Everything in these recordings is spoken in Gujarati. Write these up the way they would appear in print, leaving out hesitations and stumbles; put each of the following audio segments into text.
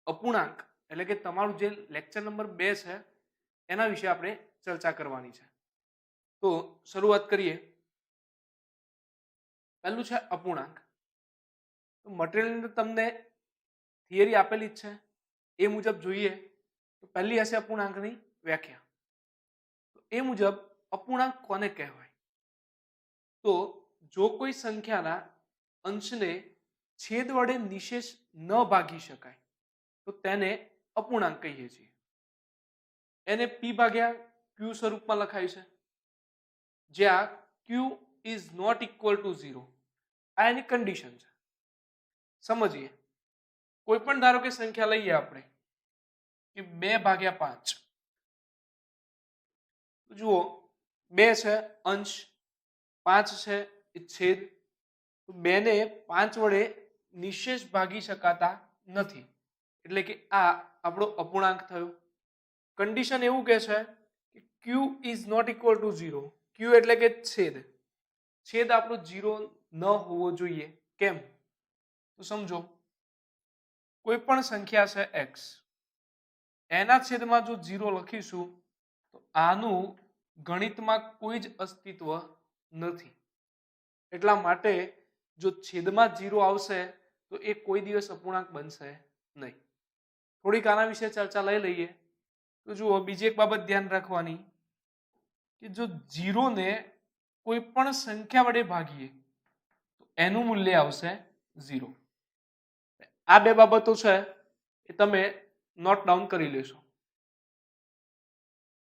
અપૂર્ણાંક એટલે કે તમારું જે લેક્ચર નંબર 2 છે એના વિશે આપણે ચર્ચા કરવાની છે. તો શરૂઆત કરીએ. પહેલું છે અપૂર્ણાંક. તો મટીરિયલની અંદર તમને થિયરી આપેલી જ છે, એ મુજબ જોઈએ તો પહેલી હશે અપૂર્ણાંકની વ્યાખ્યા. તો એ મુજબ અપૂર્ણાંક કોને કહેવાય? તો જો કોઈ સંખ્યાના અંશને છેદ વડે નિશેષ ન ભાગી શકાય તો તેને અપૂર્ણાંક કહીએ છીએ. એને p ભાગ્યા q સ્વરૂપમાં લખાય છે, જ્યાં q is not equal to 0. આ એની કન્ડિશન છે. સમજીએ. કોઈ પણ ધારો કે સંખ્યા લઈએ આપણે કે 2/5. જુઓ 2 છે અંશ, 5 છે એ છેદ. તો 2 ને 5 વડે નિશેષ ભાગી શકાતા નથી, એટલે કે આ આપણો અપૂર્ણાંક થયો. કન્ડિશન એવું કહે છે કે q is not equal to 0. q એટલે કે છેદ. છેદ આપણો 0 ન હોવો જોઈએ. કેમ? તો સમજો, કોઈ પણ સંખ્યા છે x, એના છેદમાં જો 0 લખીશું તો આનું ગણિતમાં કોઈ જ અસ્તિત્વ નથી. એટલા માટે જો છેદમાં 0 આવશે તો એ કોઈ દિવસ અપૂર્ણાંક બનશે નહીં. થોડીક આના વિશે ચર્ચા લઈ લઈએ. તો જુઓ, બીજી એક બાબત ધ્યાન રાખવાની કે જો 0 ને કોઈ પણ સંખ્યા વડે ભાગીએ તો એનું મૂલ્ય આવશે 0. આ બે બાબતો છે એ તમે નોટ ડાઉન કરી લેશો.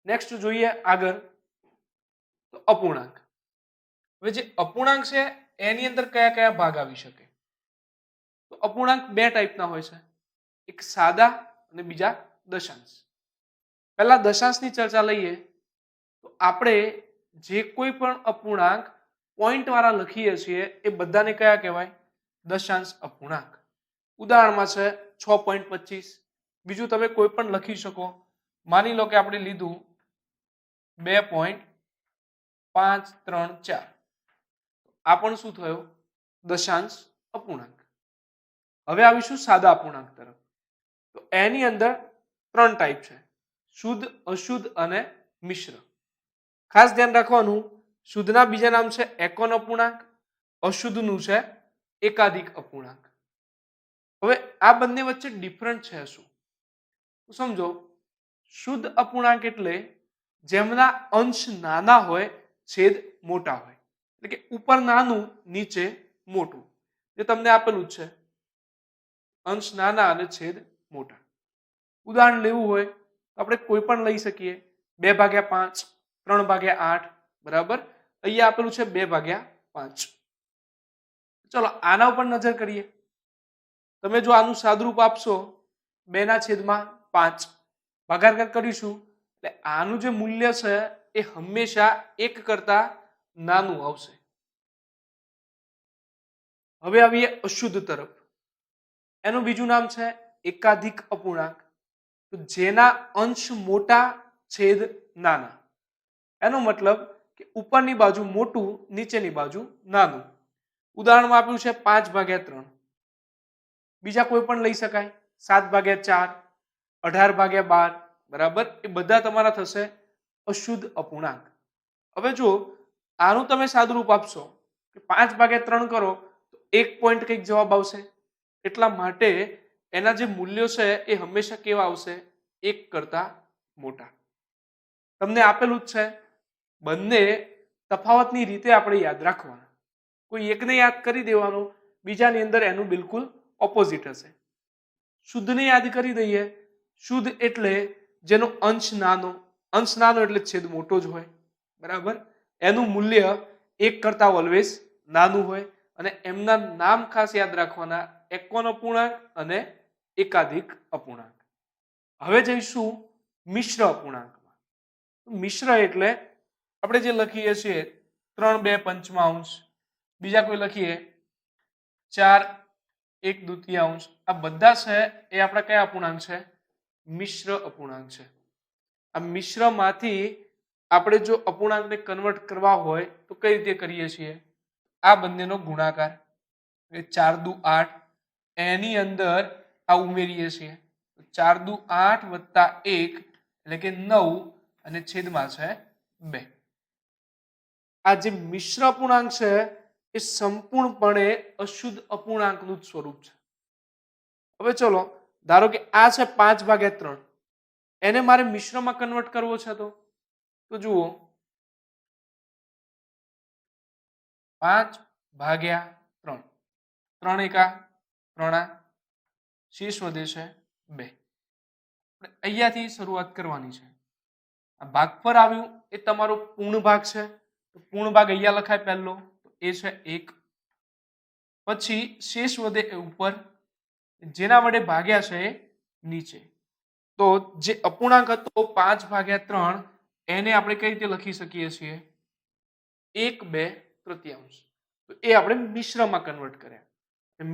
નેક્સ્ટ જોઈએ આગળ. તો અપૂર્ણાંક. હવે જે અપૂર્ણાંક છે એની અંદર કયા કયા ભાગ આવી શકે? તો અપૂર્ણાંક બે ટાઈપના હોય છે, એક સાદા અને બીજા દશાંશ. પહેલા દશાંશની ચર્ચા લઈએ તો આપણે જે કોઈ પણ અપૂર્ણાંક પોઈન્ટ વાળા લખીએ છીએ એ બધાને કયા કહેવાય? દશાંશ અપૂર્ણાંક. ઉદાહરણમાં છે 6.25. બીજું તમે કોઈ પણ લખી શકો. માની લો કે આપણે લીધું 2.534. આ પણ શું થયો? દશાંશ અપૂર્ણાંક. હવે આવીશું સાદા અપૂર્ણાંક તરફ. તો એની અંદર 3 ટાઈપ છે, શુદ્ધ, અશુદ્ધ અને મિશ્ર. ખાસ ધ્યાન રાખવાનું, શુદ્ધના બીજા નામ છે એકોન અપૂર્ણાંક, અશુદ્ધનું છે એકાધિક અપૂર્ણાંક. હવે આ બંને વચ્ચે ડિફરન્ટ છે શું? તો સમજો, શુદ્ધ અપૂર્ણાંક એટલે જેમના અંશ નાના હોય, છેદ મોટા હોય. એટલે કે ઉપર નાનું, નીચે મોટું. જે તમને આપેલું જ છે, અંશ નાના અને છેદ મોટા. ઉદાહરણ લેવું હોય તો આપણે કોઈ પણ લઈ શકીએ. 2/5, 3/8 બરાબર. અહીંયા આપેલું છે 2/5. ચલો આના ઉપર નજર કરીએ. તમે જો આનું સાદુરૂપ આપશો 2/5, ભાગાકાર કરીશું એટલે આનું જે મૂલ્ય છે એ હંમેશા 1 કરતા નાનું આવશે. હવે આવીએ અશુદ્ધ તરફ. એનું બીજું નામ છે એકાધિક અપૂર્ણાંક. તો જેના અંશ મોટા, છેદ નાના. એનો મતલબ કે ઉપરની બાજુ મોટું, નીચેની બાજુ નાનું. ઉદાહરણમાં આપ્યું છે 5/3. બીજા કોઈ પણ લઈ શકાય, 7/4, 18/12 બરાબર. એ બધા તમારા થશે અશુદ્ધ અપૂર્ણાંક. હવે જો આનું તમે સાદુરૂપ આપશો કે 5/3 કરો તો 1 પોઈન્ટ કંઈક જવાબ આવશે. એટલા માટે એના જે મૂલ્યો છે એ હંમેશા કેવા આવશે? 1 કરતા મોટા. તમને આપેલું જ છે. બંને તફાવતની રીતે આપણે યાદ રાખવાના. કોઈ એકને યાદ કરી દેવાનું, બીજાની અંદર એનું બિલકુલ ઓપોઝિટ હશે. શુદ્ધને યાદ કરી દઈએ. શુદ્ધ એટલે જેનો અંશ નાનો. અંશ નાનો એટલે છેદ મોટો જ હોય બરાબર. એનું મૂલ્ય 1 કરતા ઓલવેઝ નાનું હોય. અને એમના નામ ખાસ યાદ રાખવાના, એકોન અપૂર્ણાંક અને એકાધિક અપૂર્ણાંક. હવે જઈશું મિશ્ર અપૂર્ણાંકમાં. મિશ્ર એટલે આપણે જે લખીએ છીએ 3/5, બીજા કોઈ લખીએ 4/1/2. આ બધા છે એ આપણા કયા અપૂર્ણાંક છે? મિશ્ર અપૂર્ણાંક છે. આ મિશ્રમાંથી આપણે જો અપૂર્ણાંકને કન્વર્ટ કરવા હોય તો કઈ રીતે કરીએ છીએ? આ બંનેનો ગુણાકાર, 4 દુ 8, એની અંદર આ ઉમેરીએ છીએ. 4 દુ 8 વત્તા 1 એટલે કે 9 અને છેદમાં છે 2. આ જે મિશ્ર અપૂર્ણાંક છે એ સંપૂર્ણપણે અશુદ્ધ અપૂર્ણાંકનું જ સ્વરૂપ છે. હવે ચલો ધારો કે આ છે 5/3, એને મારે મિશ્રમાં કન્વર્ટ કરવો છે તો જુઓ 5/3, 3 એકા 3, શેષ વધે છે 2. અહીંયાથી શરૂઆત કરવાની છે. આ ભાગફળ આવ્યું એ તમારો પૂર્ણ ભાગ છે, તો પૂર્ણ ભાગ અહીંયા લખાય પહેલો, તો એ છે 1. પછી શેષ વધે એ ઉપર, જેના વડે ભાગ્યા છે એ નીચે. તો જે અપૂર્ણાંક હતો 5/3 એને આપણે કઈ રીતે લખી શકીએ છીએ? 1/2. તો એ આપણે મિશ્રમાં કન્વર્ટ કર્યા.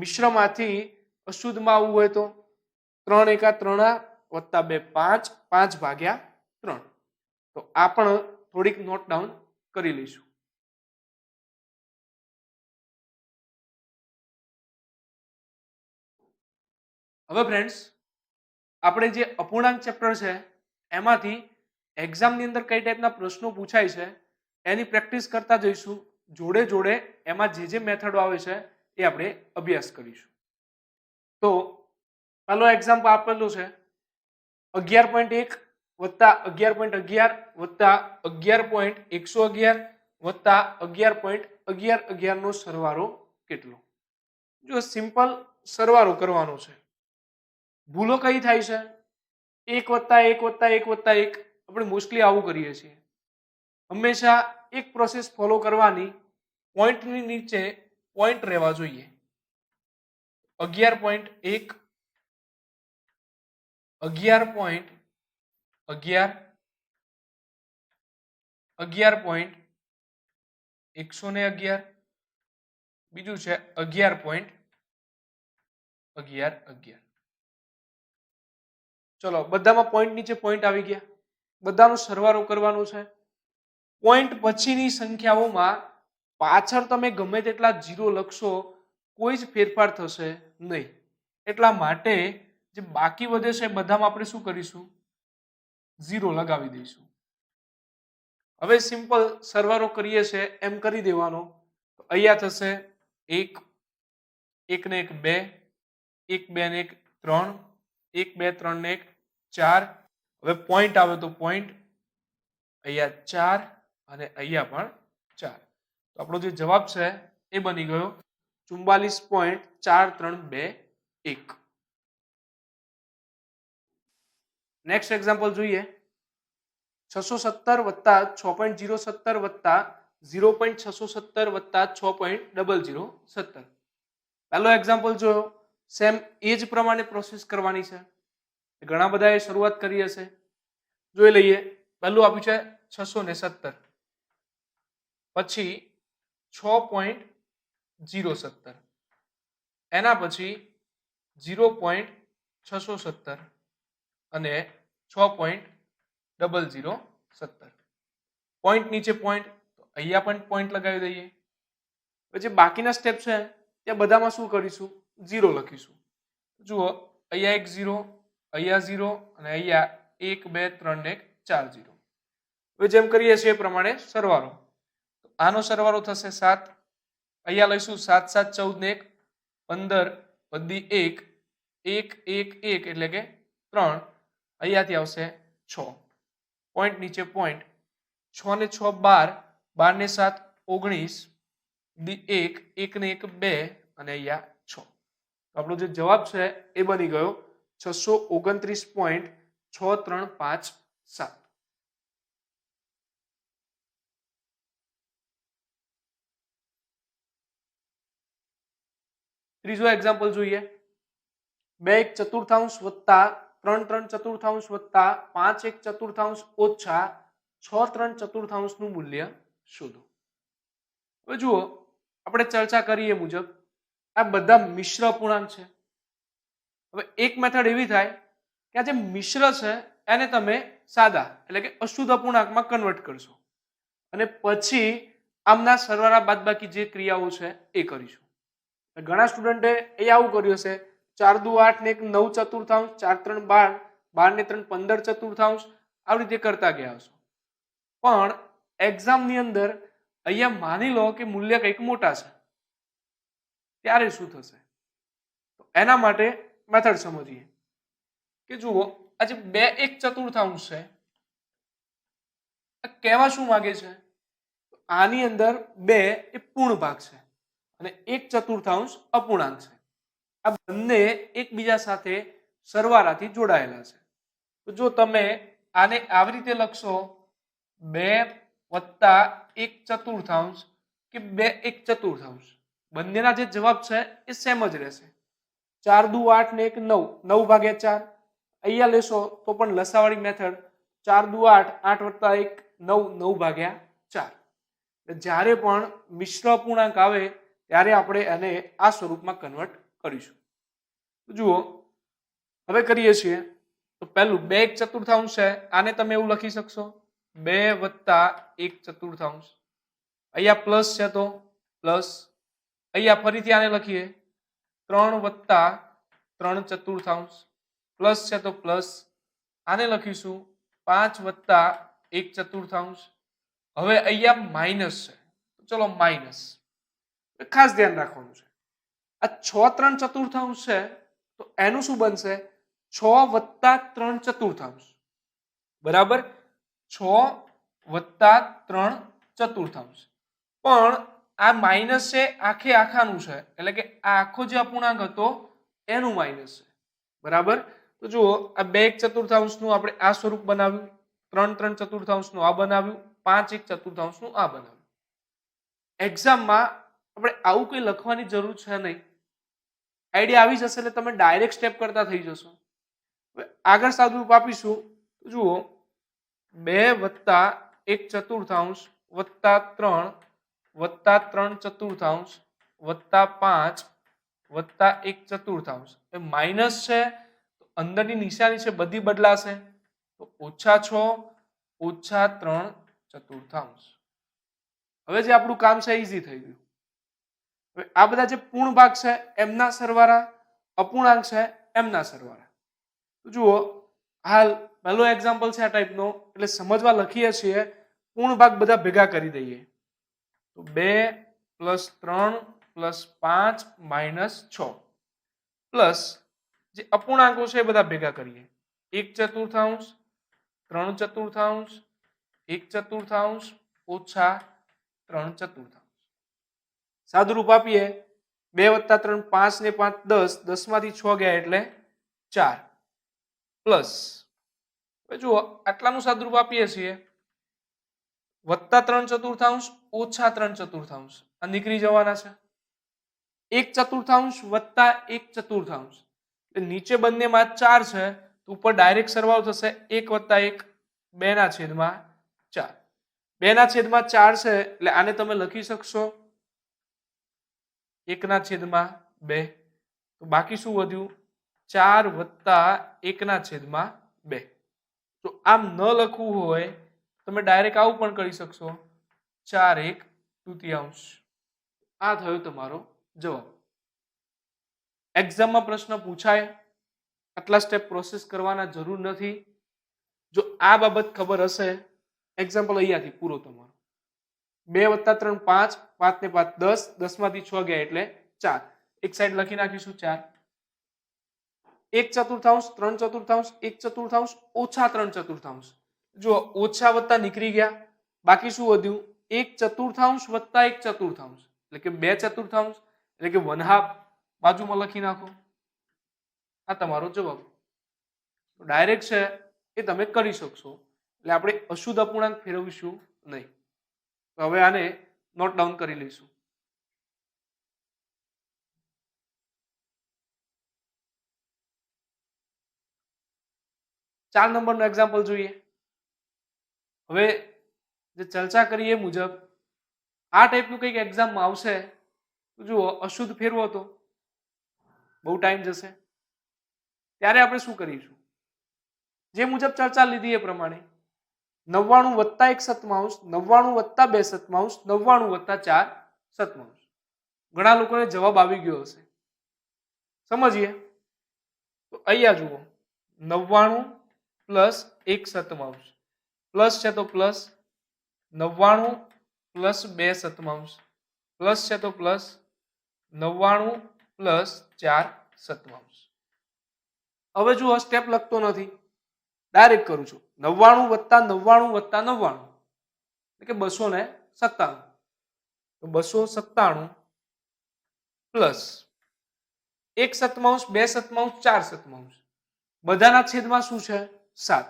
મિશ્રમાંથી અશુદ્ધમાં આવવું હોય તો 3 એકા 3 વત્તા 2 5, 5/3. તો આ પણ થોડીક નોટ ડાઉન કરી લઈશું. હવે ફ્રેન્ડ્સ, આપણે જે અપૂર્ણાંક ચેપ્ટર છે એમાંથી એક્ઝામની અંદર કઈ ટાઈપના પ્રશ્નો પૂછાય છે એની પ્રેક્ટિસ કરતા જઈશું. જોડે જોડે એમાં જે મેથડો આવે છે એ આપણે અભ્યાસ કરીશું. તો પહેલો એક્ઝામ્પલ આપેલું છે 11.1 વત્તા 11.11 વત્તા 11.111 વત્તા 11.1111 નો સરવાળો કેટલો? જો સિમ્પલ સરવાળો કરવાનો છે. ભૂલો કઈ થાય છે? 1 વત્તા 1 વત્તા 1 વત્તા 1. આપણે મોસ્ટલી આવું કરીએ છીએ. હંમેશા એક પ્રોસેસ ફોલો કરવાની, પોઈન્ટની નીચે પોઈન્ટ રહેવા જોઈએ. 11.1 11.11 11.111 બીજું છે 11.1111. ચલો બધામાં પોઈન્ટ નીચે પોઈન્ટ આવી ગયા. બધાનો સરવાળો કરવાનો છે. પોઈન્ટ પછીની સંખ્યાઓમાં પાછળ તમે ગમે તેટલા 0 લખશો કોઈ જ ફેરફાર થશે નહીં. એટલા માટે જે બાકી વધે છે બધામાં આપણે શું કરીશું? 0 લગાવી દઈશું. હવે સિમ્પલ સરવાળો કરીએ છે એમ કરી દેવાનો. તો અહીંયા થશે 1 1 ને 1 2, 1 2 ને 1 3, 1 2 3 ને 1 4. હવે પોઈન્ટ આવે તો પોઈન્ટ અહીંયા 4 અને અહીંયા પણ 4. તો આપણો જે જવાબ છે એ બની ગયો 44.4321. નેક્સ્ટ એક્ઝામ્પલ જોઈએ. 617 વત્તા 6.017 વત્તા 0.617 વત્તા 6.017. પહેલો એક્ઝામ્પલ જોયો. સેમ એ જ પ્રમાણે પ્રોસેસ કરવાની છે. ઘણા બધાએ શરૂઆત કરી હશે. જોઈ લઈએ. પહેલું આપ્યું છે 617, પછી 6.017, એના પછી 0.617 અને 6.017. પોઈન્ટ નીચે પોઈન્ટ, તો અહીંયા પણ પોઈન્ટ લગાવી દઈએ. પછી બાકીના સ્ટેપ છે ત્યાં બધામાં શું કરીશું? 0 લખીશું. જુઓ અહીંયા એક 0, અહીંયા 0 અને અહીંયા 1 2 3 ને 4 0. હવે જેમ કરીએ છીએ એ પ્રમાણે સરવાળો. તો આનો સરવાળો થશે 7. અહીંયા લઈશું 7 7 14 ને 1 15 વધી 1 1 1 1 એટલે કે 3. અહીંયાથી આવશે 6. પોઈન્ટ નીચે પોઈન્ટ. 6 ને 6 12, 12 ને 7 19, 1 1 ને 1 2 અને અહીંયા 6. તો આપણો જે જવાબ છે એ બની ગયો 629.6357. ત્રીજો એક્ઝામ્પલ જોઈએ. 2 1 ચતુર્થાંશ વત્તા 3 3 ચતુર્થાંશ વત્તા 5 1 ચતુર્થાંશ ઓછા 6 3 ચતુર્થાંશ નું મૂલ્ય શોધો. હવે જુઓ આપણે ચર્ચા કરીએ મુજબ આ બધા મિશ્ર અપૂર્ણાંક છે. હવે એક મેથડ એવી થાય કે આ જે મિશ્ર છે એને તમે સાદા એટલે કે અશુદ્ધ અપૂર્ણાંકમાં કન્વર્ટ કરશો અને પછી આમના સરવાળા બાદબાકી જે ક્રિયાઓ છે એ કરીશું. ઘણા સ્ટુડન્ટે એ આવું કર્યું છે 4 દુ 8 ને 1 9 ચતુર્થાંશ, 4 3 12, 12 ને 3 15 ચતુર્થાંશ, આવી રીતે કરતા ગયા હશો. પણ એક્ઝામની અંદર અહીંયા માની લો કે મૂલ્ય કંઈક મોટા છે, ત્યારે શું થશે? તો એના માટે મેથડ સમજીએ કે જુઓ, આ જે 2 1 ચતુર્થાંશ છે, આ કહેવા શું માંગે છે? આની અંદર 2 એ પૂર્ણ ભાગ છે અને 1 ચતુર્થાંશ અપૂર્ણાંક છે. આ બંને એકબીજા સાથે સરવાળાથી જોડાયેલા છે. તો જો તમે આને આવી રીતે લખશો 2 વત્તા 1 ચતુર્થાંશ કે 2 1 ચતુર્થાંશ, બંનેના જે જવાબ છે એ સેમ જ રહેશે. 4 દુ 8 ને 1 9, 9 ભાગ્યા 4. અહીંયા લેશો તો પણ લસાવાળી મેથડ 4 દુ 8, 8 વત્તા 1 9, 9 ભાગ્યા 4. જ્યારે પણ મિશ્ર અપૂર્ણાંક આવે ત્યારે આપણે એને આ સ્વરૂપમાં કન્વર્ટ કરીશું. જુઓ, હવે કરીએ છીએ. તો પહેલું 2 1 ચતુર્થાંશ છે, આને તમે એવું લખી શકશો 2 વત્તા 1 ચતુર્થાંશ. અહીંયા પ્લસ છે તો પ્લસ, અહીંયા ફરીથી આને લખીએ 3 વત્તા 3 ચતુર્થાંશ, પ્લસ છે તો પ્લસ, આને લખીશું 5 વત્તા 1 ચતુર્થાંશ. હવે અહીંયા માઇનસ છે, ચલો માઇનસ. ખાસ ધ્યાન રાખવાનું છે, આ 6 3 ચતુર્થાંશ છે તો એનું શું બનશે? 6 વત્તા 3 ચતુર્થાંશ, બરાબર? 6 વત્તા 3 ચતુર્થાંશ. પણ આ માઇનસ છે આખે આખાનું છે, એટલે કે આ આખો જે અપૂર્ણાંક હતો એનું માઇનસ છે, બરાબર? તો જુઓ, આ 2 1 ચતુર્થાંશનું આપણે આ સ્વરૂપ બનાવ્યું, 3 3 ચતુર્થાંશનું આ બનાવ્યું, 5 1 ચતુર્થાંશનું આ બનાવ્યું. એક્ઝામમાં આપણે આવું કંઈ લખવાની જરૂર છે નહીં, આઈડિયા આવી જશે એટલે તમે ડાયરેક્ટ સ્ટેપ કરતા થઈ જશો. હવે આગળ સાદુરૂપ આપીશું. જુઓ, 2 વત્તા 1 ચતુર્થાંશ વત્તા 3 વત્તા 3 ચતુર્થાંશ વત્તા 5 વત્તા 1 ચતુર્થાંશ. એ માઇનસ છે તો અંદરની નિશાની છે બધી બદલાશે, તો -6 ઓછા 3 ચતુર્થાંશ. હવે જે આપણું કામ છે ઈઝી થઈ ગયું. હવે આ બધા જે પૂર્ણ ભાગ છે એમના સરવાળા, અપૂર્ણાંક છે એમના સરવાળા. તો જુઓ, હાલ પહેલો એક્ઝામ્પલ છે આ ટાઈપનો, એટલે સમજવા લખીએ છીએ, પૂર્ણ ભાગ બધા ભેગા કરી દઈએ. તો 2 પ્લસ 3 પ્લસ 5 માઇનસ 6 પ્લસ જે અપૂર્ણાંકો છે એ બધા ભેગા કરીએ. 1 ચતુર્થાંશ, 3 ચતુર્થાંશ, 1 ચતુર્થાંશ ઓછા 3 ચતુર્થાંશ. સાદુરૂપ આપીએ 2 વત્તા 3 5 ને 5 10, 10 માંથી 6 ગયા એટલે 4 પ્લસ, હવે જુઓ આટલાનું સાદુરૂપ આપીએ છીએ વત્તા 3 ચતુર્થાંશ ઓછા 3 ચતુર્થાંશ, આ નીકળી જવાના છે. 1 ચતુર્થાંશ વત્તા 1 ચતુર્થાંશ, એટલે નીચે બંનેમાં 4 છે તો ઉપર ડાયરેક્ટ સરવાળો થશે 1 વત્તા 1, 2 ના છેદમાં 4. 2 ના છેદમાં 4 છે એટલે આને તમે લખી શકશો 1 ના છેદમાં 2. તો બાકી શું વધ્યું? 4 વત્તા 1 ના છેદમાં 2. તો આમ ન લખવું હોય તમે ડાયરેક્ટ આવું પણ કરી શકશો 4 1 તૃતીયાંશ. આ થયો તમારો જવાબ. એક્ઝામમાં પ્રશ્ન પૂછાય, આટલા સ્ટેપ પ્રોસેસ કરવાના જરૂર નથી. જો આ બાબત ખબર હશે, એક્ઝામ્પલ અહીંયાથી પૂરો તમારો. 2 વત્તા 3 5, 5 ને 5 10, 10 માંથી 6 ગયા એટલે 4. એક સાઈડ લખી નાખીશું 4. 1 ચતુર્થાંશ, 3 ચતુર્થાંશ, 1 ચતુર્થાંશ ઓછા 3 ચતુર્થાંશ. જો ઓછા વત્તા નીકળી ગયા, બાકી શું વધ્યું? 1 ચતુર્થાંશ વત્તા 1 ચતુર્થાંશ, એટલે કે 2 ચતુર્થાંશ, એટલે કે 1/2 બાજુમાં લખી નાખો. આ તમારો જવાબ. ડાયરેક્ટ છે એ તમે કરી શકશો, એટલે આપણે અશુદ્ધ અપૂર્ણાંક ફેરવીશું નહીં. તો હવે આને નોટ ડાઉન કરી લઈશું. ચાર નંબરનો એક્ઝામ્પલ જોઈએ. હવે જે ચર્ચા કરીએ મુજબ આ ટાઈપનું કંઈક એક્ઝામમાં આવશે તો જુઓ, અશુદ્ધ ફેરવો તો બહુ ટાઈમ જશે. ત્યારે આપણે શું કરીશું? જે મુજબ ચર્ચા લીધી એ પ્રમાણે 99 વત્તા 1 સતમાંશ, 99 વત્તા 2 સતમાંશ, 99 વત્તા 4 સતમાંશ. ઘણા લોકોને જવાબ આવી ગયો હશે. સમજીએ. તો અહીંયા જુઓ 99 પ્લસ 1/7 પ્લસ છે તો પ્લસ 99 પ્લસ 2/7 પ્લસ છે તો પ્લસ 99 પ્લસ 4/7. હવે જુઓ સ્ટેપ લખતો નથી, ડાયરેક્ટ કરું છું. 99 વત્તા 99 વત્તા 99 એટલે કે 297. તો 297 પ્લસ 1/7 2/7 4/7 બધાના છેદમાં શું છે 7.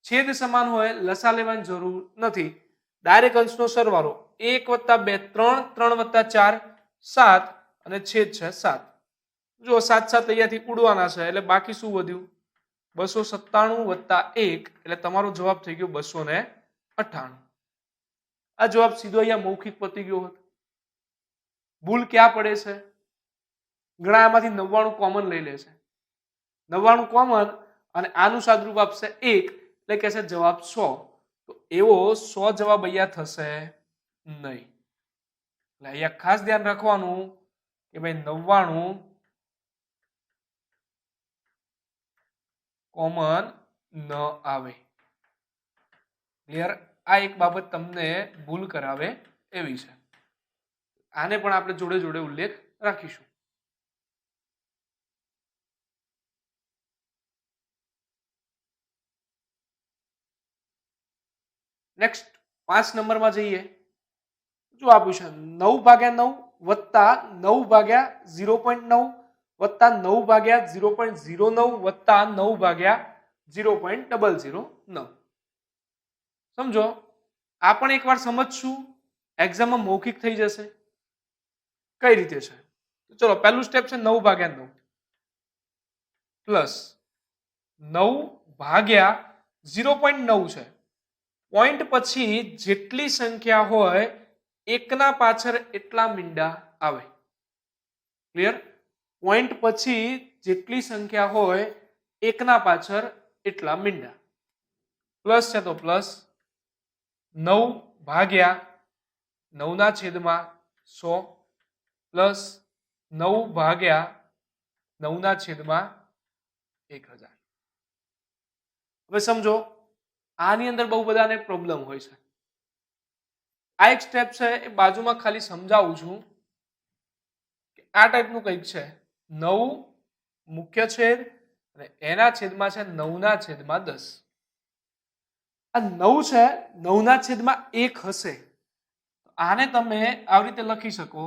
છેદ સમાન હોય લસા લેવાની જરૂર નથી, ડાયરેક્ટ અંશનો સરવાળો 1 વત્તા 2 3 3 વત્તા 4 7 અને છેદ છે 7. જો 7 7 અહીંયાથી ઉડવાના છે એટલે બાકી શું વધ્યું 297 વત્તા 1 એટલે તમારો જવાબ થઈ ગયો 298. આ જવાબ સીધો અહીંયા મૌખિક પતી ગયો હતો. ભૂલ ક્યાં પડે છે? ઘણા આમાંથી 99 કોમન લઈ લે છે. 99 કોમન અને આનું સાદરૂપ આપશે 1 એટલે કે છે જવાબ 100. તો એવો 100 જવાબ અહીંયા થશે નહીં. એટલે અહીંયા ખાસ ધ્યાન રાખવાનું કે ભાઈ 99 કોમન ન આવે. ક્લિયર? આ એક બાબત તમને ભૂલ કરાવે એવી છે. આને પણ આપણે જોડે જોડે ઉલ્લેખ રાખીશું. નેક્સ્ટ 5 નંબરમાં જઈએ. જો આપ્યું છે 9/9 વત્તા 9/0.9 વત્તા 9/0.09 વત્તા 9/0.009. સમજો આ પણ એકવાર સમજશું, એક્ઝામમાં મૌખિક થઈ જશે. કઈ રીતે છે? તો ચલો પહેલું સ્ટેપ છે 9/9 પ્લસ 9/0.9 છે. પોઈન્ટ પછી જેટલી સંખ્યા હોય એકના પાછળ એટલા મીંડા આવે. ક્લિયર? પોઈન્ટ પછી જેટલી સંખ્યા હોય એકના પાછળ એટલા મીંડા. પ્લસ છે તો પ્લસ 9/9/100 પ્લસ 9/9/1000. હવે સમજો આની અંદર બહુ બધાને પ્રોબ્લેમ હોય છે. આ એક સ્ટેપ છે એ બાજુમાં ખાલી સમજાવું છું કે આ ટાઈપનું કંઈક છે. 9 મુખ્ય છેદ અને એના છેદમાં છે 9/10. આ 9 છે 9/1 હશે. આને તમે આવી રીતે લખી શકો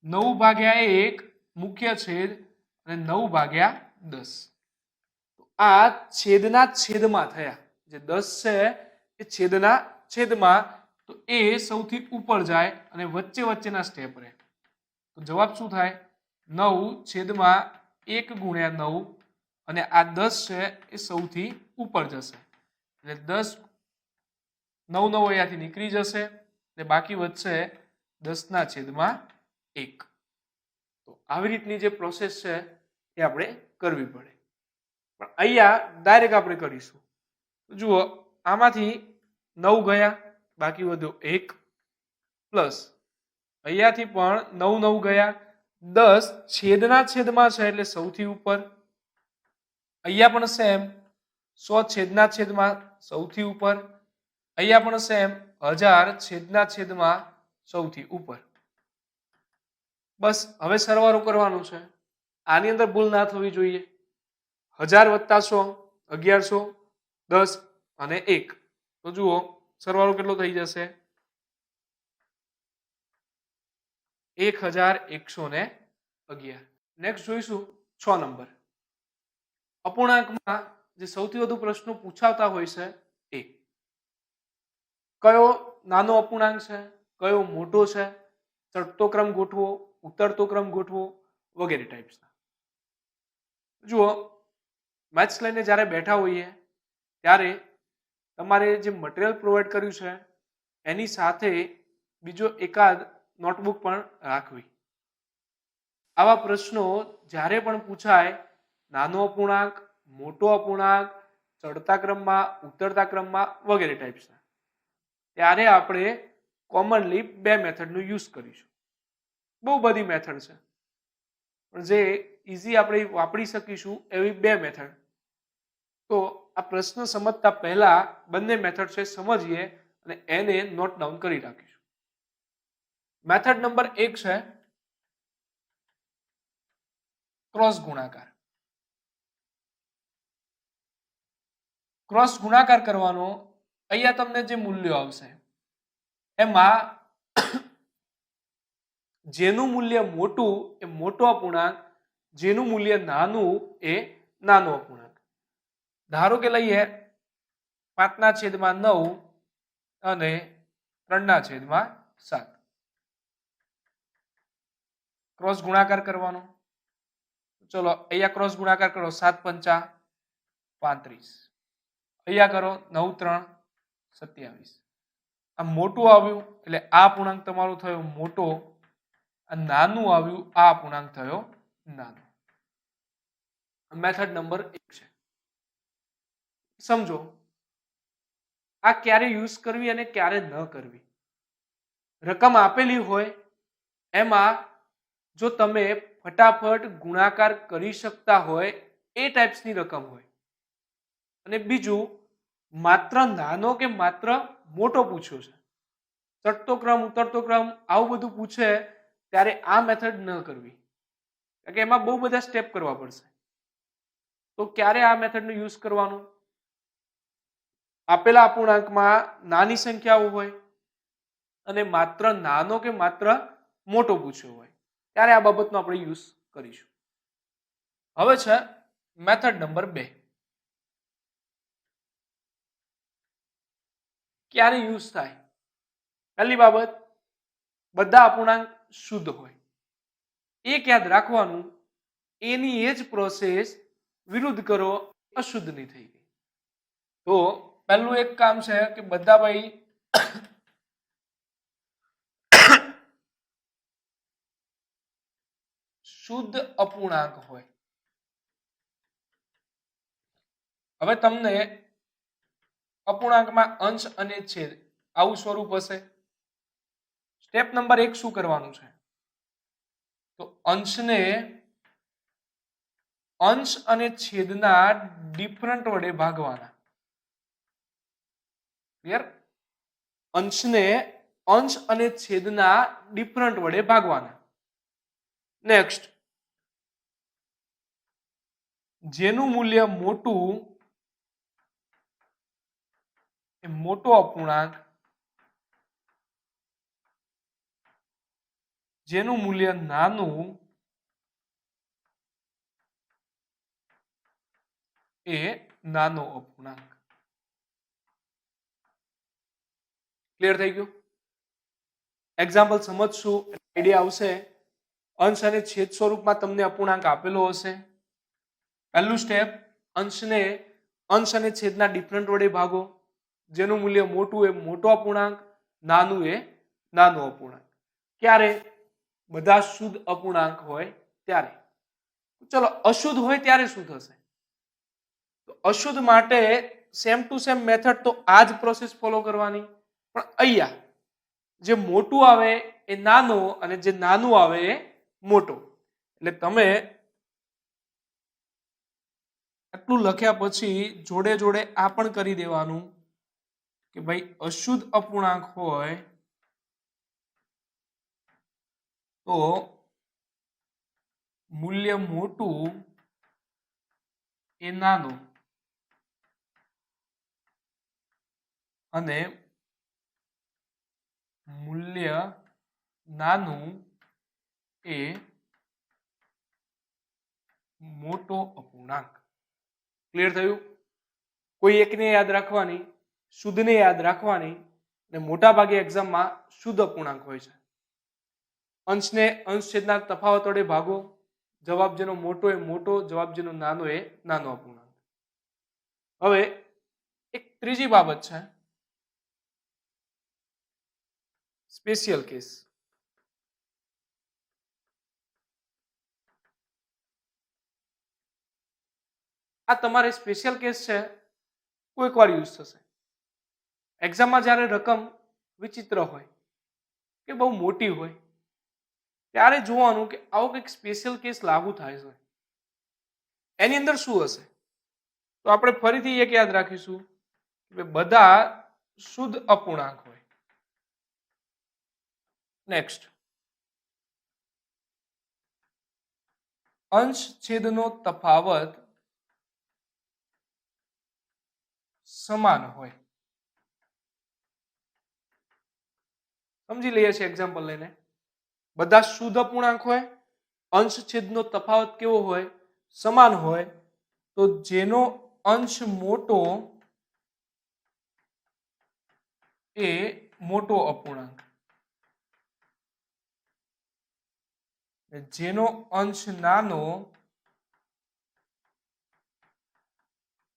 9/1 મુખ્ય છેદ અને 9/10. આ છેદના છેદમાં થયા. જે 10 છે એ છેદના છેદમાં, તો એ સૌથી ઉપર જાય અને વચ્ચે વચ્ચેના સ્ટેપ રહે. તો જવાબ શું થાય 9/1/9 અને આ 10 છે એ સૌથી ઉપર જશે એટલે 10 9 9 અહીંયાથી નીકળી જશે એટલે બાકી વધશે 10/1. તો આવી રીતની જે પ્રોસેસ છે એ આપણે કરવી પડે. પણ અહીંયા ડાયરેક્ટ આપણે કરીશું. જુઓ આમાંથી 9 ગયા, બાકી વધ્યો 1 પ્લસ અહીંયાથી પણ 9 9 ગયા, 10 છેદના છેદમાં છે એટલે સૌથી ઉપર. અહીંયા પણ સેમ 100 છેદના છેદમાં સૌથી ઉપર. અહીંયા પણ સેમ 1000 છેદના છેદમાં સૌથી ઉપર. બસ હવે સરવાળો કરવાનો છે. આની અંદર ભૂલ ના થવી જોઈએ. 1000 વત્તા 100 1100 10 અને 1. તો જુઓ સરવાળો કેટલો થઈ જશે 1111. નેક્સ્ટ જોઈશું 6 નંબર. અપૂર્ણાંકમાં જે સૌથી વધુ પ્રશ્નો પૂછાતા હોય છે એ કયો નાનો અપૂર્ણાંક છે, કયો મોટો છે, ચડતો ક્રમ ગોઠવો, ઉતરતો ક્રમ ગોઠવો વગેરે ટાઈપ્સના. જુઓ મેથ્સ લઈને જ્યારે બેઠા હોઈએ ત્યારે તમારે જે મટીરિયલ પ્રોવાઈડ કર્યું છે એની સાથે બીજો એકાદ નોટબુક પણ રાખવી. આવા પ્રશ્નો જ્યારે પણ પૂછાય, નાનો અપૂર્ણાંક, મોટો અપૂર્ણાંક, ચડતા ક્રમમાં, ઉતરતા ક્રમમાં વગેરે ટાઈપ્સના, ત્યારે આપણે કોમનલી 2 મેથડનો યુઝ કરીશું. બહુ બધી મેથડ છે પણ જે ઇઝી આપણે વાપરી શકીશું એવી બે મેથડ. તો આ પ્રશ્ન સમજતા પહેલા બંને મેથડ છે સમજીએ અને એને નોટ ડાઉન કરી રાખીશું. મેથડ નંબર 1 છે ક્રોસ ગુણાકાર. ક્રોસ ગુણાકાર કરવાનો, અહીંયા તમને જે મૂલ્યો આવશે એમાં જેનું મૂલ્ય મોટું એ મોટો અપૂર્ણાંક, જેનું મૂલ્ય નાનું એ નાનો અપૂર્ણાંક. ધારો કે લઈએ 5/9 અને 3/7. ક્રોસ ગુણાકાર કરવાનો. ચલો અહીંયા ક્રોસ ગુણાકાર કરો, 7×5 = 35. અહીંયા કરો 9×3 = 27. આ મોટું આવ્યું એટલે આ અપૂર્ણાંક તમારો થયો મોટો, આ નાનું આવ્યું આ અપૂર્ણાંક થયો નાનો. મેથડ નંબર 1 છે. સમજો આ ક્યારે યુઝ કરવી અને ક્યારે ન કરવી. રકમ આપેલી હોય એમાં જો તમે ફટાફટ ગુણાકાર કરી શકતા હોય એ ટાઈપ્સની રકમ હોય, અને બીજું માત્ર નાનો કે માત્ર મોટો પૂછ્યો છે, ચડતો ક્રમ ઉતરતો ક્રમ આવું બધું પૂછે ત્યારે આ મેથડ ન કરવી, કારણ કે એમાં બહુ બધા સ્ટેપ કરવા પડશે. તો ક્યારે આ મેથડનો યુઝ કરવાનો? આપેલા અપૂર્ણાંકમાં નાની સંખ્યાઓ હોય અને માત્ર નાનો કે માત્ર મોટો પૂછ્યો હોય ત્યારે આ બાબતનો આપણે યુઝ કરીશું. હવે છે મેથડ નંબર 2. ક્યારે યુઝ થાય? પહેલી બાબત, બધા અપૂર્ણાંક શુદ્ધ હોય. એક યાદ રાખવાનું, એની એ જ પ્રોસેસ વિરુદ્ધ કરો અશુદ્ધની થઈ ગઈ. તો પહેલું એક કામ છે કે બધા ભાઈ શુદ્ધ અપૂર્ણાંક હોય. હવે તમને અપૂર્ણાંકમાં અંશ અને છેદ આવું સ્વરૂપ હશે. સ્ટેપ નંબર 1 શું કરવાનું છે? તો અંશને અંશ અને છેદના ડિફરન્ટ વડે ભાગવાના. ક્લિયર? અંશને અંશ અને છેદના ડિફરન્ટ વડે ભાગવાના. નેક્સ્ટ, જેનું મૂલ્ય મોટું એ મોટો અપૂર્ણાંક, જેનું મૂલ્ય નાનું એ નાનો અપૂર્ણાંક. ક્લિયર થઈ ગયું? એક્ઝામ્પલ સમજશું, આઈડિયા આવશે. અંશ અને છેદ સ્વરૂપમાં તમને અપૂર્ણાંક આપેલો હશે. પહેલું સ્ટેપ, અંશને અંશ અને છેદના ડિફરન્ટ વડે ભાગો. જેનું મૂલ્ય મોટું એ મોટો અપૂર્ણાંક, નાનું એ નાનો અપૂર્ણાંક. ક્યારે? બધા શુદ્ધ અપૂર્ણાંક હોય ત્યારે. ચલો અશુદ્ધ હોય ત્યારે શું થશે? તો અશુદ્ધ માટે સેમ ટુ સેમ મેથડ, તો આ જ પ્રોસેસ ફોલો કરવાની. પણ અહીંયા જે મોટું આવે એ નાનો અને જે નાનું આવે એ મોટો. એટલે તમે આટલું લખ્યા પછી જોડે જોડે આ પણ કરી દેવાનું કે ભાઈ અશુદ્ધ અપૂર્ણાંક હોય તો મૂલ્ય મોટું એ નાનું અને મૂલ્ય નાનું એ મોટો અપૂર્ણાંક. ક્લિયર થયું? કોઈ એકને યાદ રાખવાની, શુદ્ધને યાદ રાખવાની, અને મોટા ભાગે એક્ઝામમાં શુદ્ધ અપૂર્ણાંક હોય છે. અંશને અંશ છેદના તફાવત વડે ભાગો. જવાબ જેનો મોટો એ મોટો, જવાબ જેનો નાનો એ નાનો અપૂર્ણાંક. હવે એક ત્રીજી બાબત છે, સ્પેશિયલ કેસ. આ તમારે સ્પેશિયલ કેસ છે, કોઈક વાર યુઝ થશે. એક્ઝામમાં જ્યારે રકમ વિચિત્ર હોય કે બહુ મોટી હોય ત્યારે જોવાનું કે આવો કંઈક સ્પેશિયલ કેસ લાગુ થાય છે. એની અંદર શું હશે? તો આપણે ફરીથી એક યાદ રાખીશું કે બધા શુદ્ધ અપૂર્ણાંક હોય. નેક્સ્ટ, અંશ છેદનો તફાવત સમાન હોય. સમજી લઈએ છીએ એક્ઝામ્પલ લઈને. બધા શુદ્ધ અપૂર્ણાંક હોય, અંશ છેદનો તફાવત કેવો હોય? સમાન હોય. તો જેનો અંશ મોટો એ મોટો અપૂર્ણાંક, જેનો અંશ નાનો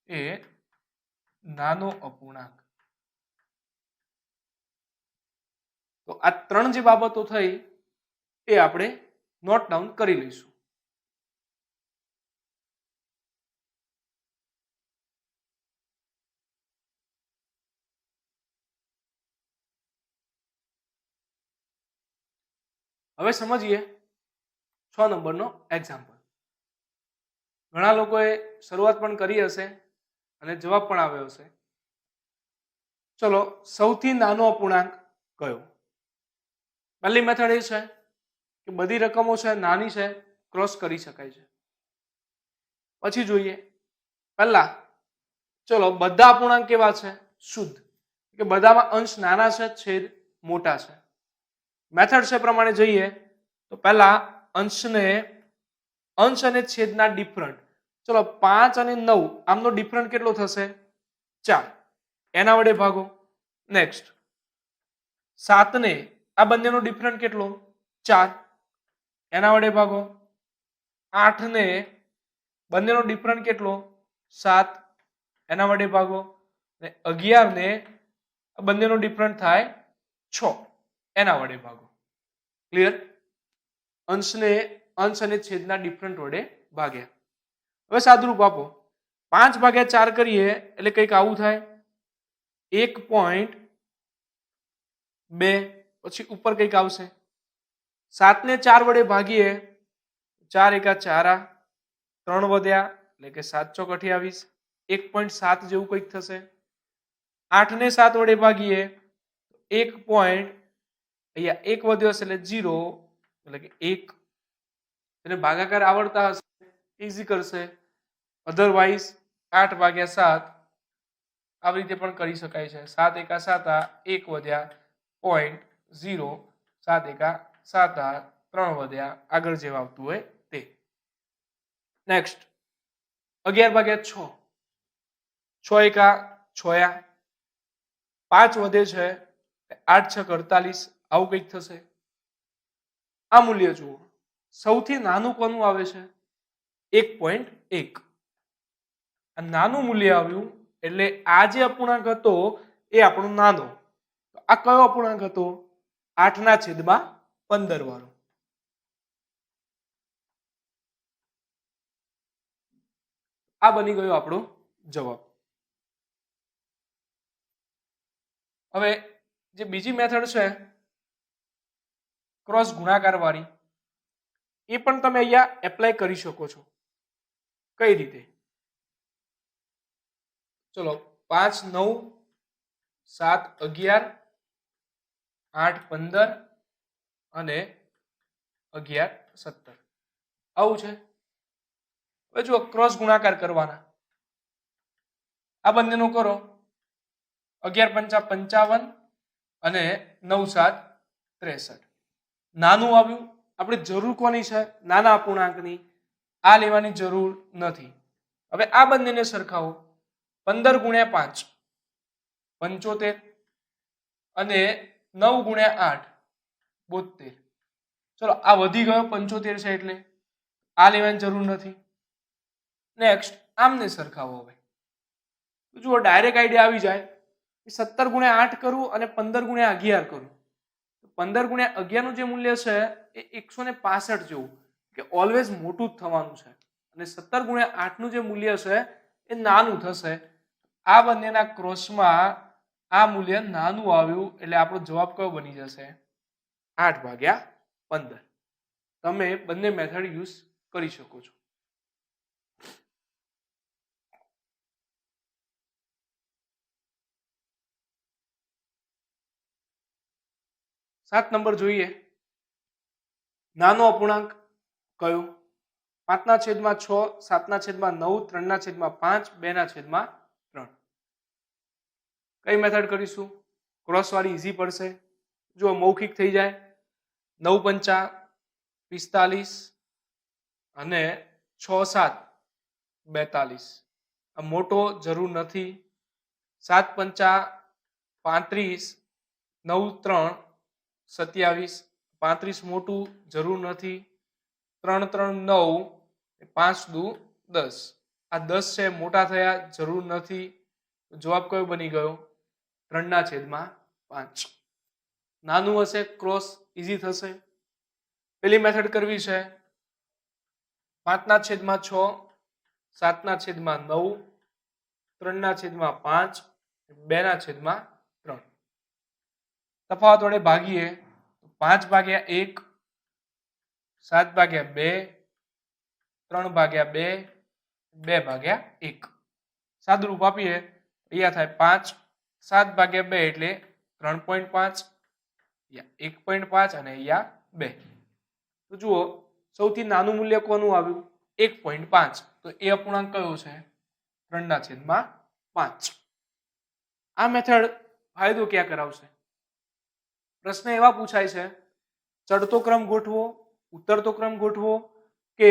એ નાનો અપૂર્ણાંક. તો આ ત્રણ જે બાબતો થઈ એ આપણે નોટ ડાઉન કરી લઈશું. હવે સમજીએ 6 નંબરનો એક્ઝામ્પલ. ઘણા લોકોએ શરૂઆત પણ કરી હશે અને જવાબ પણ આવ્યો હશે. ચલો, સૌથી નાનો અપૂર્ણાંક કયો? પહેલી મેથડ એ છે કે બધી રકમો છે નાની છે, ક્રોસ કરી શકાય છે. પછી જોઈએ પહેલા, ચલો બધા અપૂર્ણાંક કેવા છે? શુદ્ધ, કે બધામાં અંશ નાના છે, છેદ મોટા છે. મેથડ છે પ્રમાણે જઈએ તો પહેલા અંશ અને છેદના ડિફરન્ટ. ચલો 5 અને 9 આમનો ડિફરન્ટ કેટલો થશે? 4. એના વડે ભાગો. નેક્સ્ટ, 7 ને આ બંનેનો ડિફરન્ટ કેટલો? 4. એના વડે ભાગો. 8 ને બંનેનો ડિફરન્ટ કેટલો? 7. એના વડે ભાગો. અને 11 ને બંનેનો ડિફરન્ટ થાય 6. એના વડે ભાગો. ક્લિયર? અંશ અને છેદના ડિફરન્ટ વડે ભાગ્યા. હવે સાદુરૂપ આપો. 5 ભાગ્યા 4 કરીએ એટલે કંઈક આવું થાય. 1.2. પછી ઉપર કંઈક આવશે. 7 ને 4 વડે ભાગીએ, 4 એકા 4, 3 વધ્યા એટલે કે 7 ચોક 28, 1.7 જેવું કંઈક થશે. 8 ને 7 વડે ભાગીએ 1 પોઈન્ટ, અહીંયા 1 વધ્યો હશે એટલે 0, એટલે કે 1. એને ભાગાકાર આવડતા હશે ઈઝી કરશે. અધરવાઇઝ 8 ભાગ્યા 7 આવી રીતે પણ કરી શકાય છે. 7 એકા 7, 1 વધ્યા 0.0, 7 એકા 7, 3 વધ્યા, આગળ જે આવતું હોય તે. નેક્સ્ટ, 11 ભાગ્યા 6, 6 એકા 6, 5 વધે છે 8 છ 48, આવું કંઈક થશે. આ મૂલ્ય જુઓ, સૌથી નાનું કોનું આવે છે? 1.1. આ નાનું મૂલ્ય આવ્યું એટલે આ જે અપૂર્ણાંક હતો એ આપણો નાનો. આ કયો અપૂર્ણાંક હતો? 8/15 વાળો. આ બની ગયો આપણો જવાબ. હવે જે બીજી મેથડ છે ક્રોસ ગુણાકાર વાળી, એ પણ તમે અહીંયા એપ્લાય કરી શકો છો. કઈ રીતે? ચલો 5 9, 7 11, 8 15 અને 11 17, આવું છે. હવે જો ક્રોસ ગુણાકાર કરવાના, આ બંનેનો કરો. 11 × 5 = 55 અને 9 × 7 = 63. નાનું આવ્યું. આપણે જરૂર કોની છે? નાના અપૂર્ણાંકની. આ લેવાની જરૂર નથી. હવે આ બંનેને સરખાવો. 15 × 5 = 75 અને 9 × 8 = 72. ચલો આ વધી ગયો 75 છે એટલે આ લેવાની જરૂર નથી. નેક્સ્ટ, આમને સરખાવો. હવે જુઓ, ડાયરેક્ટ આઈડિયા આવી જાય. 17 × 8 કરું અને 15 × 11 કરું. 15 × 11 નું જે મૂલ્ય છે એ 165 જેવું, કે ઓલવેઝ મોટું જ થવાનું છે. અને 17 × 8 નું જે મૂલ્ય છે એ નાનું થશે. આ બંનેના ક્રોસમાં આ મૂલ્ય નાનું આવ્યું એટલે આપણો જવાબ કયો બની જશે? 8/15. તમે બંને મેથડ યુઝ કરી શકો છો. 7 નંબર જોઈએ. નાનો અપૂર્ણાંક કયો? 5/6, 7/9, 3/5, 2/3. કઈ મેથડ કરીશું? ક્રોસ વાળી ઈઝી પડશે. જો મૌખિક થઈ જાય. 9 × 5 = 45 અને 6 × 7 = 42. આ મોટો જરૂર નથી. 7 × 5 = 35, 9 × 3 = 27. 35 મોટું જરૂર નથી. 3 × 3 = 9, 5 × 2 = 10. આ 10 છે મોટા થયા, જરૂર નથી. જવાબ કયો બની ગયો? 3/5. નાનું હશે ક્રોસ ઈઝી થશે. પેલી મેથડ કરવી છે 5/6, 7/9, 3/5, 2/3. તફાવત વડે ભાગીએ. 5/1, 7/2, 3/2, 2/1. સાદુરૂપ આપીએ અહીંયા થાય 5, 7/2 એટલે 3.5, 1.5 અને અહીંયા 2. તો જુઓ સૌથી નાનું મૂલ્ય કોનું આવ્યું? 1.5. તો એ અપૂર્ણાંક કયો છે? 3/5. આ મેથડ ફાયદો ક્યાં કરાવશે? પ્રશ્ન એવા પૂછાય છે ચડતો ક્રમ ગોઠવો, ઉતરતો ક્રમ ગોઠવો કે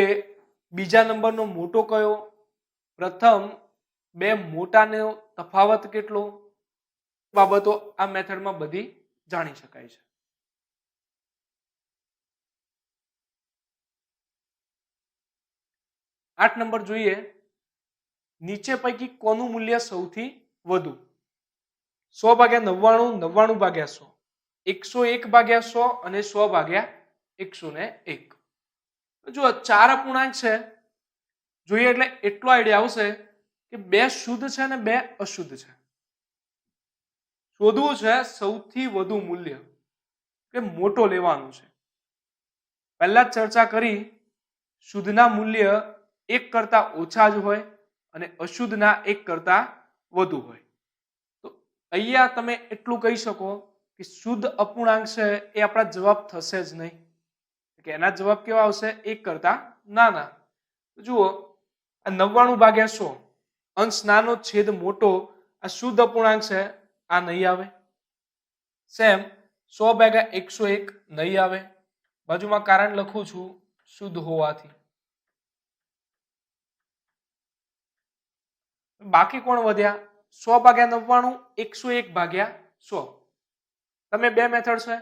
બીજા નંબરનો મોટો કયો, પ્રથમ બે મોટાનો તફાવત કેટલો, બાબતો આ મેથડમાં બધી જાણી શકાય છે. આઠ નંબર જોઈએ. નીચે પૈકી કોનું મૂલ્ય સૌથી વધુ? 100/99, 99/100, 101/100 અને 100/101. જો 4 અપૂર્ણાંક છે જોઈએ એટલે એટલો આઈડિયા આવશે કે 2 શુદ્ધ છે અને 2 અશુદ્ધ છે. શોધવું છે સૌથી વધુ મૂલ્ય કે મોટો લેવાનું છે. પહેલા જ ચર્ચા કરી શુદ્ધના મૂલ્ય 1 કરતા ઓછા જ હોય અને અશુદ્ધના 1 કરતા વધુ હોય. તો અહીંયા તમે એટલું કહી શકો કે શુદ્ધ અપૂર્ણાંક છે એ આપણા જવાબ થશે જ નહીં, કે એના જવાબ કેવા આવશે? 1 કરતા નાના. જુઓ આ 99/100 અંશ નાનો છેદ મોટો, આ શુદ્ધ અપૂર્ણાંક છે, આ નહીં આવે. સેમ 100/101 નહીં આવે. બાજુમાં કારણ લખું છું શુદ્ધ હોવાથી. બાકી કોણ વધ્યા? 100/99, 101/100. તમે બે મેથડ છે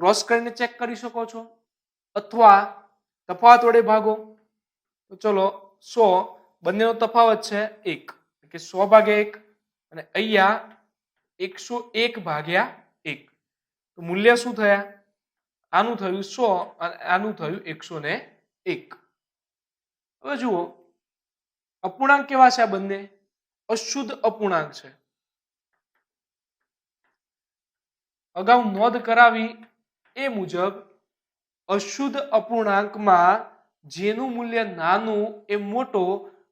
ક્રોસ કરીને ચેક કરી શકો છો અથવા તફાવત વડે ભાગો. તો ચલો 100 બંનેનો તફાવત છે 1 કે 100/1 અને અહીંયા 101/1. તો મૂલ્ય શું થયા? આનું થયું 100 અને આનું થયું 101. હવે જુઓ અપૂર્ણાંક કેવા છે? આ બંને અશુદ્ધ અપૂર્ણાંક છે. અગાઉ નોંધ કરાવી એ મુજબ અશુદ્ધ અપૂર્ણાંકમાં જેનું મૂલ્ય નાનું એ મોટો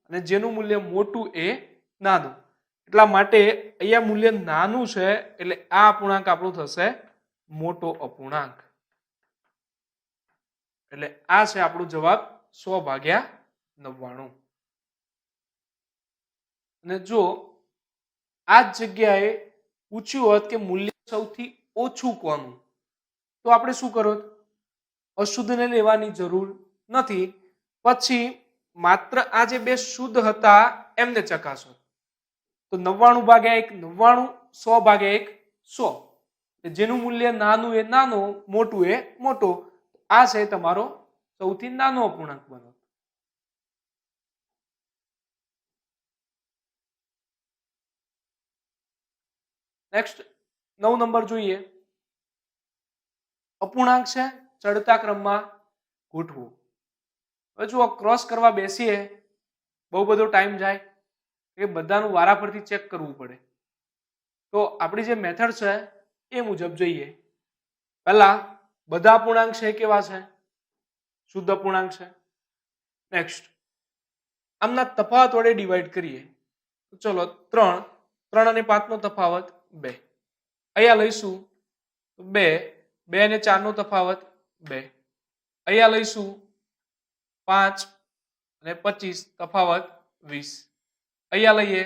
અને જેનું મૂલ્ય મોટું એ નાનું. એટલા માટે અહીંયા મૂલ્ય નાનું છે એટલે આ અપૂર્ણાંક આપણું થશે મોટો અપૂર્ણાંક. એટલે આ છે આપણો જવાબ 100/99. અને જો આ જ જગ્યાએ પૂછ્યું હોત કે મૂલ્ય સૌથી ઓછું કોનું, તો આપણે શું કરો? અશુદ્ધને લેવાની જરૂર નથી. પછી માત્ર આ જે બે શુદ્ધ હતા એમને ચકાસો. તો 99/1 99, 100/1 100. જેનું મૂલ્ય નાનું એ નાનો, મોટું એ મોટો. આ છે તમારો સૌથી નાનો અપૂર્ણાંક બનો. નેક્સ્ટ 9 નંબર જોઈએ. અપૂર્ણાંક છે ચડતા ક્રમમાં ગોઠવો. હવે જો ક્રોસ કરવા બેસીએ બહુ બધો ટાઈમ જાય કે બધાનું વારાફરતી ચેક કરવું પડે. તો આપણી જે મેથડ છે એ મુજબ જોઈએ. પહેલા બધા અપૂર્ણાંક છે કેવા છે? શુદ્ધ અપૂર્ણાંક છે. નેક્સ્ટ આમના તફાવત વડે ડિવાઈડ કરીએ. તો ચલો 3 અને 5 નો તફાવત 2. અહીંયા લઈશું 2 2 અને 4 નો તફાવત 2. અહીંયા લઈશું 5 અને 25 તફાવત 20. અહીંયા લઈએ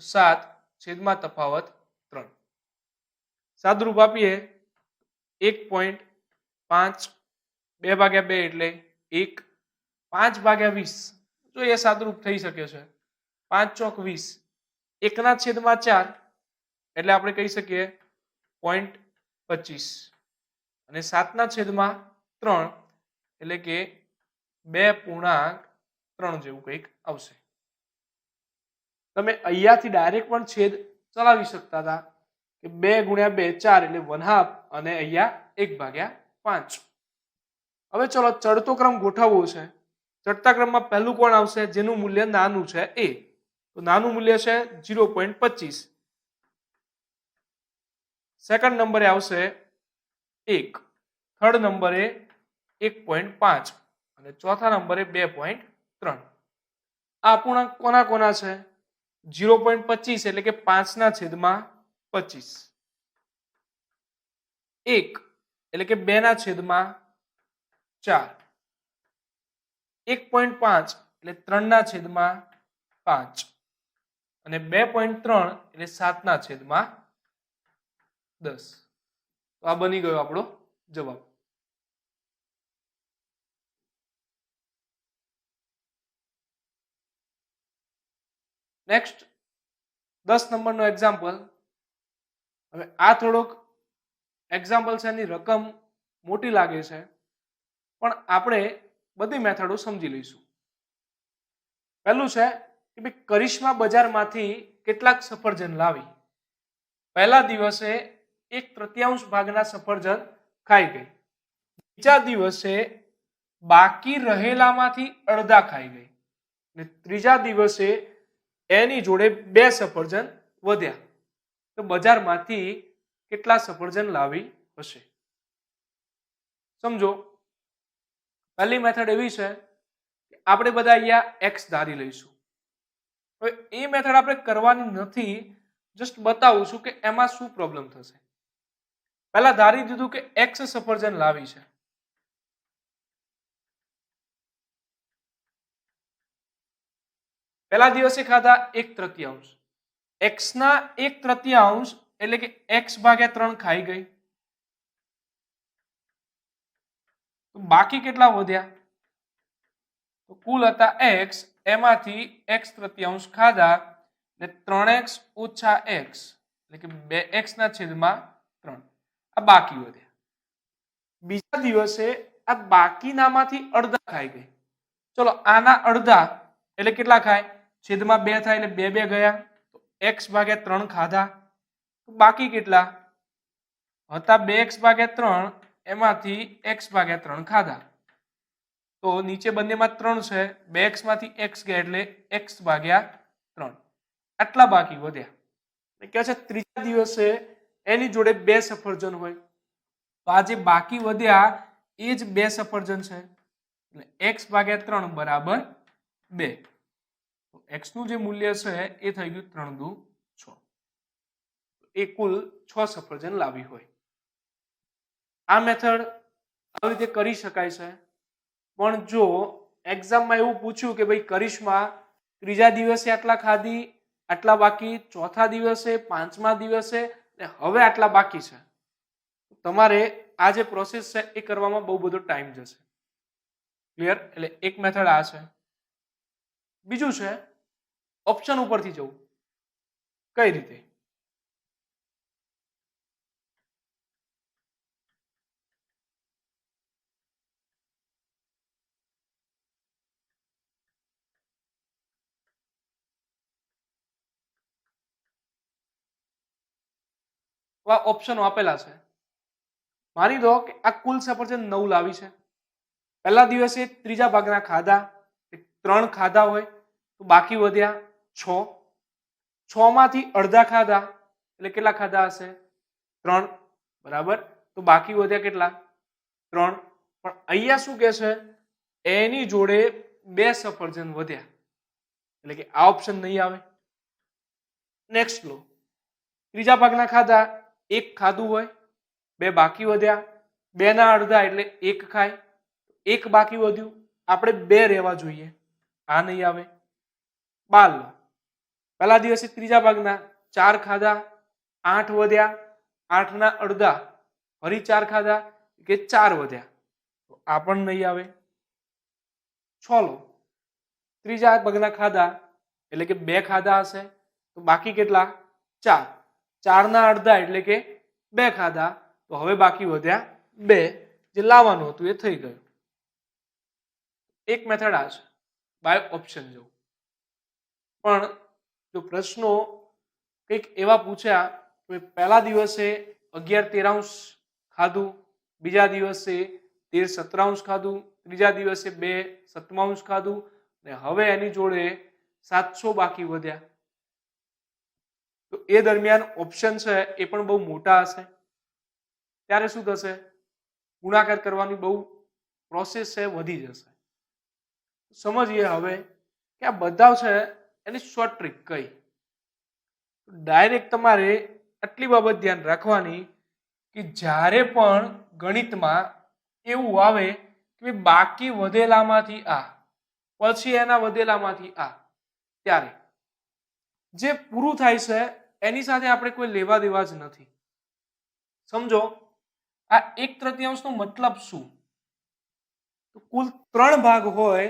7 છેદમાં તફાવત 3. સાદુરૂપ આપીએ 1.5 2 ભાગ્યા 2 એટલે 1, 5 ભાગ્યા 20 જો એ સાદુરૂપ થઈ શકે છે. 5 ચોક 20, 1 ના છેદમાં 4 એટલે આપણે કહી શકીએ 0.25 અને 7 ના છેદમાં 3 એટલે કે 2.3 જેવું કંઈક આવશે. તમે અહીંયાથી ડાયરેક્ટ પણ છેદ ચલાવી શકતા હતા કે 2 ગુણ્યા 2 4 એટલે 1/2 અને અહીંયા 1/5. હવે ચલો ચડતો ક્રમ ગોઠવવો છે. ચડતા ક્રમમાં પહેલું કોણ આવશે જેનું મૂલ્ય નાનું છે એ. તો નાનું મૂલ્ય છે 0.25. સેકન્ડ નંબરે આવશે 1, થર્ડ નંબરે 1.5 અને ચોથા નંબરે 2.3. આ અપૂર્ણાંક કોના કોના છે? 0.25 એટલે કે 5 ના છેદમાં 25, 1 એટલે કે 2 ના છેદમાં 4, 1.5 એટલે 3 ના છેદમાં 5 અને 2.3 એટલે 7 ના છેદમાં 10. તો આ બની ગયો આપણો જવાબ. નેક્સ્ટ 10 નંબરનો એક્ઝામ્પલ. હવે આ થોડોક એક્ઝામ્પલ છે એની રકમ મોટી લાગે છે પણ આપણે બધી મેથડો સમજી લઈશું. પહેલું છે કે ભાઈ કરિશ્મા બજારમાંથી કેટલાક સફરજન લાવી. પહેલા દિવસે 1/3 ભાગના સફરજન ખાઈ ગઈ. બીજા દિવસે બાકી રહેલામાંથી અડધા ખાઈ ગઈ અને ત્રીજા દિવસે એની જોડે 2 સફરજન વધ્યા. તો બજારમાંથી કેટલા સફરજન લાવી હશે? સમજો પહેલી મેથડ એવી છે કે આપણે બધા અહીંયા x ધારી લઈશું. હવે એ મેથડ આપણે કરવાની નથી, જસ્ટ બતાવું છું કે એમાં શું પ્રોબ્લેમ થશે. પહેલા ધારી દીધું કે x સફરજન લાવી છે. પહેલા દિવસે ખાધા 1/3. x ના 1/3 એટલે કે x/3 ખાઈ ગઈ. તો બાકી કેટલા વધ્યા? તો કુલ હતા x, એમાંથી x/3 ખાધા એટલે 3x ઓછા x એટલે કે 2x ના છેદમાં 3 આ બાકી વધ્યા. બીજા દિવસે આ બાકીનામાંથી અડધા ખાઈ ગઈ. ચલો આના અડધા એટલે કેટલા ખાય? છેદમાં 2 થાય એટલે 2 2 ગયા. તો x/3 ખાધા. તો બાકી કેટલા હતા? 2x/3 એમાંથી x/3 ખાધા. તો નીચે બંનેમાં 3 છે, 2x માંથી x ગયા એટલે x/3 આટલા બાકી વધ્યા. કહે છે ત્રીજા દિવસે એની જોડે 2 સફરજન હોય તો આ જે બાકી વધ્યા એ જ 2 સફરજન છે એટલે x/3 બરાબર 2. તો x નું જે મૂલ્ય છે એ થઈ ગયું 3 દુ 6. એ કુલ 6 સફરજન લાવી હોય. આ મેથડ આવી રીતે કરી શકાય છે. પણ જો એક્ઝામમાં એવું પૂછ્યું કે ભાઈ કરિશ્મા ત્રીજા દિવસે આટલા ખાધી, આટલા બાકી, ચોથા દિવસે, પાંચમા દિવસે ને હવે આટલા બાકી છે, તમારે આ જે પ્રોસેસ છે એ કરવામાં બહુ બધો ટાઈમ જશે. ક્લિયર? એટલે એક મેથડ આ છે. બીજું છે ઓપ્શન ઉપરથી જવું. કઈ રીતે? આ ઓપ્શનો આપેલા છે. માની દો કે આ કુલ સફરજન 9 લાવી છે. પહેલા દિવસે ત્રીજા ભાગના ખાધા, 3 ખાધા હોય તો બાકી વધ્યા 6. 6 માંથી અડધા ખાધા એટલે કેટલા ખાધા હશે? 3 બરાબર. તો બાકી વધ્યા કેટલા? 3. પણ અહીંયા શું કે છે? એની જોડે 2 સફરજન વધ્યા એટલે કે આ ઓપ્શન નહીં આવે. નેક્સ્ટ લો. ત્રીજા ભાગના ખાધા, 1 ખાધું હોય, 2 બાકી વધ્યા 2 ના અડધા એટલે 1 ખાય, 1 બાકી વધ્યું, આપણે 2 રહેવા જોઈએ, આ નહીં આવે. 12 લો, પહેલા દિવસે ત્રીજા ભાગના 4 ખાધા, 8 વધ્યા, 8 ના અડધા ફરી 4 ખાધા કે 4 વધ્યા, તો આ પણ નહીં આવે. 6 લો, ત્રીજા ભાગના ખાધા એટલે કે 2 ખાધા હશે, તો બાકી કેટલા? 4. 4 ના અડધા એટલે કે 2 ખાધા, તો હવે બાકી વધ્યા 2, જે લાવવાનું હતું એ થઈ ગયું. એક મેથડ આ છે બાય ઓપ્શન જેવું. પણ જો પ્રશ્નો કંઈક એવા પૂછ્યા કે પહેલા દિવસે 11/13 ખાધું, બીજા દિવસે 13/17 ખાધું, ત્રીજા દિવસે 2/7 ખાધું, ને હવે એની જોડે 700 બાકી વધ્યા, તો એ દરમિયાન ઓપ્શન છે એ પણ બહુ મોટા હશે. ત્યારે શું થશે? ગુણાકાર કરવાની બહુ પ્રોસેસ છે, વધી જશે. સમજીએ હવે કે આ બધા છે એની શોર્ટ ટ્રીક કઈ. ડાયરેક્ટ તમારે આટલી બાબત ધ્યાન રાખવાની કે જ્યારે પણ ગણિતમાં એવું આવે કે બાકી વધેલામાંથી આ પછી એના વધેલામાંથી આ, ત્યારે જે પૂરું થાય છે એની સાથે આપણે કોઈ લેવા દેવા જ નથી. સમજો, આ 1/3 નો મતલબ શું? તો કુલ 3 ભાગ હોય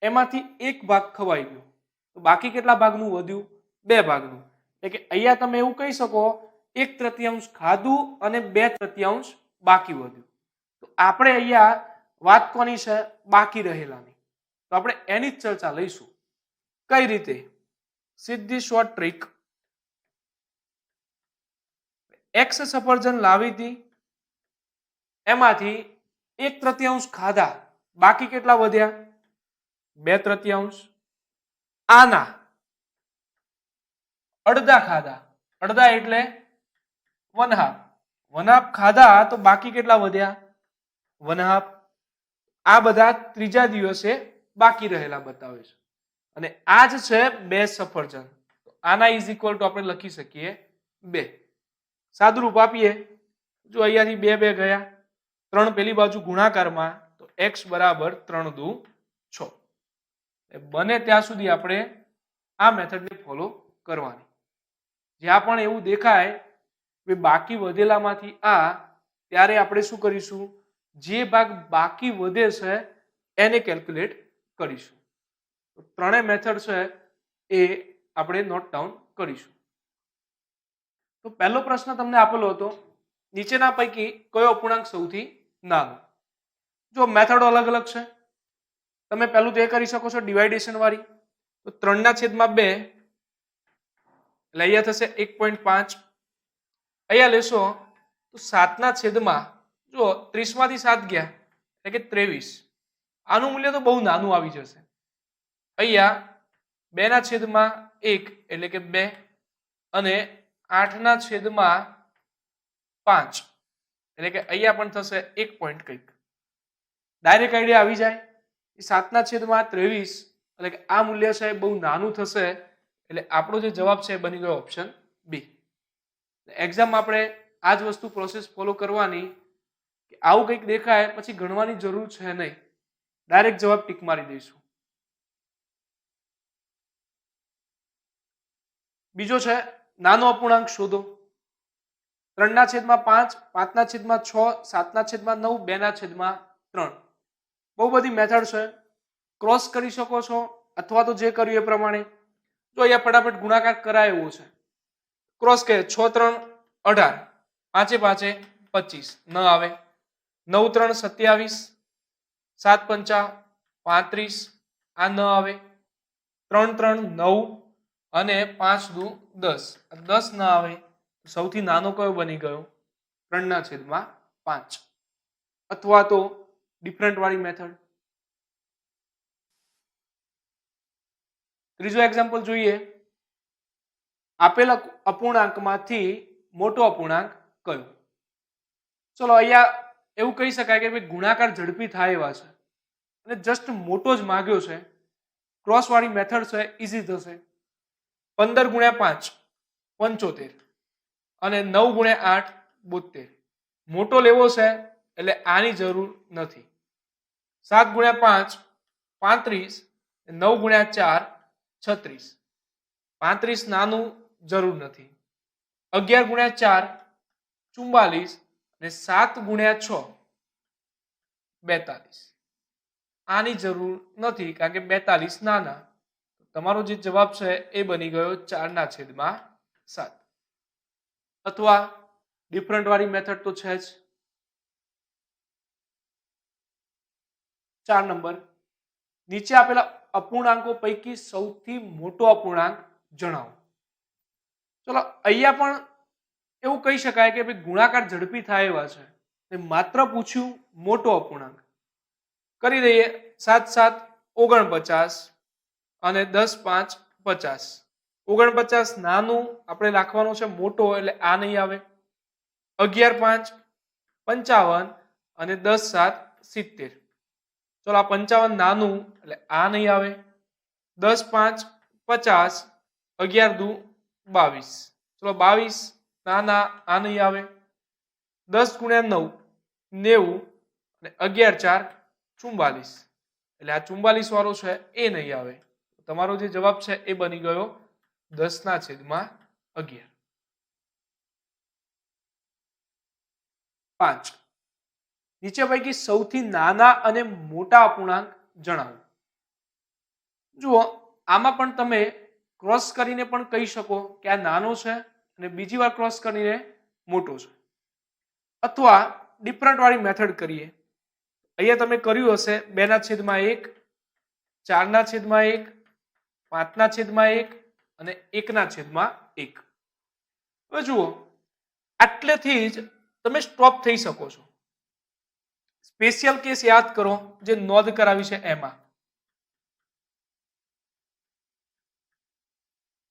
એમાંથી 1 ભાગ ખવાઈ ગયો, તો બાકી કેટલા ભાગનું વધ્યું? 2 ભાગનું. એટલે કે અહીંયા તમે એવું કહી શકો 1/3 ખાધું અને 2/3 બાકી વધ્યું. તો આપણે અહીંયા વાત કોની છે? બાકી રહેલાની. તો આપણે એની જ ચર્ચા લઈશું. કઈ રીતે? સીધી શોર્ટ ટ્રીક. એક્સ સફરજન લાવી હતી, એમાંથી 1/3 ખાધા, બાકી કેટલા વધ્યા? 2/3. આના અડધા ખાધા, અડધા એટલે 1/2. 1/2 ખાધા તો બાકી કેટલા વધ્યા? 1/2. આ બધા ત્રીજા દિવસે બાકી રહેલા બતાવે છે. અને આ જ છે 2 સફરજન. આના ઇઝ ઇક્વલ ટુ આપણે લખી શકીએ 2. સાદુરૂપ આપીએ, જો અહીંયાથી 2 2 ગયા, 3 પેલી બાજુ ગુણાકારમાં, તો x બરાબર 3 દુ 6. બને ત્યાં સુધી આપણે આ મેથડને ફોલો કરવાની. જ્યાં પણ એવું દેખાય કે બાકી વધેલામાંથી આ, ત્યારે આપણે શું કરીશું? જે ભાગ બાકી વધે છે એને કેલ્ક્યુલેટ કરીશું. તો ત્રણેય મેથડ છે એ આપણે નોટ ડાઉન કરીશું. તો પહેલો પ્રશ્ન તમને આપેલો હતો, નીચેના પૈકી કયો અપૂર્ણાંક સૌથી નાનો? જો મેથડો અલગ અલગ છે, તમે પહેલું તો એ કરી શકો છો ડિવાઇડેશન વાળી. તો 3/2 એટલે અહીંયા થશે 1.5. અહીંયા લેશો તો 7/, જો 30 માંથી 7 ગયા એટલે કે 23. આનું મૂલ્ય તો બહુ નાનું આવી જશે. અહીંયા 2/1 એટલે કે 2 અને 8/5 એટલે કે અહીંયા પણ થશે 1 પોઈન્ટ કંઈક. ડાયરેક્ટ આઈડિયા આવી જાય. 7/23 એટલે કે આ મૂલ્ય છે બહુ નાનું થશે, એટલે આપણો જે જવાબ છે બની ગયો ઓપ્શન બી. એક્ઝામ આપણે આ જ વસ્તુ પ્રોસેસ ફોલો કરવાની કે આવું કંઈક દેખાય પછી ગણવાની જરૂર છે નહીં, ડાયરેક્ટ જવાબ ટીક મારી દઈશું. બીજો છે નાનો અપૂર્ણાંક શોધો. 3/5, 5/6, 7/9, 2/3. બહુ બધી મેથડ છે, ક્રોસ કરી શકો છો અથવા તો જે કર્યું એ પ્રમાણે. જો અહીંયા ફટાફટ ગુણાકાર કરાય એવો છે, ક્રોસ કે 6 3 18, 5 5 25 ન આવે, 9 3 27, 7 5 35, આ ન આવે, 3 3 9 અને 5 દુ 10, 10 ન આવે. સૌથી નાનો કયો બની ગયો? 3/5. અથવા તો ડિફરન્ટ વાળી મેથડ. ત્રીજો એક્ઝામ્પલ જોઈએ. આપેલા અપૂર્ણાંકમાંથી મોટો અપૂર્ણાંક કયો? ચલો અહીંયા એવું કહી શકાય કે ગુણાકાર ઝડપી થાય એવા છે અને જસ્ટ મોટો જ માંગ્યો છે. ક્રોસ વાળી મેથડ છે, ઈઝી થશે. 15 × 5 75 અને 9 × 8 72. મોટો લેવો છે એટલે આની જરૂર નથી. 7 ગુણ્યા 5 35, 9 ગુણ્યા 4 36. 35 નાનું જરૂર નથી. 11 ગુણ્યા 4 44 અને 7 ગુણ્યા 6 42. આની જરૂર નથી કારણ કે 42 નાના. તમારો જે જવાબ છે એ બની ગયો 4/7. અથવા ડિફરન્ટ વાળી મેથડ તો છે જ. 4 નંબર, નીચે આપેલા અપૂર્ણાંકો પૈકી સૌથી મોટો અપૂર્ણાંક જણાવો. ચલો અહીંયા પણ એવું કહી શકાય કે ભાઈ ગુણાકાર ઝડપી થાય એવા છે, માત્ર પૂછ્યું મોટો અપૂર્ણાંક. કરી દઈએ. 7 7 49 અને 10 5 50. 49 નાનું આપણે રાખવાનું છે, મોટો એટલે આ નહીં આવે. 11 5 55 અને 10 7 70. ચલો આ 55 નાનું એટલે આ નહીં આવે. 10 5 50, 11 2 22. ચલો 22 નાના, આ નહીં આવે. 10 ગુણ્યા 9 90 અને 11 4 44. એટલે આ 44 વાળો છે એ નહીં આવે. તમારો જે જવાબ છે એ બની ગયો 10/11. 5, નીચે પૈકી સૌથી નાના અને મોટા અપૂર્ણાંક જણાવો. જુઓ આમાં પણ તમે ક્રોસ કરીને પણ કહી શકો કે આ નાનો છે અને બીજી વાર ક્રોસ કરીને મોટો છે. અથવા ડિફરન્ટ વાળી મેથડ કરીએ. અહીંયા તમે કર્યું હશે 2/1, 4/1, 5/1 અને 1/1. હવે જુઓ આટલેથી જ તમે સ્ટોપ થઈ શકો છો. સ્પેશિયલ કેસ યાદ કરો જે નોંધ કરાવી છે એમાં.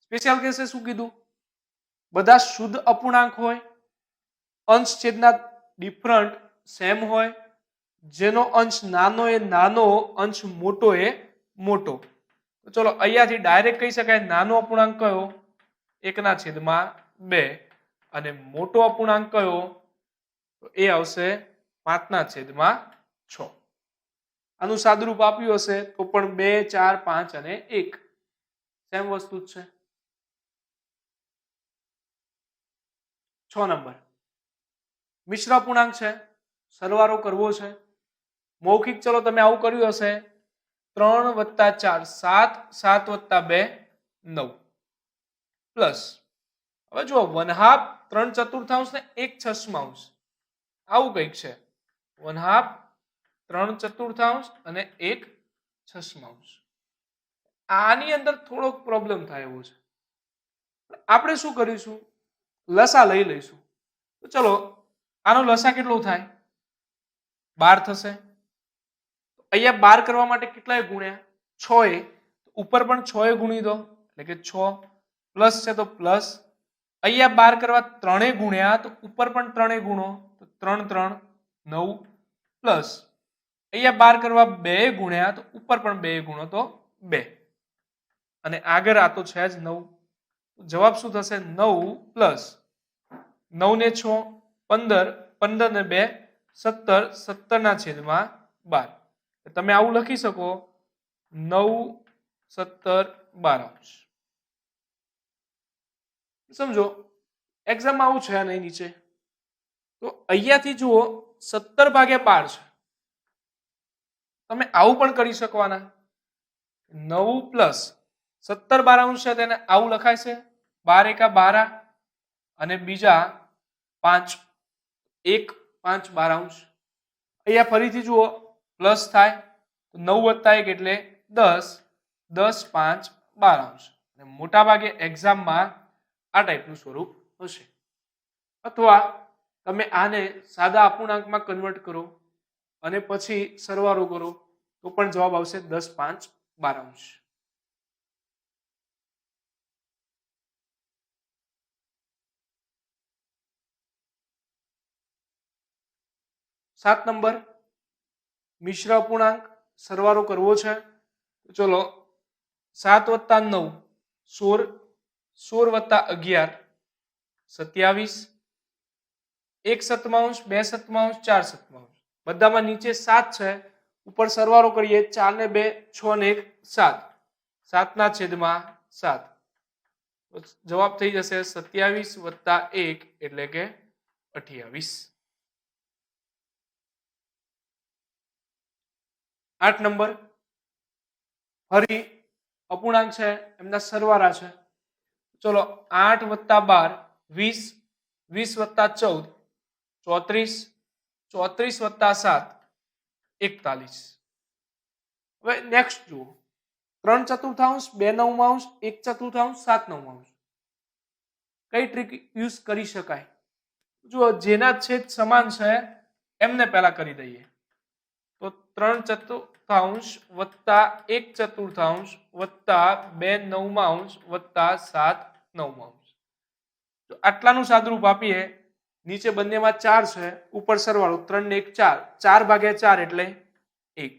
સ્પેશિયલ કેસે શું કીધું? બધા શુદ્ધ અપૂર્ણાંક હોય, અંશ છેદના ડિફરન્ટ સેમ હોય, જેનો અંશ નાનો એ નાનો, અંશ મોટો એ મોટો. તો ચલો અહીંયાથી ડાયરેક્ટ કહી શકાય નાનો અપૂર્ણાંક કયો? 1/2. અને મોટો અપૂર્ણાંક કયો? તો એ આવશે 5/6. આનું સાદુરૂપ આપ્યું હશે તો પણ 2 4 5 અને 1 સેમ વસ્તુ જ છે. 6 નંબર, મિશ્ર અપૂર્ણાંક છે, સરવાળો કરવો છે. મૌખિક ચલો તમે આવું કર્યું હશે. 3 + 4 7, 7 + 2 9 પ્લસ. હવે જુઓ 1/2 3/4 ને 1/6. આવું કંઈક છે. 1/2 3/4 અને 1/6. આની અંદર થોડોક પ્રોબ્લેમ થાય એવો છે. આપણે શું કરીશું? લસા લઈ લઈશું. તો ચલો આનો લસા કેટલો થાય? 12 થશે. અહીંયા 12 કરવા માટે કેટલાય ગુણ્યા? 6 ઉપર પણ 6 ગુણી દો એટલે કે 6 પ્લસ છે તો પ્લસ. અહીંયા 12 કરવા 3 ગુણ્યા તો ઉપર પણ 3 ગુણો તો 3 3 9 પ્લસ. અહીંયા 12 કરવા 2 ગુણ્યા તો ઉપર પણ 2 ગુણો તો 2 અને આગળ આ તો છે જ 9. જવાબ શું થશે? 9 પ્લસ 9 ને 6 15, 15 ને 2 17, 17/12. તમે આવું લખી શકો 9 17 12. સમજો એક્ઝામ આવું છે નહીં નીચે. તો અહીંયાથી જુઓ 17/12 છે. તમે આવું પણ કરી શકવાના. 9 પ્લસ 17/12 છે તેને આવું લખાય છે 12 × 12 અને બીજા 5 1 5/12. અહીંયા ફરીથી જુઓ પ્લસ થાય તો 9 + 1 એટલે 10, 10 5 12. અને મોટા ભાગે એક્ઝામમાં આ ટાઈપનું સ્વરૂપ હશે. અથવા તમે આને સાદા અપૂર્ણાંકમાં કન્વર્ટ કરો અને પછી સરવાળો કરો તો પણ જવાબ આવશે 10 5 12. 7 નંબર, મિશ્ર અપૂર્ણાંક સરવાળો કરવો છે. ચલો 7 + 9 16, 16 + 11 27, 1/7, 2/7, 4/7. બધામાં નીચે 7 છે, ઉપર સરવાળો કરીએ 4 ને 2 6 ને 1 7, 7 ના છેદમાં 7. જવાબ થઈ જશે 27 વત્તા 1 એટલે કે 28. 8 નંબર ફરી અપૂર્ણાંક છે એમના સરવાળા છે. ચલો 8 વત્તા 12 20, 20 વત્તા 14 34, 34 વત્તા 7 41. હવે નેક્સ્ટ જુઓ 3/4, 2/9, 1/4, 7/9. કઈ ટ્રીક યુઝ કરી શકાય? જુઓ જેના છેદ સમાન છે એમને પહેલા કરી દઈએ. તો 3/4 વત્તા 1/4 વત્તા 2/9 વત્તા 7/9. તો આટલાનું સાદુરૂપ આપીએ. નીચે બંનેમાં 4 છે, ઉપર સરવાળો 3 ને 1 4, 4 ભાગ્યા 4 એટલે 1.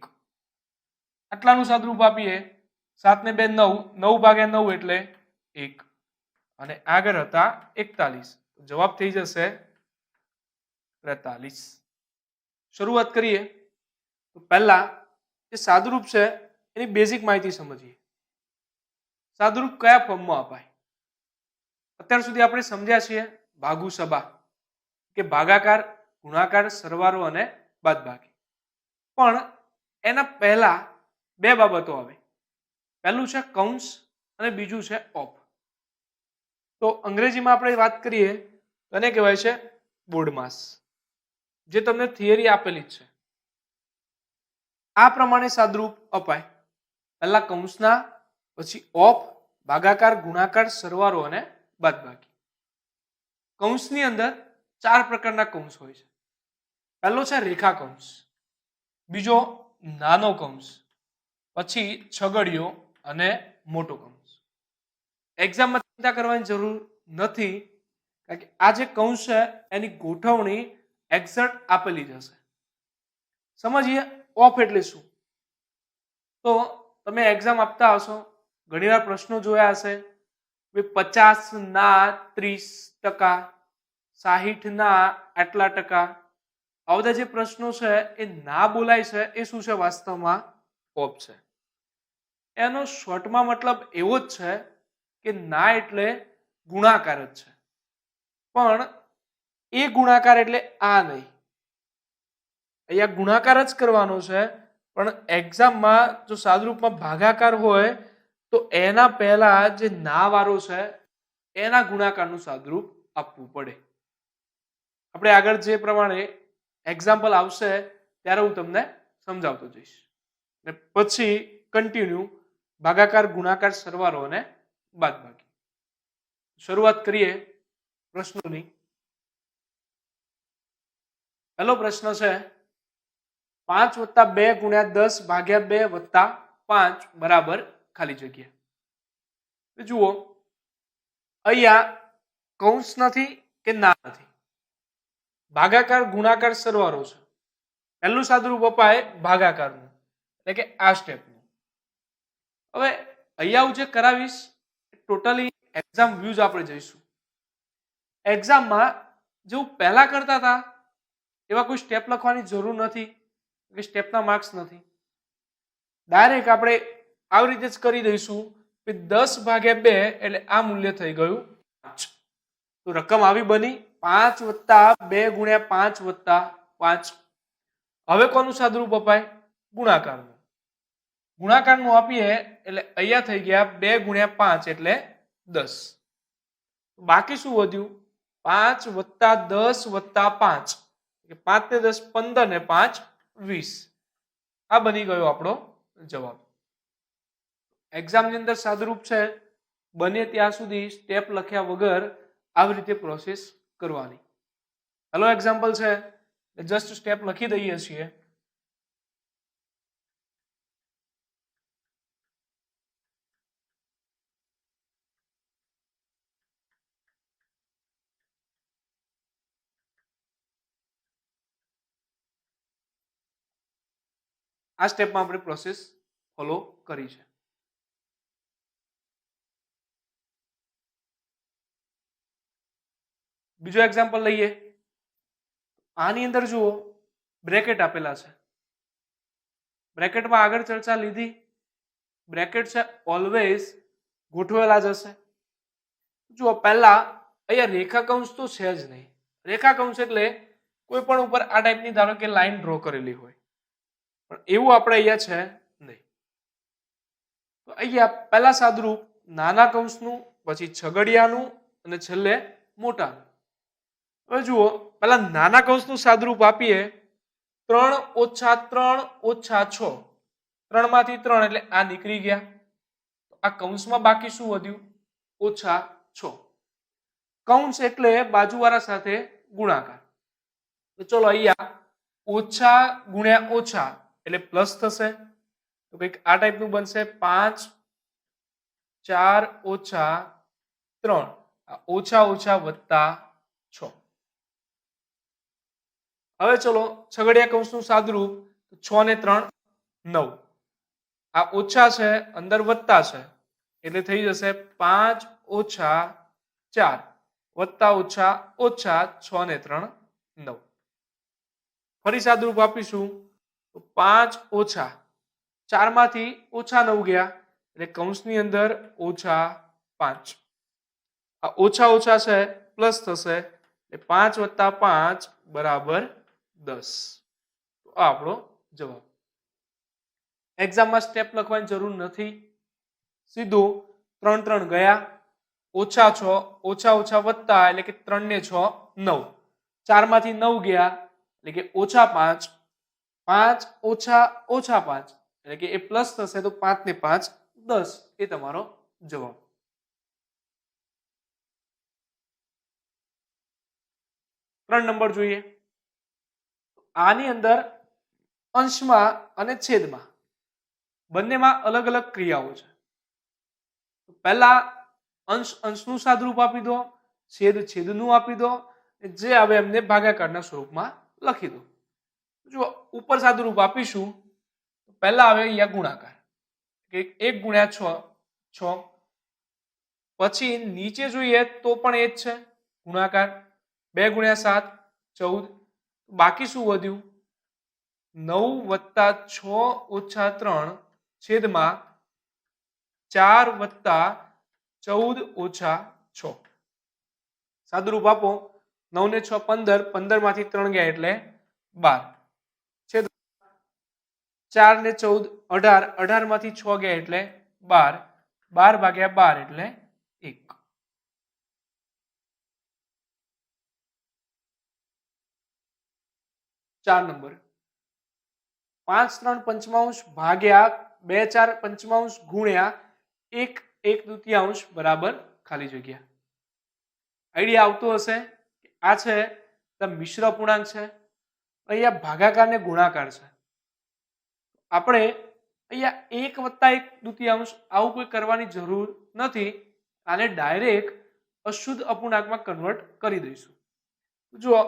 આટલાનું સાદુરૂપ આપીએ 7 ને 2 9, 9 ભાગ્યા 9 એટલે 1. અને આગળ હતા 41. જવાબ થઈ જશે 43. શરૂઆત કરીએ તો પહેલા જે સાદુરૂપ છે એની બેઝિક માહિતી સમજીએ. સાદુરૂપ કયા ફોર્મમાં અપાય? અત્યાર સુધી આપણે સમજ્યા છીએ ભાગુ સબા, કે ભાગાકાર, ગુણાકાર, સરવાળો અને બાદબાકી. પણ એના પહેલા બે બાબતો આવે. પહેલું છે કૌંસ અને બીજું છે ઓફ. તો અંગ્રેજીમાં આપણે વાત કરીએ તો એને કહેવાય છે બોર્ડમાસ, જે તમને થિયરી આપેલી જ છે. આ પ્રમાણે સાદુરૂપ અપાય. પહેલા કૌંસના, પછી ઓફ, ભાગાકાર, ગુણાકાર, સરવાળો અને બાદબાકી. કૌંસની અંદર 4 પ્રકારના કૌંસ હોય છે. પહેલો છે રેખા કૌંસ, બીજો નાનો કૌંસ, પછી છગડીયો અને મોટો કૌંસ. એક્ઝામમાં ચિંતા કરવાની જરૂર નથી, કારણ કે આ જે કૌંસ છે એની ગોઠવણી એક્ઝેક્ટ આપેલી જ હશે. સમજીએ ઓફ એટલે શું. તો તમે એક્ઝામ આપતા હશો, ઘણીવાર પ્રશ્નો જોયા હશે. 50 ના 30%, 60 ના આટલા ટકા. આ બધા જે પ્રશ્નો છે એ ના બોલાય છે એ શું છે? વાસ્તવમાં ઓફ છે. એનો શોર્ટમાં મતલબ એવો જ છે કે ના એટલે ગુણાકાર જ છે, પણ એ ગુણાકાર એટલે આ નહીં. અહીંયા ગુણાકાર જ કરવાનો છે, પણ એક્ઝામમાં જો સાદુરૂપમાં ભાગાકાર હોય તો એના પહેલા જે ના વાળો છે એના ગુણાકારનું સાદુરૂપ આપવું પડે. આપણે આગળ જે પ્રમાણે એક્ઝામ્પલ આવશે ત્યારે હું તમને સમજાવતો જઈશ. ને પછી કન્ટિન્યુ ભાગાકાર, ગુણાકાર, સરવાળો અને બાદબાકી. શરૂઆત કરીએ પ્રશ્નોની. પહેલો પ્રશ્ન છે 5 વત્તા 2 ગુણ્યા 10 ભાગ્યા 2 વત્તા 5 બરાબર ખાલી જગ્યા. જુઓ અહીંયા કૌંસ નથી કે ના નથી, ભાગાકાર, ગુણાકાર, સરવાળો છે. પહેલું સાદુરૂપ અપાય ભાગાકારનું, એટલે કે આ સ્ટેપનું. હવે અહીંયા હું જે કરાવીશ ટોટલી એક્ઝામ વ્યૂઝ આપણે જઈશું. એક્ઝામમાં જેવું પહેલા કરતા હતા એવા કોઈ સ્ટેપ લખવાની જરૂર નથી, કે સ્ટેપના માર્ક્સ નથી. ડાયરેક્ટ આપણે આવી રીતે જ કરી દઈશું કે 10 ભાગ્યા 2 એટલે આ મૂલ્ય થઈ ગયું 5. તો રકમ આવી બની 5 વત્તા 2 ગુણ્યા 5 વત્તા 5. હવે કોનું સાદુરૂપ અપાય? ગુણાકારનું. ગુણાકારનું આપીએ એટલે અહીંયા થઈ ગયા 2 ગુણ્યા 5 એટલે 10. બાકી શું વધ્યું? 5 વત્તા 10 વત્તા 5, 5 ને 10 15 ને 5 20. આ બની ગયો આપણો જવાબ. એક્ઝામની અંદર સાદુરૂપ છે બને ત્યાં સુધી સ્ટેપ લખ્યા વગર આવી રીતે પ્રોસેસ કરવાની. હેલો એક્ઝામ્પલ છે, જસ્ટ સ્ટેપ લખી દઈએ છીએ. આ સ્ટેપમાં આપણે પ્રોસેસ ફોલો કરી છે. બીજો એક્ઝામ્પલ લઈએ. આની અંદર જુઓ બ્રેકેટ આપેલા છે, બ્રેકેટમાં આગળ ચર્ચા લીધી, બ્રેકેટ છે ઓલવેઝ ગોઠવેલા જ હશે. જુઓ પહેલા અહીંયા રેખા કૌંસ તો છે જ નહીં. રેખા કૌંસ એટલે કોઈ પણ ઉપર આ ટાઈપની ધારો કે લાઈન ડ્રો કરેલી હોય, પણ એવું આપણે અહીંયા છે નહીં. તો અહીંયા પહેલા સાદુરૂપ નાના કૌંસનું, પછી છગડિયાનું અને છેલ્લે મોટાનું. હવે જુઓ પહેલા નાના કૌંસનું સાદુરૂપ આપીએ 3 ઓછા 3 ઓછા 6. 3 માંથી 3 એટલે આ નીકળી ગયા. આ કૌંસમાં બાકી શું વધ્યું? ઓછા 6. કૌંસ એટલે બાજુવાળા સાથે ગુણાકાર. તો ચલો અહીંયા ઓછા ગુણ્યા ઓછા એટલે પ્લસ થશે. તો કંઈક આ ટાઈપનું બનશે 5 4 ઓછા 3. આ ઓછા ઓછા વત્તા 6. હવે ચલો છગડિયા કૌંસનું સાદુરૂપ 6 ને 3 9. આ ઓછા છે અંદર વત્તા છે એટલે થઈ જશે 5 ઓછા 4 વત્તા ઓછા ઓછા 6 ને 3 9. ફરી સાદુરૂપ આપીશું તો 5 ઓછા 4 માંથી ઓછા 9 ગયા એટલે કૌંસની અંદર ઓછા 5. આ ઓછા ઓછા છે પ્લસ થશે એટલે 5 વત્તા 5 બરાબર 10. તો આ આપણો જવાબ. એક્ઝામમાં સ્ટેપ લખવાની જરૂર નથી, સીધું 3 3 ગયા, ઓછા 6 ઓછા ઓછા વત્તા એટલે કે 3 ને 6 9. 4 માંથી 9 ગયા એટલે કે ઓછા 5. 5 ઓછા ઓછા 5 એટલે કે એ પ્લસ થશે તો 5 ને 5 10. એ તમારો જવાબ. ત્રણ નંબર જોઈએ. આની અંદર અંશમાં અને છેદમાં બંનેમાં અલગ અલગ ક્રિયાઓ છે. પહેલા અંશ અંશનું સાદુરૂપ આપી દો, છેદ છેદનું આપી દો, જે આવે એમને ભાગાકારના સ્વરૂપમાં લખી દો. જો ઉપર સાદુરૂપ આપીશું પહેલા આવે અહીંયા ગુણાકાર, 1 ગુણ્યા 6 6. પછી નીચે જોઈએ તો પણ એ જ છે ગુણાકાર, 2 ગુણ્યા 7 14. બાકી શું વધ્યું? 9 વત્તા 6 ઓછા 3 છેદમાં 4 વત્તા 14 ઓછા 6. સાદુરૂપ આપો 9 ને 6 15, 15 માંથી 3 ગયા એટલે 12. છેદ 4 ને 14 18, 18 માંથી 6 ગયા એટલે 12, 12 ભાગ્યા 12 એટલે 1. ચાર નંબર 5 3 પંચમાંશ ભાગ્યા 2 4 પંચમાંશ ગુણ્યા 1 1 દૂતીયાંશ બરાબર ખાલી જગ્યા. આઈડિયા આવતો હશે કે આ છે મિશ્ર અપૂર્ણાંક છે, અહીંયા ભાગાકાર ને ગુણાકાર છે. આપણે અહીંયા 1 વત્તા 1 દૂતીયાંશ આવું કોઈ કરવાની જરૂર નથી. આને ડાયરેક્ટ અશુદ્ધ અપૂર્ણાંકમાં કન્વર્ટ કરી દઈશું. જુઓ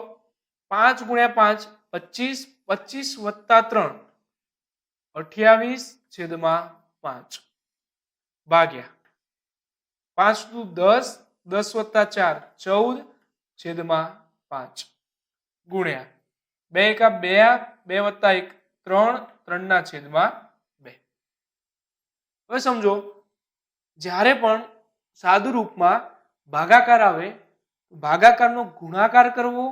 5 ગુણ્યા 5 25, 25 વત્તા 3 28 છેદમાં 5 ભાગ્યા 5 દુ 10, 10 વત્તા 4 14 છેદમાં 5 ગુણ્યા 2 એકા 2, 2 વત્તા 1 3, 3 ના છેદમાં 2. હવે સમજો જ્યારે પણ સાદુ રૂપમાં ભાગાકાર આવે ભાગાકારનો ગુણાકાર કરવો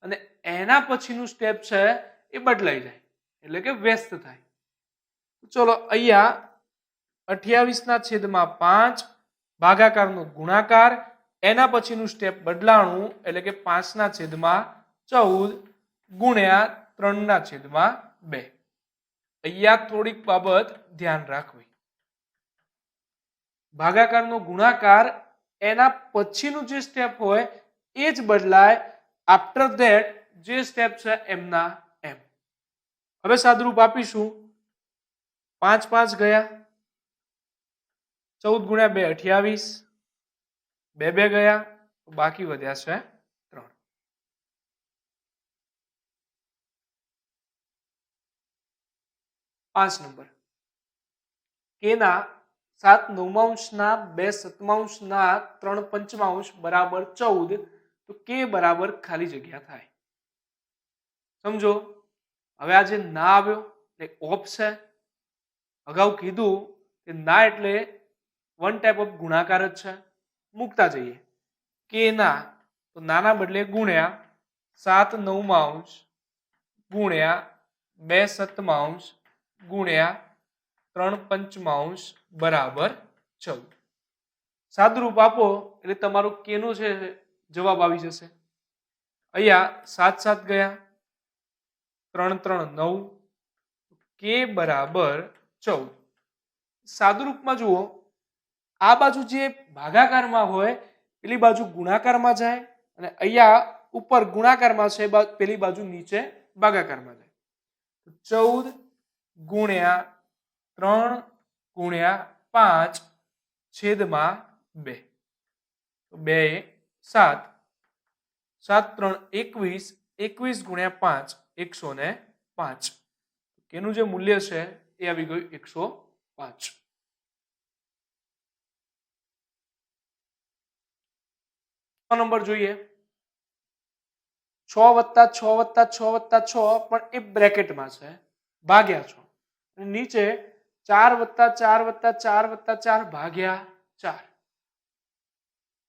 અને એના પછીનું સ્ટેપ છે એ બદલાઈ જાય એટલે કે વ્યસ્ત થાય. ચલો અહીંયા 28 ના છેદમાં 5 ભાગાકારનો ગુણાકાર, એના પછીનું સ્ટેપ બદલાણું એટલે કે 5 ના છેદમાં 14 ગુણ્યા 3 ના છેદમાં 2. અહીંયા થોડીક બાબત ધ્યાન રાખવી. ભાગાકારનો ગુણાકાર એના પછીનું જે સ્ટેપ હોય એ જ બદલાય. આફ્ટર ધેટ જે સ્ટેપ છે એમના એમ. હવે સાદુરૂપ આપીશું 5 5 ગયા, 14 ગુણ્યા 2 28, 2 2 ગયા, બાકી વધ્યા છે 3. પાંચ નંબર કેના 7 નવમાંશના 2 સતમાંશના 3 પંચમાંશ બરાબર 14. તો કે બરાબર ખાલી જગ્યા થાય. સમજો હવે આ જે ના આવ્યો એટલે ઓપ છે. અગાઉ કીધું કે ના એટલે વન ટાઈપ ઓફ ગુણાકાર જ છે. મૂકતા જઈએ કે ના તો નાના બદલે ગુણ્યા 7 નવમાંશ ગુણ્યા 2 સપ્તમાંશ ગુણ્યા 3 પંચમાંશ બરાબર 14. સાદુરૂપ આપો એટલે તમારો કે નો છે જવાબ આવી જશે. અહીંયા 7 7 ગયા, 3 3 9, કે બરાબર 14. સાદુરૂપમાં જુઓ આ બાજુ જે ભાગાકારમાં હોય પેલી બાજુ ગુણાકારમાં જાય અને અહીંયા ઉપર ગુણાકારમાં છે પેલી બાજુ નીચે ભાગાકારમાં જાય. 14 ગુણ્યા 3 ગુણ્યા 5 છેદમાં 2. 2 7, 7 3 21, 21 ગુણ્યા 5 105. કેનું જે મૂલ્ય છે એ આવી ગયું 105. નંબર જોઈએ 6 વત્તા 6 વત્તા 6 વત્તા 6 પણ એ બ્રેકેટમાં છે ભાગ્યા 6 અને નીચે 4 વત્તા 4 વત્તા 4 વત્તા 4 ભાગ્યા 4.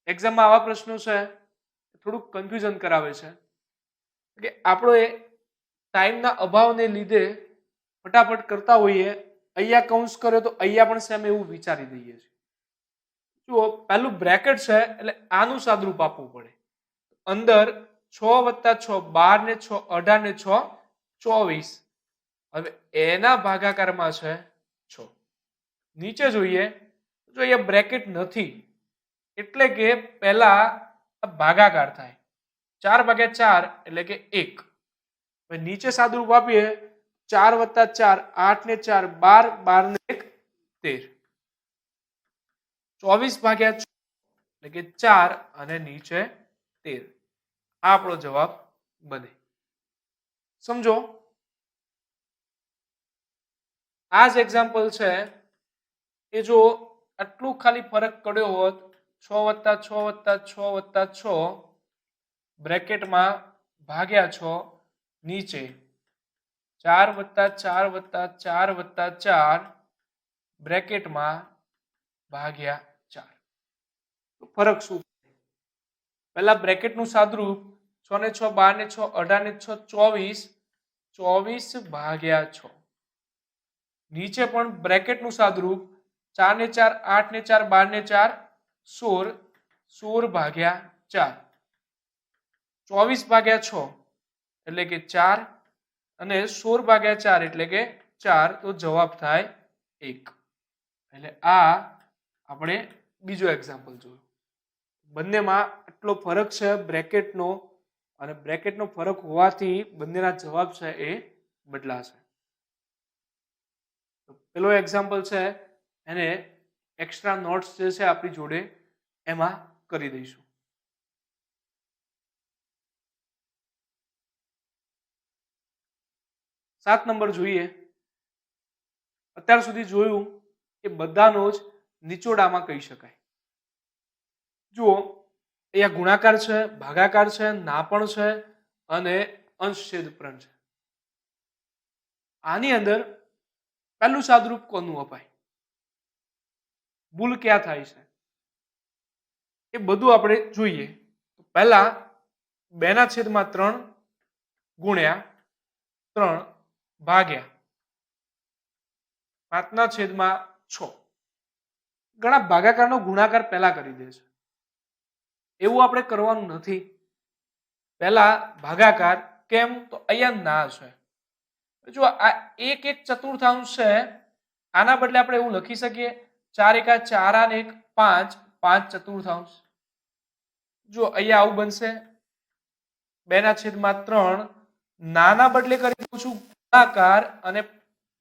એક્ઝામમાં આવા પ્રશ્નો છે થોડુંક કન્ફ્યુઝન કરાવે છે કે આપણો એ ટાઈમના અભાવને લીધે ફટાફટ કરતા હોઈએ. અહીંયા કૌંસ કર્યો તો અહીંયા પણ સેમ એવું વિચારી દઈએ છીએ. જુઓ પહેલું બ્રેકેટ છે એટલે આનું સાદુરૂપ આપવું પડે. અંદર 6 વત્તા 6 12 ને 6 18 ને 6 24. હવે એના ભાગાકારમાં છે 6. નીચે જોઈએ જો અહીંયા બ્રેકેટ નથી એટલે કે પહેલા ભાગાકાર થાય 4 ભાગ્યા 4 એટલે કે 1. હવે નીચે સાદુરૂપ આપીએ 4 વત્તા 4 8 ને 4 12, 12 ને 1 13. 24 ભાગ્યા 6 એટલે કે 4 અને નીચે 13. આ આપણો જવાબ બને. સમજો આ જ એક્ઝામ્પલ છે એ જો આટલું ખાલી ફરક કર્યો હોત 6 વત્તા 6 વત્તા 6 વત્તા 6 બ્રેકેટમાં ભાગ્યા 6 નીચે 4 વત્તા 4 વત્તા 4 વત્તા 4 બ્રેકેટમાં ભાગ્યા 4. તો ફરક શું? પહેલા બ્રેકેટનું સાદુરૂપ 6 ને 6 12 ને 6 18 ને 6 24, 24 ભાગ્યા 6. નીચે પણ બ્રેકેટનું સાદુરૂપ 4 ને 4 8 ને 4 12 ને 4 16, 16 ભાગ્યા 4. 24 ભાગ્યા 6 એટલે કે 4 અને 16 ભાગ્યા 4 એટલે કે 4. તો જવાબ થાય 1. એટલે આ આપણે બીજો એક્ઝામ્પલ જોયું. બંનેમાં આટલો ફરક છે બ્રેકેટનો અને બ્રેકેટનો ફરક હોવાથી બંનેના જવાબ છે એ બદલાશે. પેલો એક્ઝામ્પલ છે એને એક્સ્ટ્રા નોટ્સ જે છે આપણી જોડે એમાં કરી દઈશું. સાત નંબર જોઈએ. અત્યાર સુધી જોયું કે બધાનો જ નિચોડામાં કહી શકાય. જુઓ અહીંયા ગુણાકાર છે, ભાગાકાર છે, નાપણ છે અને અંશછેદ પણ છે. આની અંદર પહેલું સાદુરૂપ કોનું અપાય? ભૂલ ક્યાં થાય છે એ બધું આપણે જોઈએ. પહેલા 2/3 ગુણ્યા 3 ભાગ્યા 5/6. ઘણા ભાગાકારનો ગુણાકાર પહેલા કરી દે છે. એવું આપણે કરવાનું નથી. પહેલા ભાગાકાર કેમ? તો અહીંયા ના છે. જો આ 1 1 ચતુર્થાંશ છે આના બદલે આપણે એવું લખી શકીએ 4 એકા 4 અને 1 5, 5 ચતુર્થાંશ. જો અહીંયા આવું બનશે 2/3. નાના બદલે કરી દઉં છું ગુણાકાર અને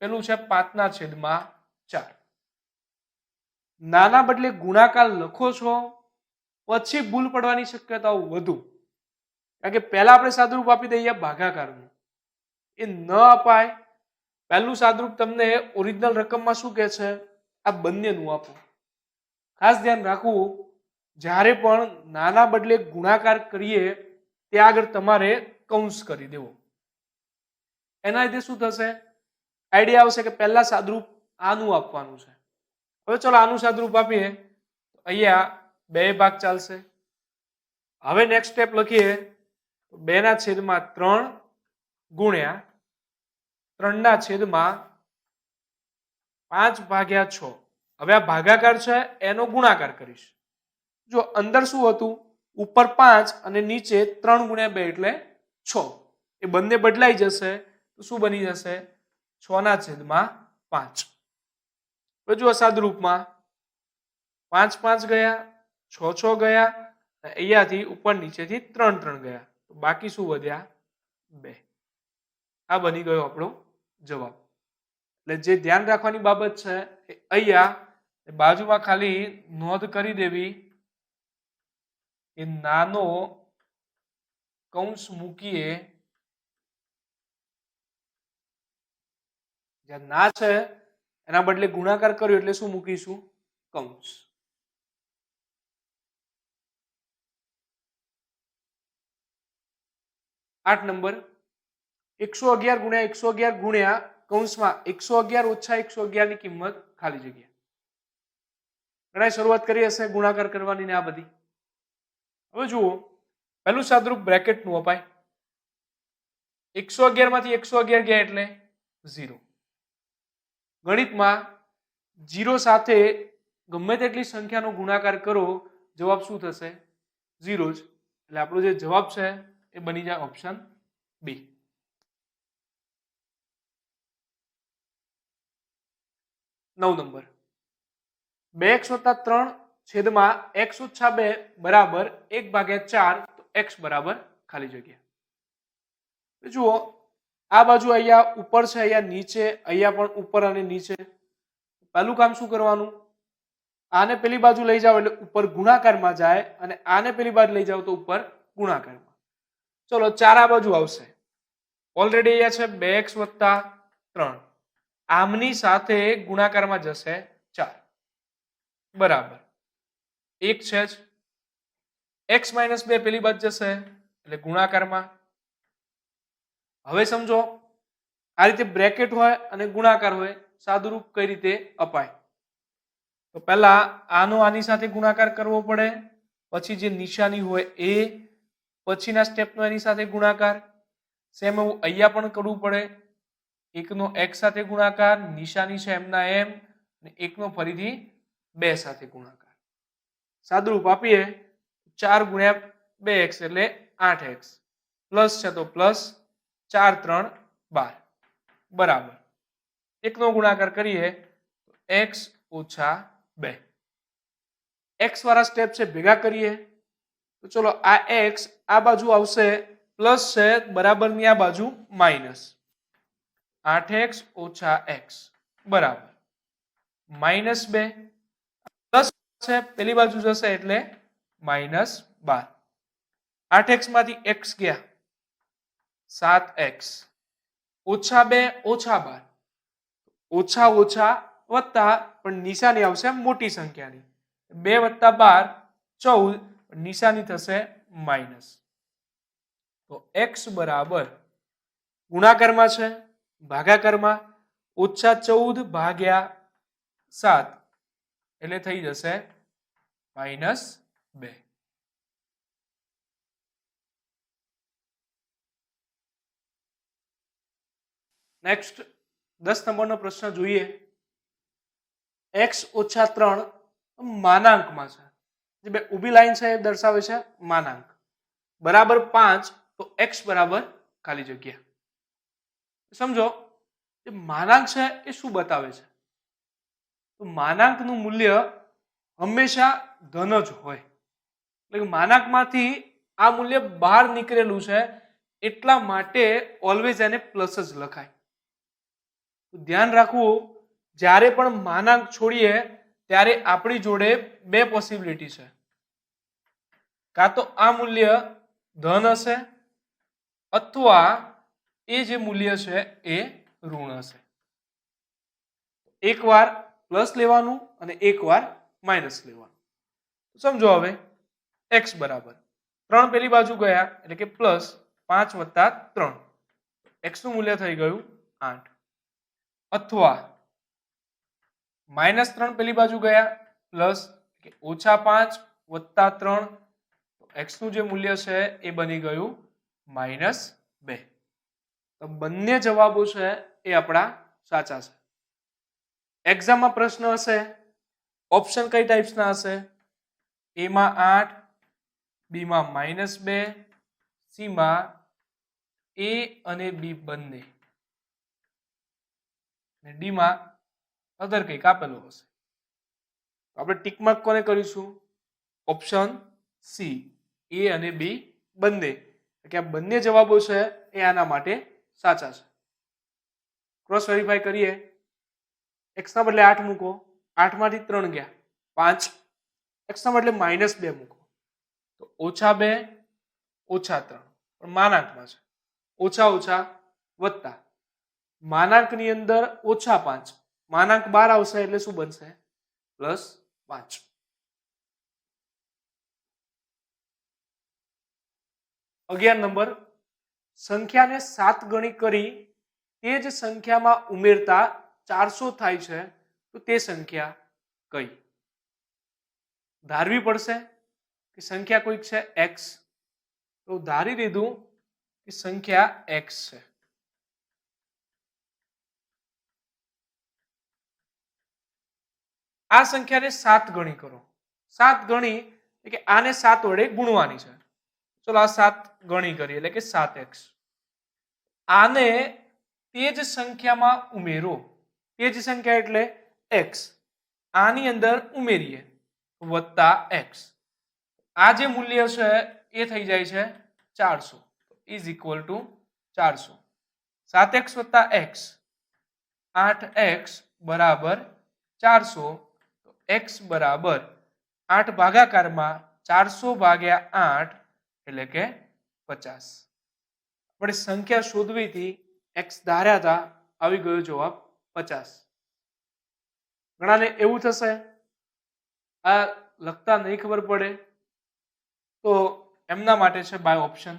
પેલું છે 5/4. નાના બદલે ગુણાકાર લખો છો પછી ભૂલ પડવાની શક્યતાઓ વધુ. કારણ કે પહેલા આપણે સાદુરૂપ આપી દઈએ ભાગાકારનું, એ ન અપાય. પહેલું સાદુરૂપ તમને ઓરિજિનલ રકમમાં શું કહે છે? આ બંનેનું આપો. ખાસ ધ્યાન રાખવું જ્યારે પણ નાના બદલે ગુણાકાર કરીએ ત્યાં આગળ તમારે કૌંસ કરી દેવો. એના લીધે શું થશે? આઈડિયા આવશે કે પહેલા સાદરૂપ આનું આપવાનું છે. હવે ચલો આનું સાદરૂપ આપીએ. અહીંયા 2 ભાગ ચાલશે. હવે નેક્સ્ટ સ્ટેપ લખીએ. 2/3 ગુણ્યા 3/5/6. હવે આ ભાગાકાર છે એનો ગુણાકાર કરીશ. જો અંદર શું હતું? ઉપર 5 અને નીચે 3 ગુણ્યા 2 એટલે 6. એ બંને બદલાઈ જશે તો શું બની જશે? 6/5. હવે જુઓ સાદુરૂપમાં 5 5 ગયા, 6 6 ગયા, અહીંયાથી ઉપર નીચેથી 3 3 ગયા, તો બાકી શું વધ્યા? 2. આ બની ગયો આપણો જવાબ. એટલે જે ધ્યાન રાખવાની બાબત છે એ અહીંયા બાજુમાં ખાલી નોંધ કરી દેવી કે નાનો કૌંસ મૂકીએ. જ્યાં ના છે એના બદલે ગુણાકાર કર્યો એટલે શું મૂકીશું? કૌંસ. આઠ નંબર 111 ગુણ્યા 111 ગુણ્યા કૌંસમાં 111 ઓછા 111 ની કિંમત ખાલી જગ્યા. ઘણા શરૂઆત કરી હશે ગુણાકાર કરવાની ને આ બધી. હવે જુઓ પહેલું સાદરૂપ બ્રેકેટ નું અપાય. 111 માંથી 111 ગયા એટલે 0. ગણિતમાં 0 સાથે ગમે તેટલી સંખ્યાનો ગુણાકાર કરો જવાબ શું થશે? 0 જ. એટલે આપણો જે જવાબ છે એ બની જાય ઓપ્શન બી. 9 નંબર 2x + 3 છેદમાં x - 2 બરાબર 1/4. તો x બરાબર ખાલી જગ્યા. જુઓ આ બાજુ અહીંયા ઉપર છે, અહીંયા નીચે, અહીંયા પણ ઉપર અને નીચે. પહેલું કામ શું કરવાનું? આને પેલી બાજુ લઈ જાઓ એટલે ઉપર ગુણાકારમાં જાય અને આને પેલી બાજુ લઈ જાઓ તો ઉપર ગુણાકારમાં. ચલો 4 આ બાજુ આવશે. ઓલરેડી અહીંયા છે 2x + 3. આમની સાથે ગુણાકારમાં જશે 4 બરાબર 1 છે જ. x - 2 પેલી બાજુ જશે એટલે ગુણાકારમાં. હવે સમજો આ રીતે બ્રેકેટ હોય અને ગુણાકાર હોય, સાદુરૂપ કઈ રીતે અપાય? તો પહેલા આનો આની સાથે ગુણાકાર કરવો પડે, પછી જે નિશાની હોય એ, પછીના સ્ટેપનો એની સાથે ગુણાકાર. સેમ એવું અહીંયા પણ કરવું પડે. એકનો x સાથે ગુણાકાર, નિશાની છે એમના એમ, અને એકનો ફરીથી 2 સાથે ગુણાકાર. સાદુરૂપ આપીએ 4 ગુણ્યા 2x એટલે 8x, પ્લસ છે તો પ્લસ 4 3 12 બરાબર. એકનો ગુણાકાર કરીએ તો x - 2. x વાળા સ્ટેપ છે ભેગા કરીએ તો ચલો આ x આ બાજુ આવશે પ્લસ છે, બરાબરની આ બાજુ માઇનસ. 8x - x બરાબર -2. પ્લસ છે પેલી બાજુ જશે એટલે -12. 8x માંથી x ગયા 7x, -2 -12. ઓછા ઓછા વત્તા પણ નિશાની આવશે મોટી સંખ્યાની. 2 + 12 14, નિશાની થશે માઇનસ. તો x બરાબર ગુણાકારમાં છે ભાગાકારમાં -14/7 એટલે થઈ જશે -2. નેક્સ્ટ 10 નંબરનો પ્રશ્ન જોઈએ. x - 3 માનાંકમાં છે. જે બે ઊભી લાઈન છે એ દર્શાવે છે માનાંક. બરાબર 5 તો x બરાબર ખાલી જગ્યા. સમજો જે માનાંક છે એ શું બતાવે છે? તો માનાંકનું મૂલ્ય હંમેશા ધન જ હોય. એટલે કે માનાંકમાંથી આ મૂલ્ય બહાર નીકળેલું છે એટલા માટે ઓલવેઝ એને પ્લસ જ લખાય. ધ્યાન રાખવું, જ્યારે પણ માનાંક છોડીએ ત્યારે આપણી જોડે બે પોસિબિલિટી છે. કાં તો આ મૂલ્ય ધન હશે અથવા એ જે મૂલ્ય છે એ ઋણ હશે. એકવાર પ્લસ લેવાનું અને એકવાર માઇનસ લેવાનું. સમજો હવે x બરાબર 3 પેલી બાજુ ગયા એટલે કે પ્લસ 5 + 3, x નું મૂલ્ય થઈ ગયું 8 અથવા -3 પેલી બાજુ ગયા પ્લસ -5 વત્તા 3 x નું જે મૂલ્ય છે એ બની ગયું -2. તો બંને જવાબો છે એ આપણા સાચા છે. એક્ઝામમાં પ્રશ્ન હશે ઓપ્શન કઈ ટાઈપ્સના હશે? એ માં 8, બી માં -2, સી માં એ અને બી બંને, ડી માં અધર કંઈક આપેલું હશે. આપણે ટીક માર્ક કોને કરીશું? ઓપ્શન સી, એ અને બી બંને, કે આ બંને જવાબો છે એ આના માટે સાચા છે. ક્રોસ વેરીફાઈ કરીએ. x ના બદલે 8 મૂકો, 8 માંથી 3 ગયા 5, x ના બદલે -2 મૂકો તો -2 -3 પણ માનાંકમાં છે, ઓછા ઓછા વત્તા, માનાંકની અંદર -5, માનાંક બહાર આવશે એટલે શું બનશે? +5. અગિયાર નંબર, સંખ્યાને 7 ગણી કરી તે જ સંખ્યામાં ઉમેરતા 400 થાય છે તો તે સંખ્યા કઈ? ધારવી પડશે કે સંખ્યા કોઈક છે x, તો ધારી લીધું કે સંખ્યા x છે. આ સંખ્યાને 7 ગણી કરો. 7 ગણી એટલે કે આને 7 વડે ગુણવાની છે. ચલો આ 7 ગણી કરીએ એટલે કે 7x. આને તે જ સંખ્યામાં ઉમેરો. તે જ સંખ્યા એટલે x. આની અંદર ઉમેરીએ વત્તા x. આ જે મૂલ્ય છે એ થઈ જાય છે 400 ઇઝ ઇક્વલ ટુ 400. 7x વત્તા x, 8x બરાબર 400. તો x બરાબર 8 ભાગાકારમાં 400 ભાગ્યા 8 એટલે કે 50. આપણે સંખ્યા શોધવી હતી, x ધાર્યા હતા, આવી ગયો જવાબ 50. ઘણાને એવું થશે આ લખતા નહીં ખબર પડે, તો એમના માટે છે બાય ઓપ્શન.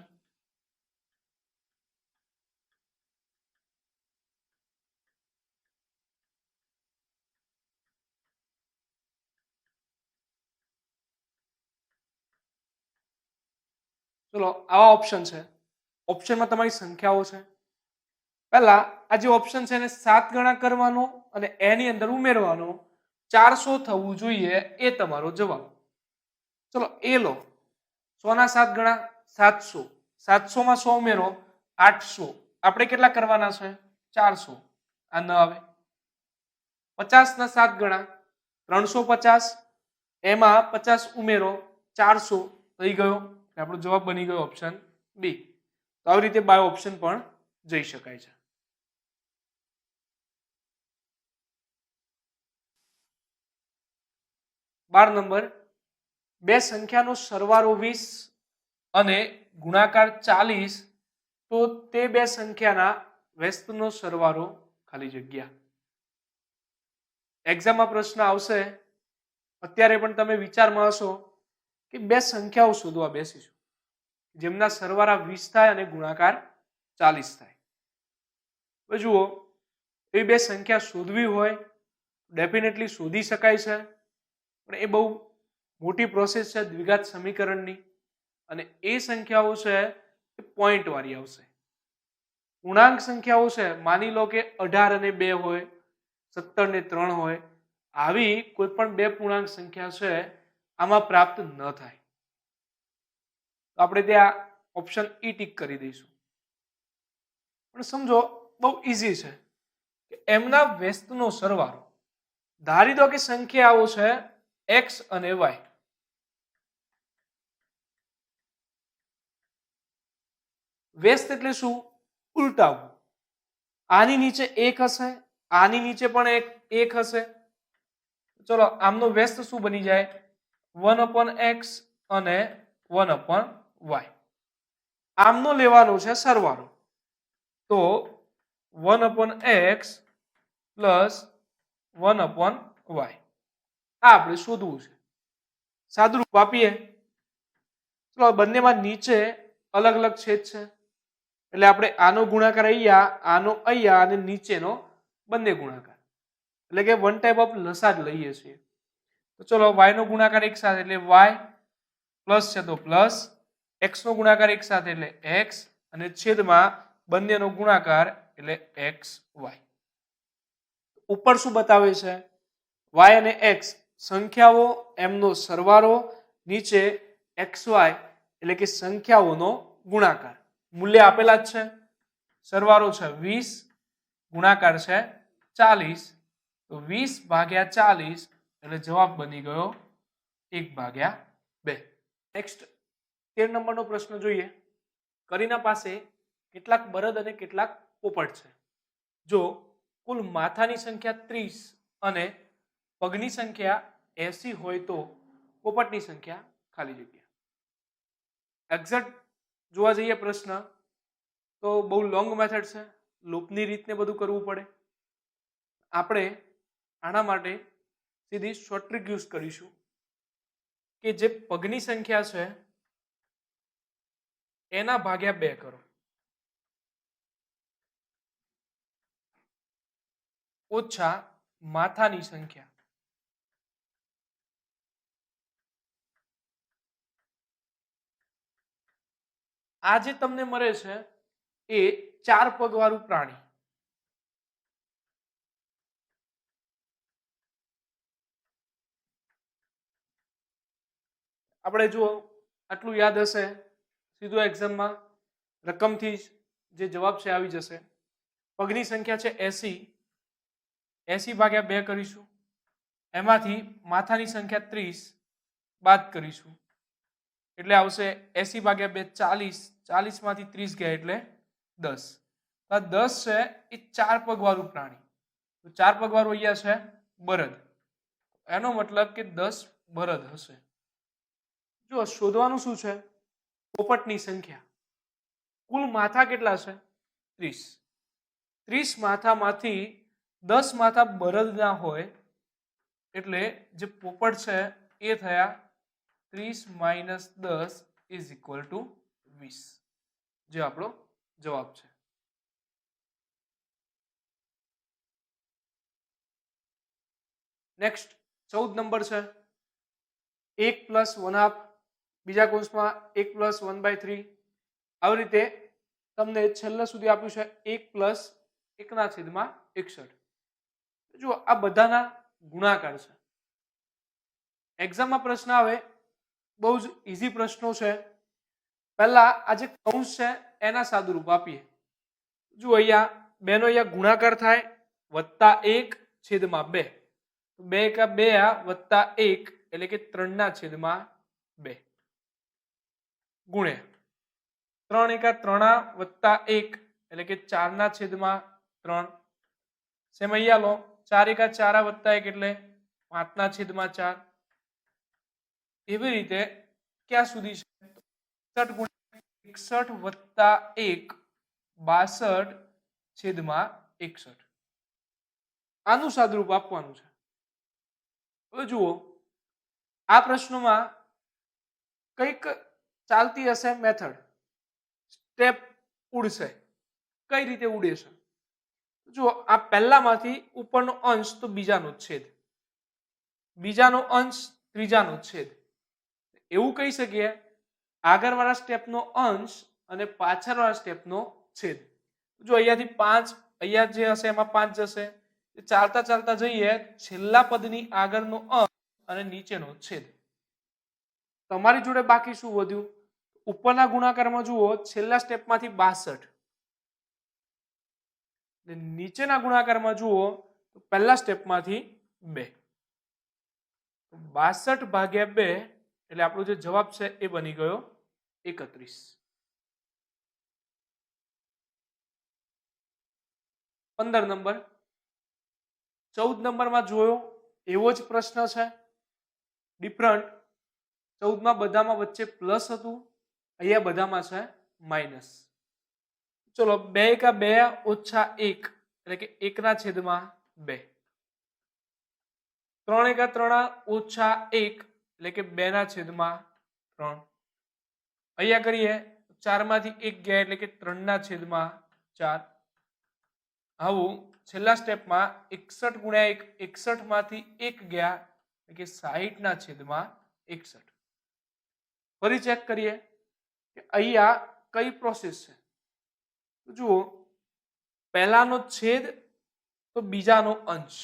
ચલો આવા ઓપ્શન છે. ઓપ્શનમાં તમારી સંખ્યાઓ છે. પહેલા આ જે ઓપ્શન છે એને 7 ગણા કરવાનો અને એની અંદર ઉમેરવાનો, 400 થવું જોઈએ એ તમારો જવાબ. ચલો એ લો, 100 ના 7 ગણા 700, 700 માં 100 ઉમેરો 800. આપણે કેટલા કરવાના છે? 400. આ ન આવે. 50 ના 7 ગણા 350, એમાં 50 ઉમેરો 400 થઈ ગયો. આપણો જવાબ બની ગયો ઓપ્શન બી. તો આવી રીતે બાય ઓપ્શન પણ જઈ શકાય છે. બાર નંબર, બે સંખ્યાનો સરવાળો 20 અને ગુણાકાર 40 તો તે બે સંખ્યાના વ્યસ્તનો સરવાળો ખાલી જગ્યા. એક્ઝામમાં પ્રશ્ન આવશે, અત્યારે પણ તમે વિચારમાં હશો કે બે સંખ્યાઓ શોધવા બેસીશું જેમના સરવાળા 20 થાય અને ગુણાકાર 40 થાય. હવે જુઓ, એ બે સંખ્યા શોધવી હોય ડેફિનેટલી શોધી શકાય છે, પણ એ બહુ મોટી પ્રોસેસ છે દ્વિઘાત સમીકરણની, અને એ સંખ્યાઓ છે એ પોઈન્ટ વાળી આવશે. પૂર્ણાંક સંખ્યાઓ છે, માની લો કે 18 અને 2 હોય, 17 ને 3 હોય, આવી કોઈ પણ બે પૂર્ણાંક સંખ્યા છે આમાં પ્રાપ્ત ન થાય. તો આપણે ત્યાં ઓપ્શન ઈ ટીક કરી દઈશું. પણ સમજો બહુ ઈઝી છે કે એમના વ્યસ્તનો સરવાળો, ધારી દો કે સંખ્યાઓ છે x અને y. વ્યસ્ત એટલે શું? ઉલટાવું. આની નીચે 1 હશે, આની નીચે પણ એક હશે. ચલો આમનો વ્યસ્ત શું બની જાય? 1/x અને 1/y. આમનો લેવાનો છે સરવાળો, તો 1/x પ્લસ 1/y આ આપણે શોધવું છે. સાદુરૂપ આપીએ. ચલો બંનેમાં નીચે અલગ અલગ છેદ છે, એટલે આપણે આનો ગુણાકાર અહીંયા, આનો અહીંયા અને નીચેનો બંને ગુણાકાર, એટલે કે વન ટાઈપ ઓફ લસા જ લઈએ છીએ. તો ચલો y નો ગુણાકાર એક સાથે એટલે y, પ્લસ છે તો પ્લસ, x નો ગુણાકાર એક સાથે એટલે x, અને છેદમાં બંનેનો ગુણાકાર એટલે xy. ઉપર શું બતાવે છે? y અને x સંખ્યાઓ એમનો સરવાળો, નીચે xy એટલે કે સંખ્યાઓનો ગુણાકાર. મૂલ્ય આપેલા જ છે. સરવાળો છે 20, ગુણાકાર છે 40, તો 20 ભાગ્યા 40 એટલે જવાબ બની ગયો 1/2. નેક્સ્ટ 13 નંબરનો પ્રશ્ન જોઈએ. કરીના પાસે કેટલાક બળદ અને કેટલાક પોપટ છે. જો કુલ માથાની સંખ્યા 30 અને પગની સંખ્યા 80 હોય તો પોપટની સંખ્યા ખાલી જગ્યા. એક્ઝેક્ટ જોવા જઈએ પ્રશ્ન તો બહુ લોંગ મેથડ છે, લૂપની રીતને બધું કરવું પડે. આપણે આના માટે સીધી શોર્ટ ટ્રિક યુઝ કરીશું કે જે પગની સંખ્યા છે એના ભાગ્યા 2 કરો, ઓછા માથાની સંખ્યા. આ જે તમને મળે છે એ 4 પગ વાળું પ્રાણી. આપણે જુઓ આટલું યાદ હશે, સીધું એક્ઝામમાં રકમથી જે જવાબ છે આવી જશે. પગની સંખ્યા છે 80, 80 ભાગ્યા 2 કરીશું, એમાંથી માથાની સંખ્યા 30 બાદ કરીશું એટલે આવશે 80 ભાગ્યા 2 40, 40 માંથી 30 ગયા એટલે 10. આ 10 છે એ 4 પગ વાળું પ્રાણી. તો 4 પગ વાળું અહીંયા છે બળદ, એનો મતલબ કે 10 બળદ હશે. જો શોધવાનું શું છે? પોપટની સંખ્યા. કુલ માથા કેટલા છે? 30. 30 માથામાંથી 10 માથા બળદના હોય એટલે જે પોપટ છે એ થયા 30 માઇનસ 10 ઇઝ ઇક્વલ ટુ 20, જે આપણો જવાબ છે. નેક્સ્ટ 14 નંબર છે 1 પ્લસ 1/2, બીજા કૌંસમાં 1 પ્લસ 1/3. આવી રીતે તમને છેલ્લે સુધી આપ્યું છે 1 પ્લસ 1/61. જો આ બધાના ગુણાકાર છે. એક્ઝામમાં પ્રશ્ન આવે, બહુ જ ઇઝી પ્રશ્નો છે. પહેલા આ જે કૌંસ છે એના સાદુરૂપ આપીએ. જો અહીંયા બેનો અહીંયા ગુણાકાર થાય +1/2, 2 એકા 2 +1 એટલે કે 3/2 ગુણ્યા 3 એકા 3 + 1 એટલે કે 4/3. સેમ અહીંયા લો 4 એકા 4 + 1 એટલે 5/4. એવી રીતે ક્યાં સુધી છે? 61 ગુણ્યા 61 + 1 62/61. આનું સાદુરૂપ આપવાનું છે. હવે જુઓ આ પ્રશ્નોમાં કંઈક ચાલતી હશે મેથડ, સ્ટેપ ઉડશે. કઈ રીતે ઉડે છે? જુઓ આ પહેલામાંથી ઉપરનો અંશ તો બીજાનો છેદ, બીજાનો અંશ ત્રીજાનો છેદ. એવું કહી શકીએ આગળવાળા સ્ટેપનો અંશ અને પાછળવાળા સ્ટેપનો છેદ. જો અહીંયાથી 5, અહીંયા જે હશે એમાં 5 જશે. ચાલતા ચાલતા જઈએ છેલ્લા પદની આગળનો અંશ અને નીચેનો છેદ. તમારી જોડે બાકી શું વધ્યું? ઉપરના ગુણાકારમાં જુઓ છેલ્લા સ્ટેપમાંથી 62, નીચેના ગુણાકારમાં જુઓ તો પહેલા સ્ટેપમાંથી 2. 62/2 એટલે આપણો જે જવાબ છે એ બની ગયો 31. 15 નંબર 14 નંબરમાં જોયો એવો જ પ્રશ્ન છે, ડિફરન્ટ. 14માં બધામાં વચ્ચે પ્લસ હતું, અહીંયા બધામાં છે માઇનસ. ચલો 2 એકા 2 - 1 એટલે કે 1/2. 3 એકા 3 - 1 એટલે કે 2/3. અહીંયા કરીએ 4 માંથી 1 ગયા એટલે કે 3 ના છેદમાં 4. આવું છેલ્લા સ્ટેપમાં 61 ગુણ્યા 1 61 માંથી 1 ગયા એટલે કે 60 ના છેદમાં 61. ફરી ચેક કરીએ કે અહીંયા કઈ પ્રોસેસ છે. તો જુઓ, પહેલાનો છેદ તો બીજાનો અંશ,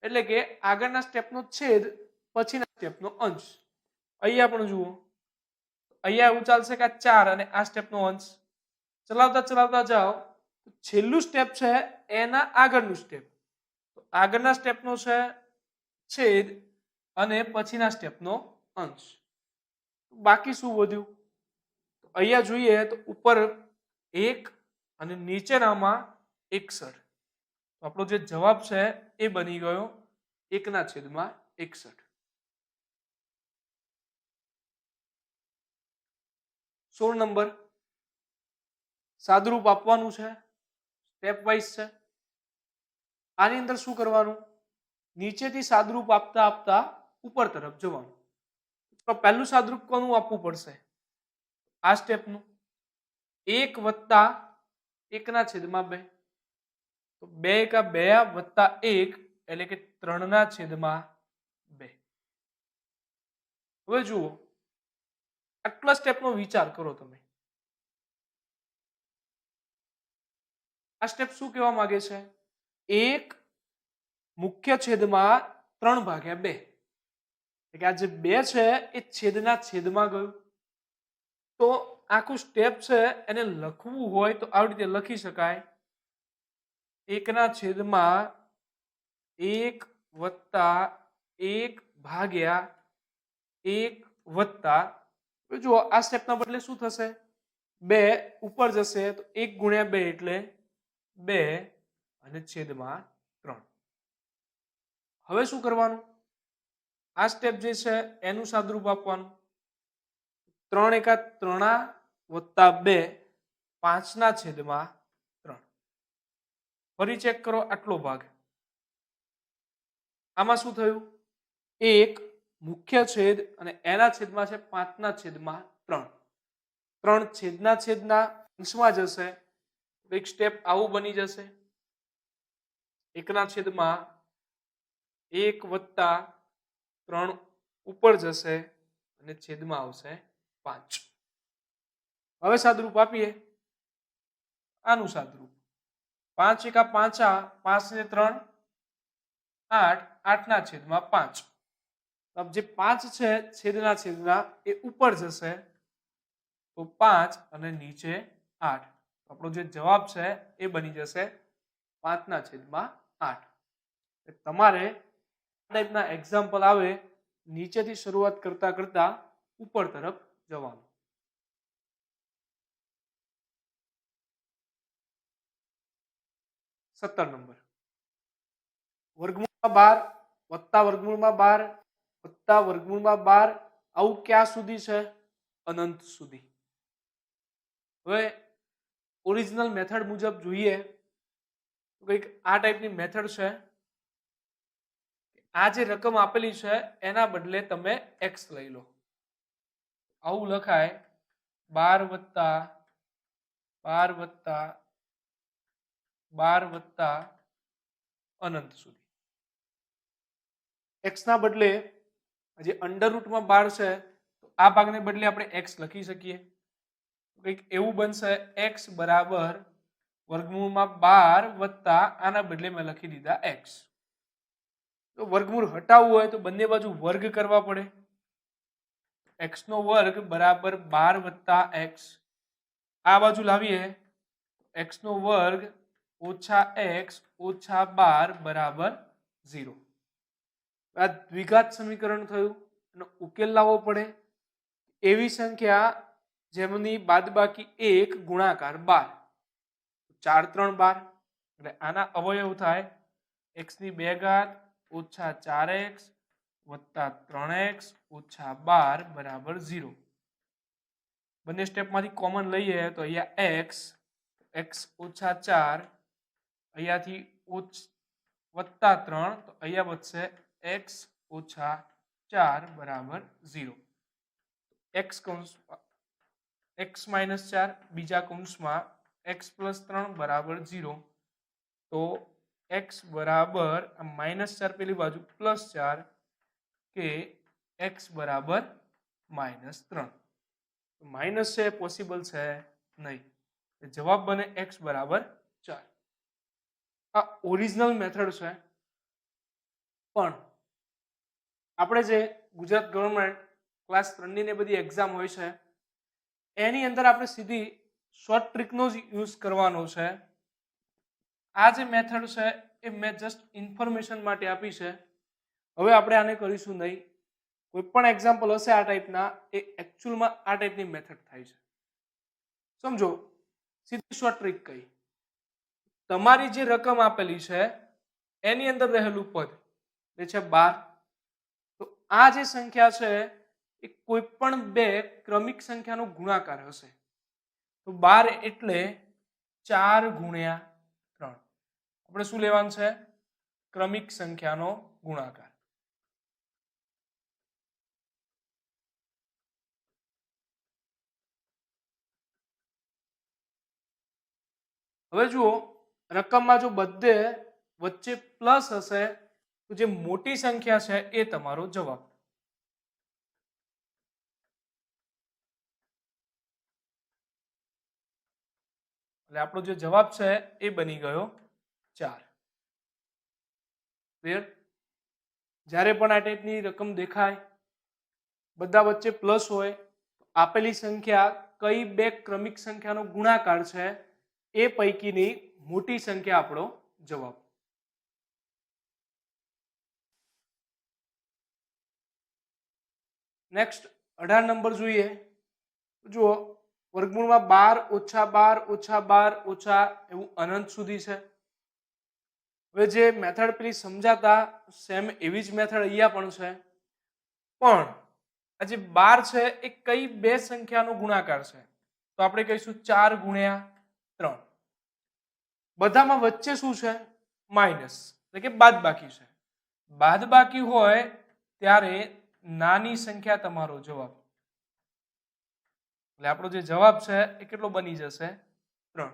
એટલે કે આગળના સ્ટેપનો છેદ પછીના સ્ટેપનો અંશ. અહીંયા પણ જુઓ, અહીંયા એવું ચાલશે કે આ 4 અને આ સ્ટેપનો અંશ. ચલાવતા ચલાવતા જાઓ, છેલ્લું સ્ટેપ છે એના આગળનું સ્ટેપ, તો આગળના સ્ટેપનો છે છેદ અને પછીના સ્ટેપનો અંશ. બાકી શું વધ્યું? અહીંયા જોઈએ તો ઉપર 1 અને નીચેનામાં 61. તો આપણો જે જવાબ છે એ બની ગયો 1/61. 16 નંબર, સાદુરૂપ આપવાનું છે, સ્ટેપ વાઇઝ છે. આની અંદર શું કરવાનું? નીચેથી સાદુરૂપ આપતા આપતા ઉપર તરફ જવાનું. તો પહેલું સાદુરૂપ કોનું આપવું પડશે? આ સ્ટેપનું 1 વત્તા 1/2. તો 2 × 2 વત્તા 1 એટલે કે 3/2. હવે જુઓ, આટલા સ્ટેપનો વિચાર કરો તમે. આ સ્ટેપ શું કહેવા માંગે છે? 1 મુખ્ય છેદમાં 3/2. એટલે કે આ જે 2 છે એ છેદના છેદમાં ગયું. તો આખું સ્ટેપ છે એને લખવું હોય તો આવી રીતે લખી શકાય: 1/1 વત્તા 1/1 વત્તા, જો આ સ્ટેપના બદલે શું થશે? 2 ઉપર જશે તો 1 × 2 એટલે 2 અને છેદમાં 3. હવે શું કરવાનું? આ સ્ટેપ જે છે એનું સાદુરૂપ આપવાનું. 3 × 3 વત્તા 2 5/3. ફરી ચેક કરો આટલો ભાગ. આમાં શું થયું? 1 મુખ્ય છેદ અને એના છેદમાં છે 5/3. 3 છેદના છેદના અંશમાં જશે, એક સ્ટેપ આવું બની જશે: 1/1 વત્તા 3 ઉપર જશે અને છેદમાં આવશે 5. હવે સાદુરૂપ આપીએ. આનું સાદુરૂપ 5 × 5 = 5 ને 3 8, 8/5. જે 5 છે છેદના છેદના એ ઉપર જશે તો 5 અને નીચે 8. આપણો જે જવાબ છે એ બની જશે 5/8. તમારે આ ટાઈપના એક્ઝામ્પલ આવે નીચેથી શરૂઆત કરતા કરતા ઉપર તરફ જવાનું. 17 નંબર, વર્ગમૂળમાં 12 વત્તા વર્ગમૂળમાં 12 વત્તા વર્ગમૂળમાં 12, આવું ક્યાં સુધી છે? અનંત સુધી. હવે ઓરિજિનલ મેથડ મુજબ જોઈએ તો કંઈક આ ટાઈપની મેથડ છે. આ જે રકમ આપેલી છે એના બદલે તમે x લઈ લો. આવું લખાય 12 વત્તા 12 વત્તા અનંત સુધી. x ના બદલે જે અંડરરૂટમાં 12 છે તો આ ભાગને બદલે આપણે x લખી શકીએ. કંઈક એવું બનશે: x બરાબર વર્ગમૂળમાં 12 વત્તા આના બદલે મેં લખી દીધા x. તો વર્ગમૂળ હટાવવું હોય તો બંને બાજુ વર્ગ કરવા પડે. x નો વર્ગ બરાબર 12 વત્તા x. આ બાજુ લાવીએ x નો વર્ગ ઓછા x ઓછા 12 બરાબર 0. આ દ્વિઘાત સમીકરણ થયું. એનો ઉકેલ લાવવો પડે. એવી સંખ્યા જેમની બાદબાકી 1 ગુણાકાર 12. 4 × 3 = 12. એટલે આના અવયવ થાય x ની 2 ઘાત ઓછા 4x વત્તા 3x ઓછા 12 બરાબર 0. બંને સ્ટેપમાંથી કોમન લઈએ તો અહીંયા x ઓછા 4, અહીંયાથી વત્તા 3, તો અહીંયા વધશે x ઓછા 4 બરાબર 0. x માઇનસ 4 બીજા કૌંસમાં x પ્લસ 3 બરાબર 0. તો x બરાબર માઇનસ 4 પેલી બાજુ પ્લસ 4 કે x બરાબર માઇનસ 3. માઇનસ છે પોસિબલ છે નહીં. જવાબ બને x બરાબર 4. આ ઓરિજિનલ મેથડ છે, પણ આપણે જે ગુજરાત ગવર્મેન્ટ ક્લાસ 3 ની ને બધી એક્ઝામ હોય છે એની અંદર આપણે સીધી શોર્ટ ટ્રિકનો જ યુઝ કરવાનો છે. આ જે મેથડ છે એ મેં જસ્ટ ઇન્ફોર્મેશન માટે આપી છે. હવે આપણે આને કરીશું નહીં. કોઈ પણ એક્ઝામ્પલ હશે આ ટાઈપના, એ એકચ્યુઅલમાં આ ટાઈપની મેથડ થાય છે. સમજો, સીધી શોર્ટ ટ્રિક કઈ, તમારી જે રકમ આપેલી છે એની અંદર રહેલું પદ એ છે 12. તો આ જે સંખ્યા છે એ કોઈ પણ બે ક્રમિક સંખ્યાનો ગુણાકાર હશે. તો 12 એટલે 4 ગુણ્યા 3. આપણે શું લેવાનું છે? ક્રમિક સંખ્યાનો ગુણાકાર. હવે જુઓ, રકમમાં જો બધે વચ્ચે પ્લસ હશે તો જે મોટી સંખ્યા છે એ તમારો જવાબ. એટલે આપણો જે જવાબ છે એ બની ગયો 4. ક્લિયર? જ્યારે પણ આ ટાઈપની રકમ દેખાય, બધા વચ્ચે પ્લસ હોય, આપેલી સંખ્યા કઈ બે ક્રમિક સંખ્યાનો ગુણાકાર છે એ પૈકીની મોટી સંખ્યા આપણો જવાબ. નેક્સ્ટ 18 નંબર જોઈએ. જુઓ, વર્ગમૂળમાં 12 ઓછા 12 ઓછા 12 ઓછા એવું અનંત સુધી છે. હવે જે મેથડ પેલી સમજાતા સેમ એવી જ મેથડ અહીંયા પણ છે, પણ આ જે 12 છે એ કઈ બે સંખ્યાનો ગુણાકાર છે? તો આપણે કહીશું 4 ગુણ્યા 3. બધામાં વચ્ચે શું છે? માઇનસ, એટલે કે બાદબાકી છે. બાદબાકી હોય ત્યારે નાની સંખ્યા તમારો જવાબ. એટલે આપણો જે જવાબ છે એ કેટલો બની જશે? 3.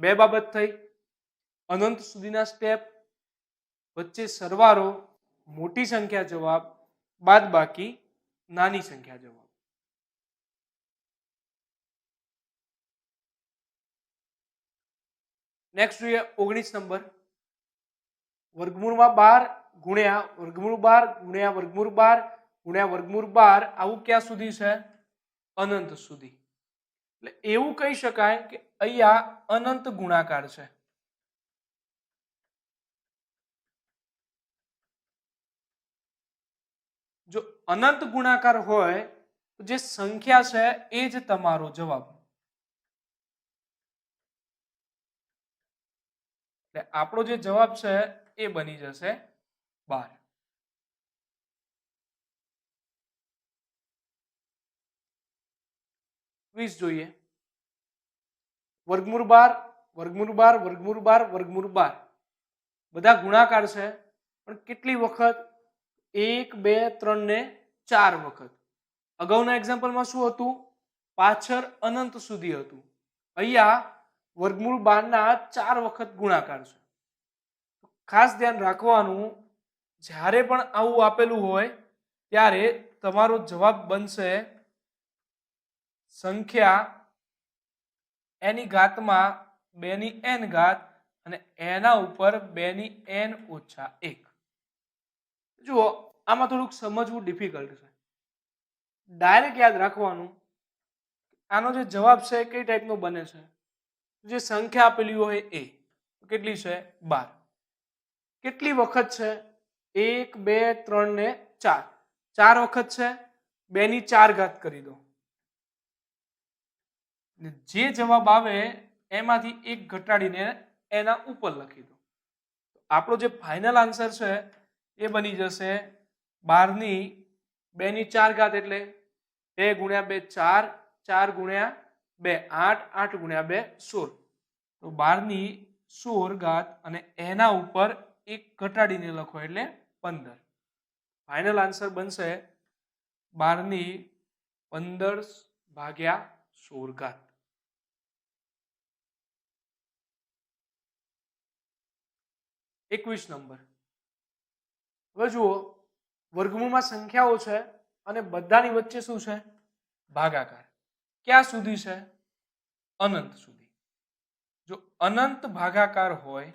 બે બાબત થઈ, અનંત સુધીના સ્ટેપ, વચ્ચે સરવાળો, મોટી સંખ્યા જવાબ, બાદબાકી નાની સંખ્યા જવાબ. નેક્સ્ટ જોઈએ 19 નંબર. વર્ગમૂળમાં 12 ગુણ્યા વર્ગમૂળ 12 ગુણ્યા વર્ગમૂળ 12 ગુણ્યા વર્ગમૂળ 12, આવું ક્યાં સુધી છે? અનંત સુધી. એટલે એવું કહી શકાય કે અહીંયા અનંત ગુણાકાર છે. જો અનંત ગુણાકાર હોય તો જે સંખ્યા છે એ જ તમારો જવાબ. એટલે આપણો જે જવાબ છે એ બની જશે 12. વીસ જોઈએ. વર્ગમૂળ 12 વર્ગમૂળ 12 વર્ગમૂળ 12 વર્ગમૂળ 12, બધા ગુણાકાર છે, પણ કેટલી વખત? 1 2 3 ને 4 વખત. અગાઉના એક્ઝામ્પલમાં શું હતું? પાછળ અનંત સુધી હતું. અહીંયા વર્ગમૂળ 12 ના 4 વખત ગુણાકાર છે. ખાસ ધ્યાન રાખવાનું, જ્યારે પણ આવું આપેલું હોય ત્યારે તમારો જવાબ બનશે સંખ્યા એની ઘાતમાં 2 ની n ઘાત અને એના ઉપર 2 ની n ઓછા 1. જુઓ, આમાં થોડુંક સમજવું ડિફિકલ્ટ છે. ડાયરેક્ટ યાદ રાખવાનું, આનો જે જવાબ છે કઈ ટાઈપનો બને છે? જે સંખ્યા આપેલી હોય એ કેટલી છે? 12. કેટલી વખત છે? 1 2 3 ને 4. 4 વખત છે, 2 ની 4 ઘાત કરી દો. જે જવાબ આવે એમાંથી એક ઘટાડીને એના ઉપર લખી દો. આપણો જે ફાઇનલ આન્સર છે એ બની જશે 12 ની 2 ની 4 ઘાત એટલે 2 ગુણ્યા 2 4, 4 ગુણ્યા 2 8, 8 ગુણ્યા 2 16. તો 12 ની 16 ઘાત અને એના ઉપર એક ઘટાડીને લખો એટલે 15. ફાઇનલ આન્સર બનશે 12 ની 15 ભાગ્યા 16 ઘાત. 21 નંબર. હવે જુઓ, વર્ગમૂળમાં સંખ્યાઓ છે અને બધાની વચ્ચે શું છે? ભાગાકાર. ક્યાં સુધી છે? અનંત સુધી. જો અનંત ભાગાકાર હોય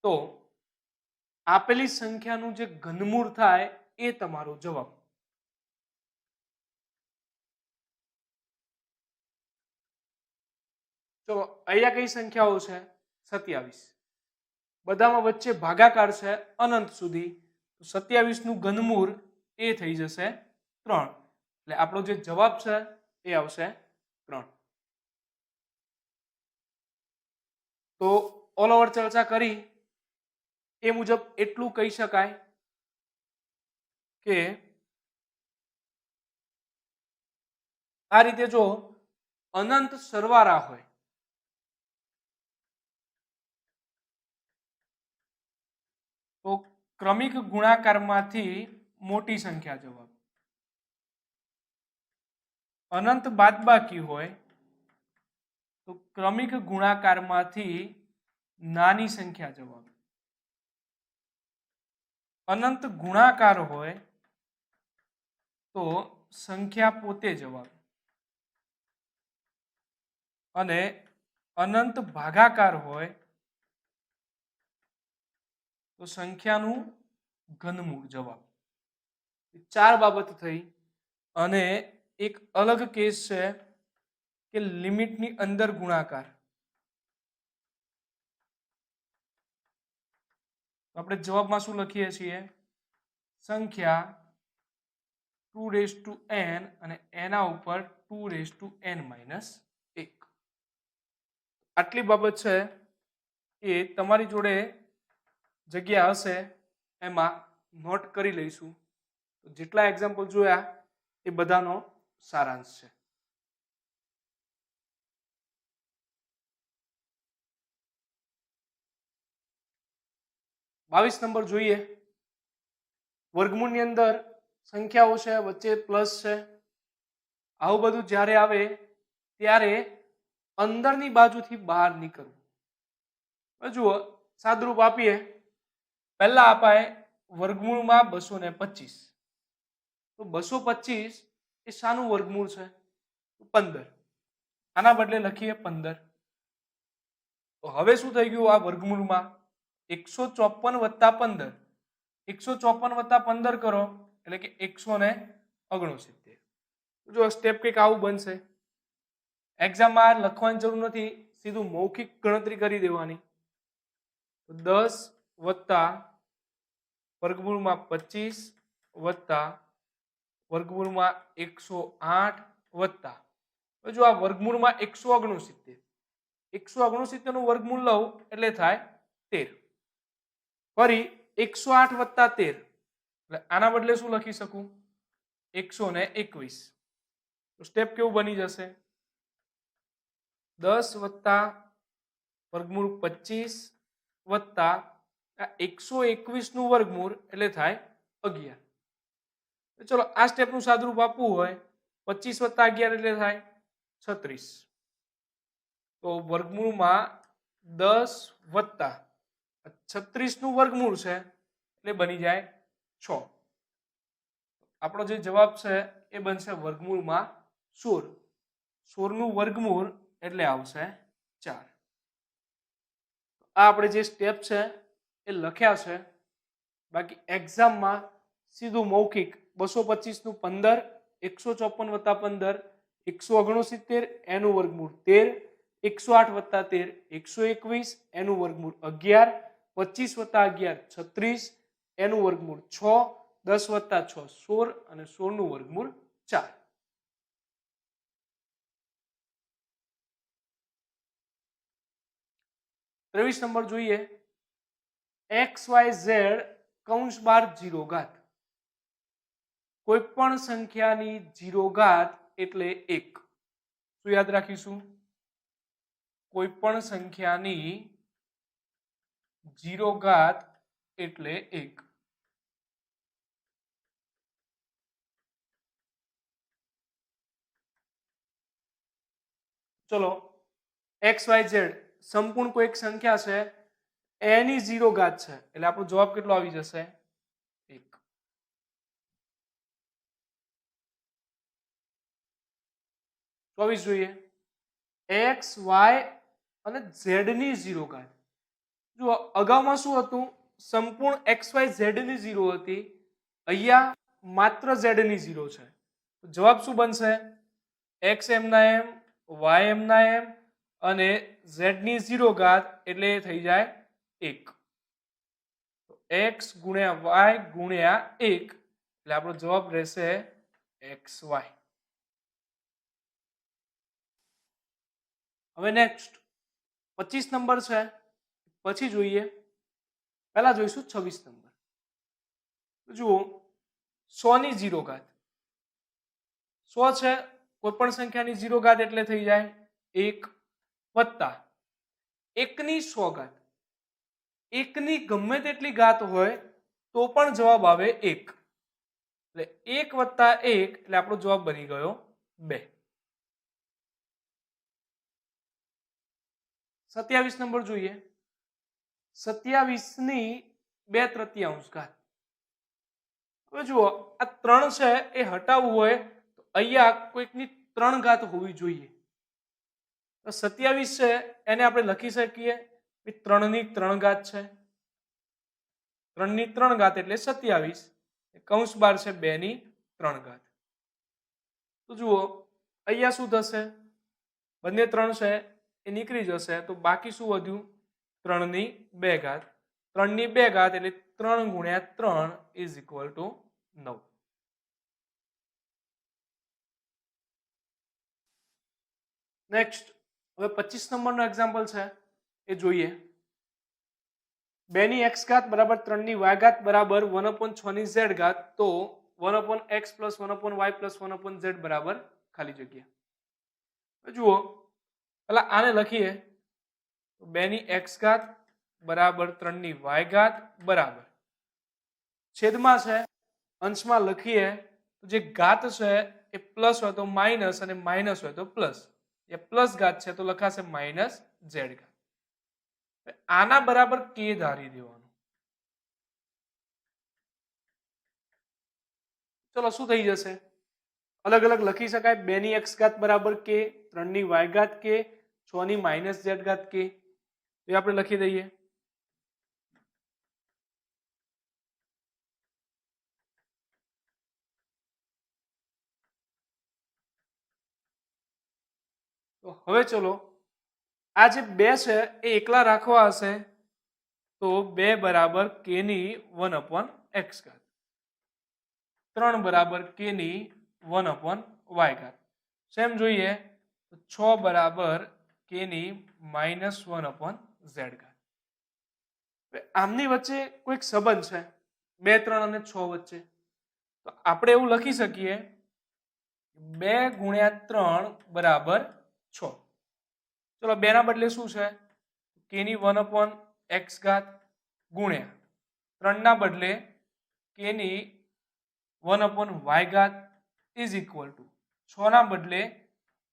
તો આપેલી સંખ્યાનું જે ઘનમૂળ થાય એ તમારો જવાબ. તો અહીંયા કઈ સંખ્યાઓ છે? 27. બધામાં વચ્ચે ભાગાકાર છે અનંત સુધી. 27 નું ઘનમૂળ એ થઈ જશે 3. એટલે આપણો જે જવાબ છે એ આવશે 3. તો ઓલ ઓવર ચર્ચા કરી એ મુજબ એટલું કહી શકાય કે આ રીતે જો અનંત સરવાળા હોય તો ક્રમિક ગુણાકારમાંથી મોટી સંખ્યા જવાબ. અનંત બાદબાકી હોય તો ક્રમિક ગુણાકારમાંથી નાની સંખ્યા જવાબ. અનંત ગુણાકાર હોય તો સંખ્યા પોતે જવાબ. અને અનંત ભાગાકાર હોય તો સંખ્યાનું ઘનમૂળ જવાબ. 4 બાબત થઈ. અને એક અલગ કેસ છે કે લિમિટની અંદર ગુણાકાર. આપણે જવાબમાં શું લખીએ છીએ? સંખ્યા 2n અને એના ઉપર 2n - 1. આટલી બાબત છે એ તમારી જોડે જગ્યા હશે એમાં નોટ કરી લઈશું. જેટલા એક્ઝામ્પલ જોયા એ બધાનો સારાંશ છે. બાવીસ નંબર જોઈએ. વર્ગમૂળની અંદર સંખ્યાઓ છે, વચ્ચે પ્લસ છે. આવું બધું જ્યારે આવે ત્યારે અંદરની બાજુથી બહાર નીકળવું. જુઓ, સાદરૂપ આપીએ. પહેલા અપાય વર્ગમૂળમાં 225. તો 225 એ શાનું વર્ગમૂળ છે? 15. આના બદલે લખીએ 15. તો હવે શું થઈ ગયું? આ વર્ગમૂળમાં 154 + 15. 154 + 15 કરો એટલે કે 169. જો સ્ટેપ કંઈક આવું બનશે. એક્ઝામમાં લખવાની જરૂર નથી, સીધું મૌખિક ગણતરી કરી દેવાની. 10 વત્તા વર્ગમૂળમાં 25 વત્તા વર્ગમૂળમાં 108 વત્તા, જો આ વર્ગમૂળમાં 169. 169 નું વર્ગમૂળ લઉં એટલે થાય 13. ફરી 108 વત્તા 13 એટલે આના બદલે શું લખી શકું? 121. તો સ્ટેપ કેવું બની જશે? 10 વત્તા વર્ગમૂળ 25 વત્તા 121 નું વર્ગમૂળ એટલે થાય 11. ચલો આ સ્ટેપનું સાદુરૂપ આપવું હોય 25 વત્તા 11 એટલે થાય 36. તો વર્ગમૂળમાં 10 વત્તા 36 નું વર્ગમૂળ છે એટલે બની જાય 6. આપણો જે જવાબ છે એ બનશે વર્ગમૂળમાં 16. 16 નું વર્ગમૂળ એટલે આવશે 4. આ આપણે જે સ્ટેપ છે એ લખ્યા છે. બાકી એક્ઝામમાં સીધું મૌખિક 225 નું 15, 154 વત્તા 15 169 એનું વર્ગમૂળ 13, 108 વત્તા 13 121 એનું વર્ગમૂળ 11, 25 વત્તા 11 36 એનું વર્ગમૂળ 6, 10 વત્તા 6 16 અને 16 નું વર્ગમૂળ 4. ત્રેવીસ નંબર જોઈએ. XYZ કૌંસ બાર 0 ઘાત. કોઈ પણ સંખ્યાની 0 ઘાત એટલે 1. શું યાદ રાખીશું? કોઈ પણ સંખ્યાની 0 ઘાત એટલે 1. ચલો એક્સ વાય ઝેડ સંપૂર્ણ કોઈ એક સંખ્યા છે એની 0 ઘાત છે એટલે આપણો જવાબ કેટલો આવી જશે 1. 24 જોઈએ એક્સ વાય અને ઝેડ ની 0 ઘાત. જો અગાઉમાં શું હતું સંપૂર્ણ એક્સ વાય ઝેડ ની 0 હતી અહીંયા માત્ર ઝેડ ની 0 છે. જવાબ શું બનશે એક્સ એમના એમ વાય એમના એમ અને ઝેડ ની 0 ઘાત એટલે એ થઈ જાય 1. એક્સ ગુણ્યા વાય ગુણ્યા 1 એટલે આપણો જવાબ રહેશે એક્સ વાય. હવે નેક્સ્ટ 25 નંબર છે પછી જોઈએ પહેલા જોઈશું 26 નંબર. જુઓ 100 ની 0 ઘાત 100 છે કોઈ પણ સંખ્યાની 0 ઘાત એટલે થઈ જાય 1 વત્તા 1 ની 100 ઘાત 1 ની ગમે તેટલી ઘાત હોય તો પણ જવાબ આવે 1 એટલે 1 વત્તા 1 એટલે આપણો જવાબ બની ગયો 2. 27 નંબર જોઈએ 27 ની 2/3 ઘાત. હવે જુઓ આ 3 છે એ હટાવવું હોય તો અહીંયા કોઈકની 3 ઘાત હોવી જોઈએ. તો 27 છે એને આપણે લખી શકીએ 3 ની 3 ઘાત છે 3 ની 3 ઘાત એટલે 27 કૌંસ બહાર છે 2 ની 3 ઘાત. તો જુઓ અહીંયા શું થશે બંને 3 છે એ નીકળી જશે તો બાકી શું વધ્યું 3 ની 2 ઘાત 3 ની 2 ઘાત એટલે 3 ગુણ્યા 3 ઇઝ ઇક્વલ ટુ 9. નેક્સ્ટ હવે 25 નંબરનો એક્ઝામ્પલ છે એ જોઈએ 2 ની x ઘાત બરાબર 3 ની y ઘાત બરાબર 1/6 ની z ઘાત તો 1/x plus 1/y plus 1/z બરાબર ખાલી જગ્યા. જુઓ પેલા આને લખીએ 2 ની x ઘાત બરાબર 3 ની y ઘાત બરાબર છેદમાં છે અંશમાં લખીએ તો જે ઘાત છે એ પ્લસ હોય તો માઇનસ અને માઇનસ હોય તો પ્લસ. એ પ્લસ ઘાત છે તો લખાશે માઇનસ ઝેડ ઘાત. આના બરાબર કે ધારી દેવાનું. ચલો શું થઈ જશે અલગ અલગ લખી શકાય 2 ની x ઘાત બરાબર કે 3 ની y ઘાત કે 6 ની માઇનસ z ઘાત કે એ આપણે લખી દઈએ. તો હવે ચલો આ જે 2 છે એ એકલા રાખવા હશે તો 2 બરાબર k ની 1/x ઘાત 3 બરાબર k ની 1/y ઘાત સેમ જોઈએ તો 6 બરાબર k ની -1/z ઘાત. આમની વચ્ચે કોઈક સંબંધ છે 2 3 અને 6 વચ્ચે તો આપણે એવું લખી શકીએ 2 ગુણ્યા 3 બરાબર 6. ચલો 2 ના બદલે શું છે k ની 1/x ઘાત ગુણ્યા 3 ના બદલે k ની 1/y ઘાત ઇઝ ઇક્વલ ટુ 6 ના બદલે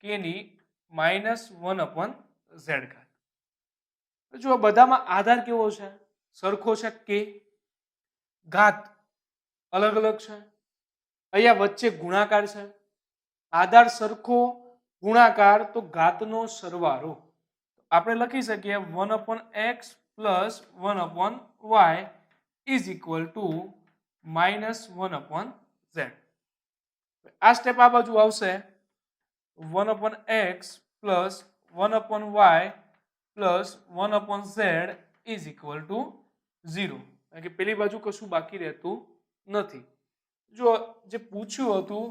k ની -1/z ઘાત. જો બધામાં આધાર કેવો છે સરખો છે કે ઘાત અલગ અલગ છે અહીંયા વચ્ચે ગુણાકાર છે આધાર સરખો ગુણાકાર તો ઘાતનો સરવાળો આપણે લખી શકીએ 1/x plus 1/y is equal to -1/z. આ સ્ટેપ આ બાજુ આવશે 1/x plus 1/y plus 1/z is equal to 0 કારણ કે પેલી બાજુ કશું બાકી રહેતું નથી. જો જે પૂછ્યું હતું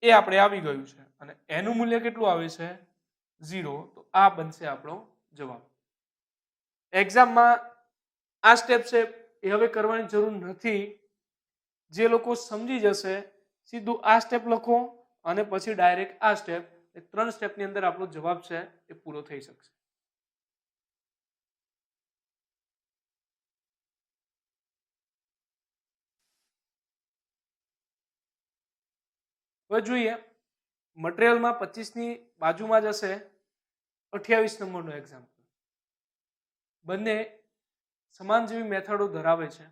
એ આપણે આવી ગયું છે અને એનું મૂલ્ય કેટલું આવે છે 0 તો આ બનશે આપણો જવાબ. એક્ઝામમાં આ સ્ટેપ છે એ હવે કરવાની જરૂર નથી. જે લોકો સમજી જશે સીધું આ સ્ટેપ લખો અને પછી ડાયરેક્ટ આ સ્ટેપ એ 3 સ્ટેપની અંદર આપણો જવાબ છે એ પૂરો થઈ શકશે. હવે જોઈએ મટીરિયલમાં 25 ની બાજુમાં જશે 28 નંબરનું એક્ઝામ્પલ. બંને સમાન જેવી મેથડો ધરાવે છે.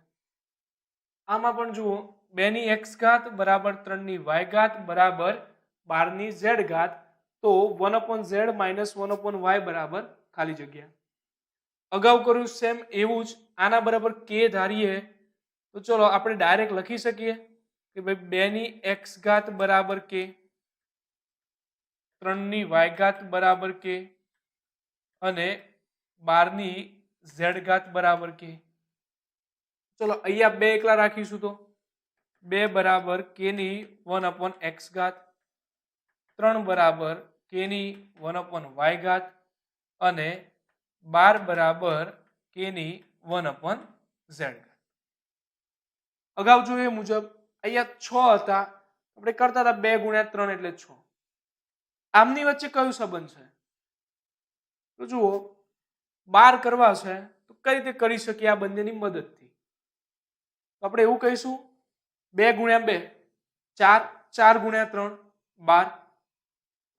આમાં પણ જુઓ 2 ની x ઘાત બરાબર 3 ની y ઘાત બરાબર 12 ની z ઘાત, તો 1/z માઇનસ 1/y બરાબર ખાલી જગ્યા. અગાઉ કર્યું સેમ એવું જ આના બરાબર k ધારીએ તો ચલો આપણે ડાયરેક્ટ લખી શકીએ કે ભાઈ 2 ની x ઘાત બરાબર k, 3 ની y ઘાત બરાબર k અને 12 ની z ઘાત બરાબર k. ચલો અહીંયા 2 એકલા રાખીશું તો 2 બરાબર k ની 1/x ઘાત, 3 બરાબર k ની 1/y ઘાત અને 12 બરાબર k ની 1/z ઘાત. અગાઉ જોયું મુજબ અહીંયા 6 હતા, આપણે કરતા હતા 2 ગુણ્યા 3 એટલે 6. આમની વચ્ચે કયો સંબંધ છે? તો જુઓ 12 કરવા છે તો કઈ રીતે કરી શકીએ આ બંનેની મદદથી? આપણે એવું કહીશું 2 ગુણ્યા 2 4, 4 ગુણ્યા 3 12.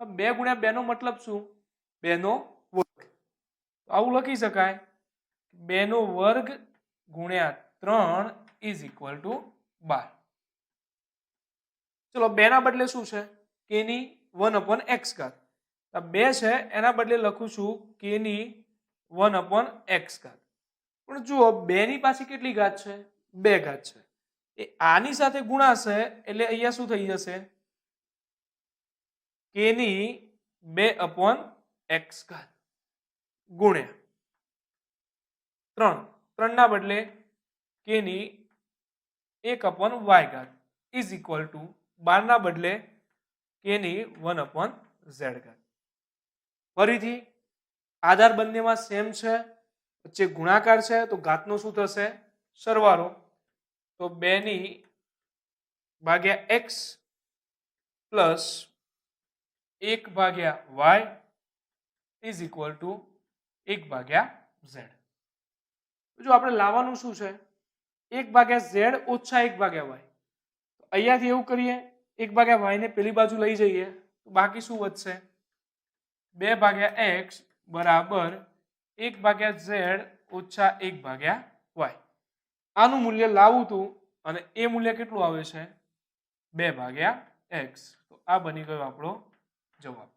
2 ગુણ્યા 2 નો મતલબ શું? 2 નો વર્ગ. આવું લખી શકાય 2 નો વર્ગ ગુણ્યા 3 ઇઝ ઇક્વલ ટુ 12. ચલો 2 ના બદલે શું છે? k ની 1/x ઘાત. આ 2 છે એના બદલે લખું છું k ની 1/x ઘાત. પણ જુઓ 2 ની પાછી કેટલી ઘાત છે? 2 ઘાત છે. એ આની સાથે ગુણાશે એટલે અહીંયા શું થઈ જશે? k ની 2/x ઘાત ગુણ્યા 3. 3 ના બદલે k ની 1/y ઘાત ઇઝ ઇક્વલ ટુ 12 ના બદલે k ની 1/z ઘાત. ફરીથી આધાર બંનેમાં સેમ છે, વચ્ચે ગુણાકાર છે તો ઘાતનો શું થશે? સરવાળો. તો 2 ની ભાગ્યા x પ્લસ 1 ભાગ્યા y ઇઝ ઇક્વલ ટુ 1 ભાગ્યા z. જો આપણે લાવવાનું શું છે? 1 ભાગ્યા z ઓછા 1 ભાગ્યા y. અહીંયાથી એવું કરીએ 1 ભાગ્યા y ને પેલી બાજુ લઈ જઈએ તો બાકી શું વધશે? 2 ભાગ્યા x બરાબર 1 ભાગ્યા z ઓછા 1 ભાગ્યા y. આનું મૂલ્ય લાવું તું અને એ મૂલ્ય કેટલું આવે છે? 2 ભાગ્યા x. તો આ બની ગયો આપણો જવાબ.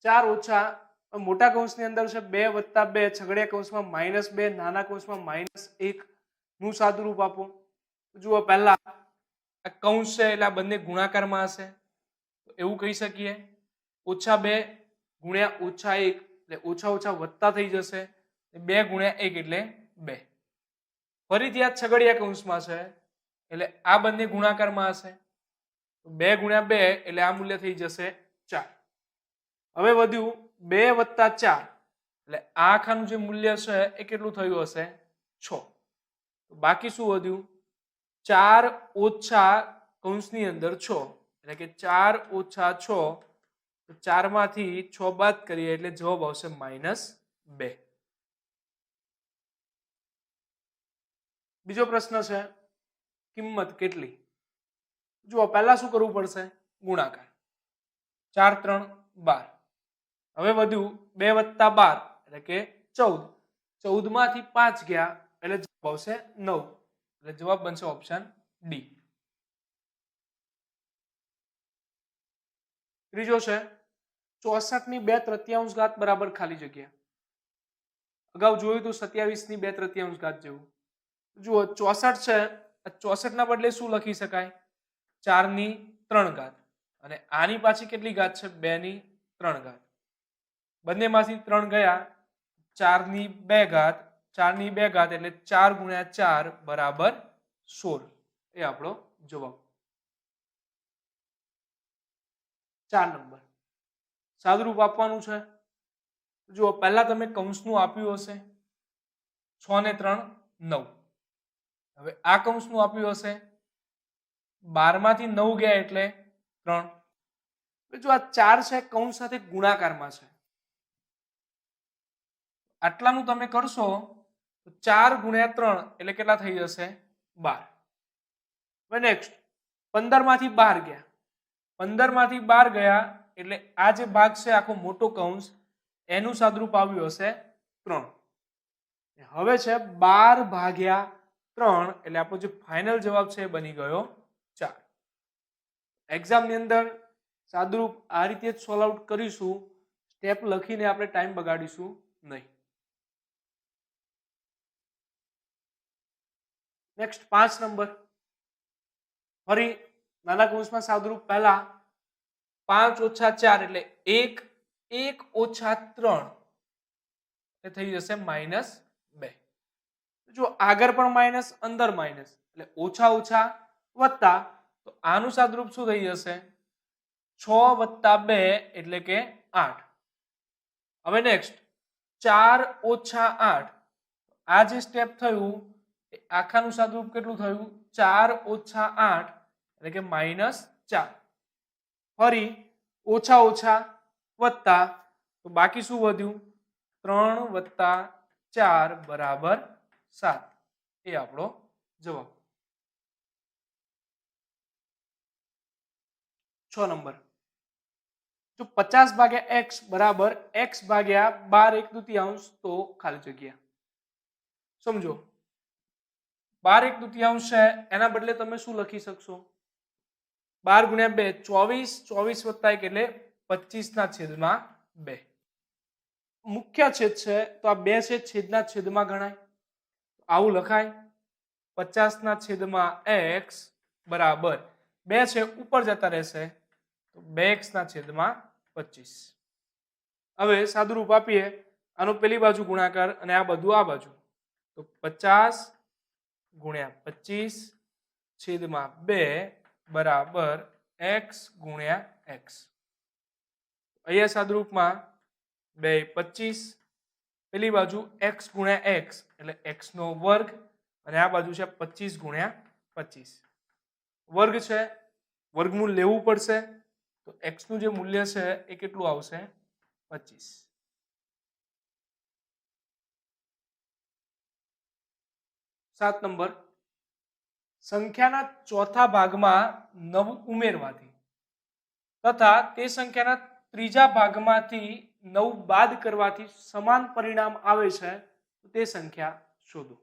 4 ઓછા મોટા કૌંસની અંદર છે 2 વત્તા 2 છગડીયા કૌંસમાં -2 નાના કૌંસમાં -1 નું સાદુરૂપ આપો. જુઓ પહેલા આ કૌંસ છે એટલે આ બંને ગુણાકારમાં હશે, તો એવું કહી શકીએ -2 ગુણ્યા -1 એટલે ઓછા ઓછા વત્તા થઈ જશે. 2 ગુણ્યા 1 એટલે 2. ફરીથી આ છગડીયા કૌંસમાં છે એટલે આ બંને ગુણાકારમાં હશે, તો 2 ગુણ્યા 2 એટલે આ મૂલ્ય થઈ જશે 4. હવે વધ્યું 2 વત્તા 4 એટલે આ આખાનું જે મૂલ્ય છે એ કેટલું થયું હશે? 6. તો બાકી શું વધ્યું? 4 ઓછા કૌંસની અંદર 6 એટલે કે 4 ઓછા 6. તો 4 માંથી 6 બાદ કરીએ એટલે જવાબ આવશે -2. બીજો પ્રશ્ન છે કિંમત કેટલી? જુઓ પહેલા શું કરવું પડશે? ગુણાકાર. 4 3 12. હવે વધ્યું 2 વત્તા 12 એટલે કે 14. 14 માંથી 5 ગયા એટલે જવાબ આવશે 9. એટલે જવાબ બનશે ઓપ્શન ડી. ત્રીજો છે 64 ની 2/3 ઘાત બરાબર ખાલી જગ્યા. અગાઉ જોયું હતું 27 ની 2/3 ઘાત જેવું. જુઓ 64 છે, 64 ના બદલે શું લખી શકાય? 4 ની 3 ઘાત. અને આની પાછી કેટલી ઘાત છે? 2 ની 3 ઘાત. બંનેમાંથી 3 ગયા, 4 ની 2 ઘાત. 4 ની 2 ઘાત એટલે 4 ગુણ્યા 4 બરાબર 16. એ આપણો જવાબ. 4 નંબર સાદુરૂપ આપવાનું છે. જુઓ પહેલા તમે કૌંસનું આપ્યું હશે 6 ને 3 9. હવે આ કૌંસનું આપ્યું હશે 12 માંથી 9 ગયા એટલે 3. જો આ 4 છે કૌંસ સાથે ગુણાકારમાં છે, આટલાનું તમે કરશો તો 4 ગુણ્યા 3 એટલે કેટલા થઈ જશે? 12. હવે નેક્સ્ટ 15 માંથી 12 ગયા, 15 માંથી 12 ગયા એટલે આ જે ભાગ છે આખો મોટો કૌંસ એનું સાદરૂપ આવ્યું હશે 3. હવે છે 12 ભાગ્યા 3 એટલે આપણો જે ફાઇનલ જવાબ છે એ બની ગયો 4. એક્ઝામની અંદર સાદરૂપ આ રીતે જ સોલ્વ આઉટ કરીશું, સ્ટેપ લખીને આપણે ટાઈમ બગાડીશું નહીં. Next 5 number. ફરી નાના કૌંસમાં સાદરૂપ પહેલા 5 ઓછા 4 એટલે 1 1 ઓછા 3 એ થઈ જશે -2. જો આગળ પણ માઇનસ અંદર માઇનસ એટલે ઓછા ઓછા વત્તા, તો આનું સાદરૂપ શું થઈ જશે 6 વત્તા 2 એટલે કે 8. હવે નેક્સ્ટ 4 ઓછા 8, આ જે સ્ટેપ થયું એ આખાનું સાદરૂપ કેટલું થયું 4 ઓછા 8 એટલે કે -4. ફરી ઓછા ઓછા વત્તા, તો બાકી શું વધ્યું 3 વત્તા 4 બરાબર 7. એ આપણો જવાબ. 6 નંબર. જો 50 ભાગ્યા x બરાબર x ભાગ્યા 12 1/2 તો ખાલી જગ્યા. સમજો 12 1/2 છે એના બદલે તમે શું લખી શકશો 12 ગુણ્યા 2 24, 24 વત્તા 1 એટલે 25/2. મુખ્ય છેદ છે તો આ 2 છે છેદના છેદમાં ગણાય, આવું લખાય 50/x બરાબર 2 છે ઉપર જતા રહેશે તો 2x/25. હવે સાદુરૂપ આપીએ, આનો પેલી બાજુ ગુણાકાર અને આ બધું આ બાજુ, તો 50 ગુણ્યા 25/2 બરાબર x ગુણ્યા x. અહીંયા સાદુરૂપમાં 2 25, પેલી બાજુ x ગુણ્યા x એટલે x નો વર્ગ અને આ બાજુ છે 25 ગુણ્યા 25. વર્ગ છે વર્ગમૂળ લેવું પડશે, તો x નું જે મૂલ્ય છે એ કેટલું આવશે 25. સાત નંબર. સંખ્યાના ચોથા ભાગમાં 9 ઉમેરવાથી તથા તે સંખ્યાના ત્રીજા ભાગમાંથી 9 બાદ કરવાથી સમાન પરિણામ આવે છે તો તે સંખ્યા શોધો.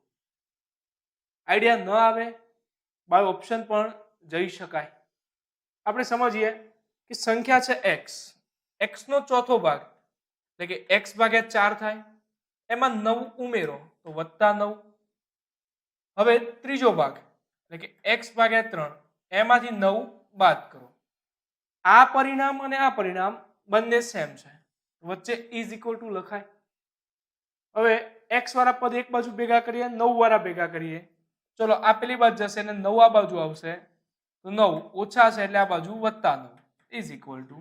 આઈડિયા ન આવે બાય ઓપ્શન પણ જઈ શકાય. આપણે સમજીએ કે સંખ્યા છે x, x નો ચોથો ભાગ એટલે કે x ભાગ્યા 4 થાય, એમાં 9 ઉમેરો તો +9. હવે ત્રીજો ભાગ એટલે કે x ભાગ્યા 3, એમાંથી 9 બાદ કરો. આ પરિણામ અને આ પરિણામ બંને સેમ છે, વચ્ચે ઇઝ ઇક્વલ ટુ લખાય. હવે x વાળા પદ એક બાજુ ભેગા કરીએ, 9 વાળા ભેગા કરીએ. ચલો આ પેલી બાજુ જશે અને 9 આ બાજુ આવશે, તો 9 ઓછા છે એટલે આ બાજુ +9 ઇઝ ઇક્વલ ટુ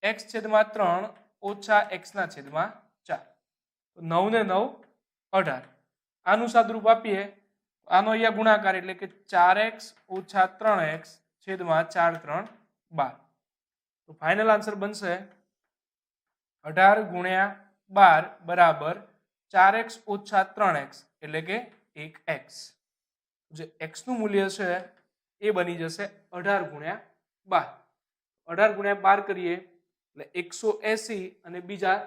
x/3 ઓછા x/4. તો 9 ને 9 18. આનું સાદુરૂપ આપીએ, આનો અહીંયા ગુણાકાર એટલે કે 4x ઓછા 3x છેદમાં 4 3 12. તો ફાઇનલ આન્સર બનશે 18 ગુણ્યા 12 બરાબર 4x ઓછા 3x એટલે કે 1x. જે x નું મૂલ્ય છે એ બની જશે 18 ગુણ્યા 12. 18 ગુણ્યા 12 કરીએ એટલે 180 અને બીજા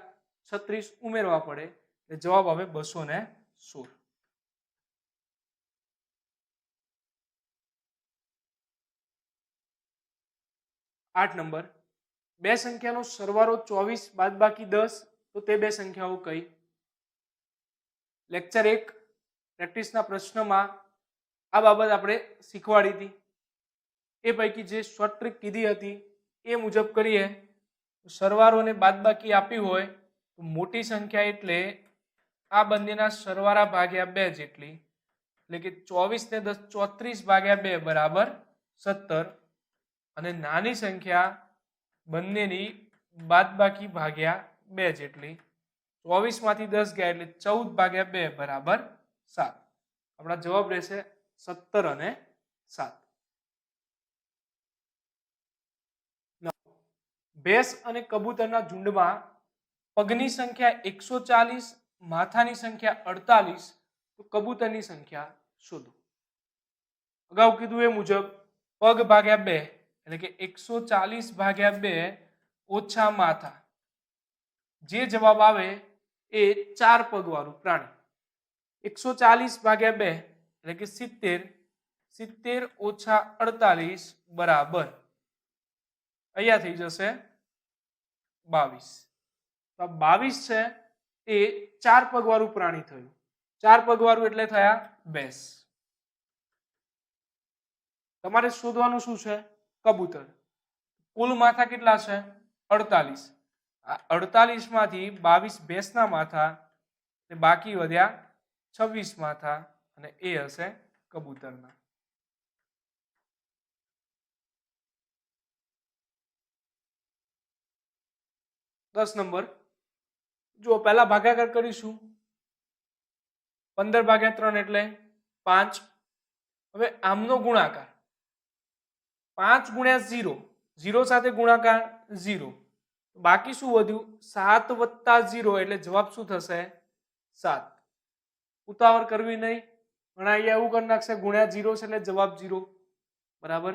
36 ઉમેરવા પડે એટલે જવાબ આવે 216. 8 નંબર. બે સંખ્યાનો સરવાળો 24 બાદબાકી 10 તો તે બે સંખ્યાઓ કઈ? લેક્ચર 1 પ્રેક્ટિસના પ્રશ્નમાં આ બાબત આપણે શીખવાડી હતી. એ પૈકી જે શોર્ટ ટ્રીક કીધી હતી એ મુજબ કરીએ તો સરવાળો અને બાદબાકી આપી હોય તો મોટી સંખ્યા એટલે આ બંનેના સરવાળા ભાગ્યા 2 જેટલી, એટલે કે 24 ને 10 34 ભાગ્યા 2 બરાબર 17, અને નાની સંખ્યા બંનેની બાદબાકી ભાગ્યા 2 જેટલી, 24 માંથી 10 ગયા એટલે 14 ભાગ્યા 2 બરાબર 7. આપણા જવાબ રહેશે 17 અને 7. ભેંસ અને કબૂતરના ઝુંડમાં પગની સંખ્યા 140, માથાની સંખ્યા 48, તો કબૂતરની સંખ્યા શોધો. અગાઉ કીધું એ મુજબ પગ ભાગ્યા 2 એટલે કે 140 ભાગ્યા 2 ઓછા માથા. જે જવાબ આવે એ 4 પગવાળું પ્રાણી. 140 ભાગ્યા 2 એટલે કે 70. 70 ઓછા 48 બરાબર અહીંયા થઈ જશે 22. તો 22 છે એ 4 પગવાળું પ્રાણી થયું. 4 પગવાળું એટલે થયા ભેંસ. તમારે શોધવાનું શું છે? કબૂતર. કુલ માથા કેટલા છે? 48. આ 48 માંથી 22 ભેંસના માથા ને બાકી વધ્યા 26 માથા અને એ હશે કબૂતરના. દસ નંબર જો પહેલા ભાગાકાર કરીશું. 15 ભાગ્યા 3 એટલે 5. હવે આમનો ગુણાકાર 5 ગુણ્યા 0. 0 સાથે ગુણાકાર 0. બાકી શું વધ્યું? 7 વત્તા 0 એટલે જવાબ શું થશે? 7. ઉતાવળ કરવી નહીં. ઘણા અહીંયા એવું કરી નાખશે ગુણ્યા 0 છે એટલે જવાબ 0. બરાબર.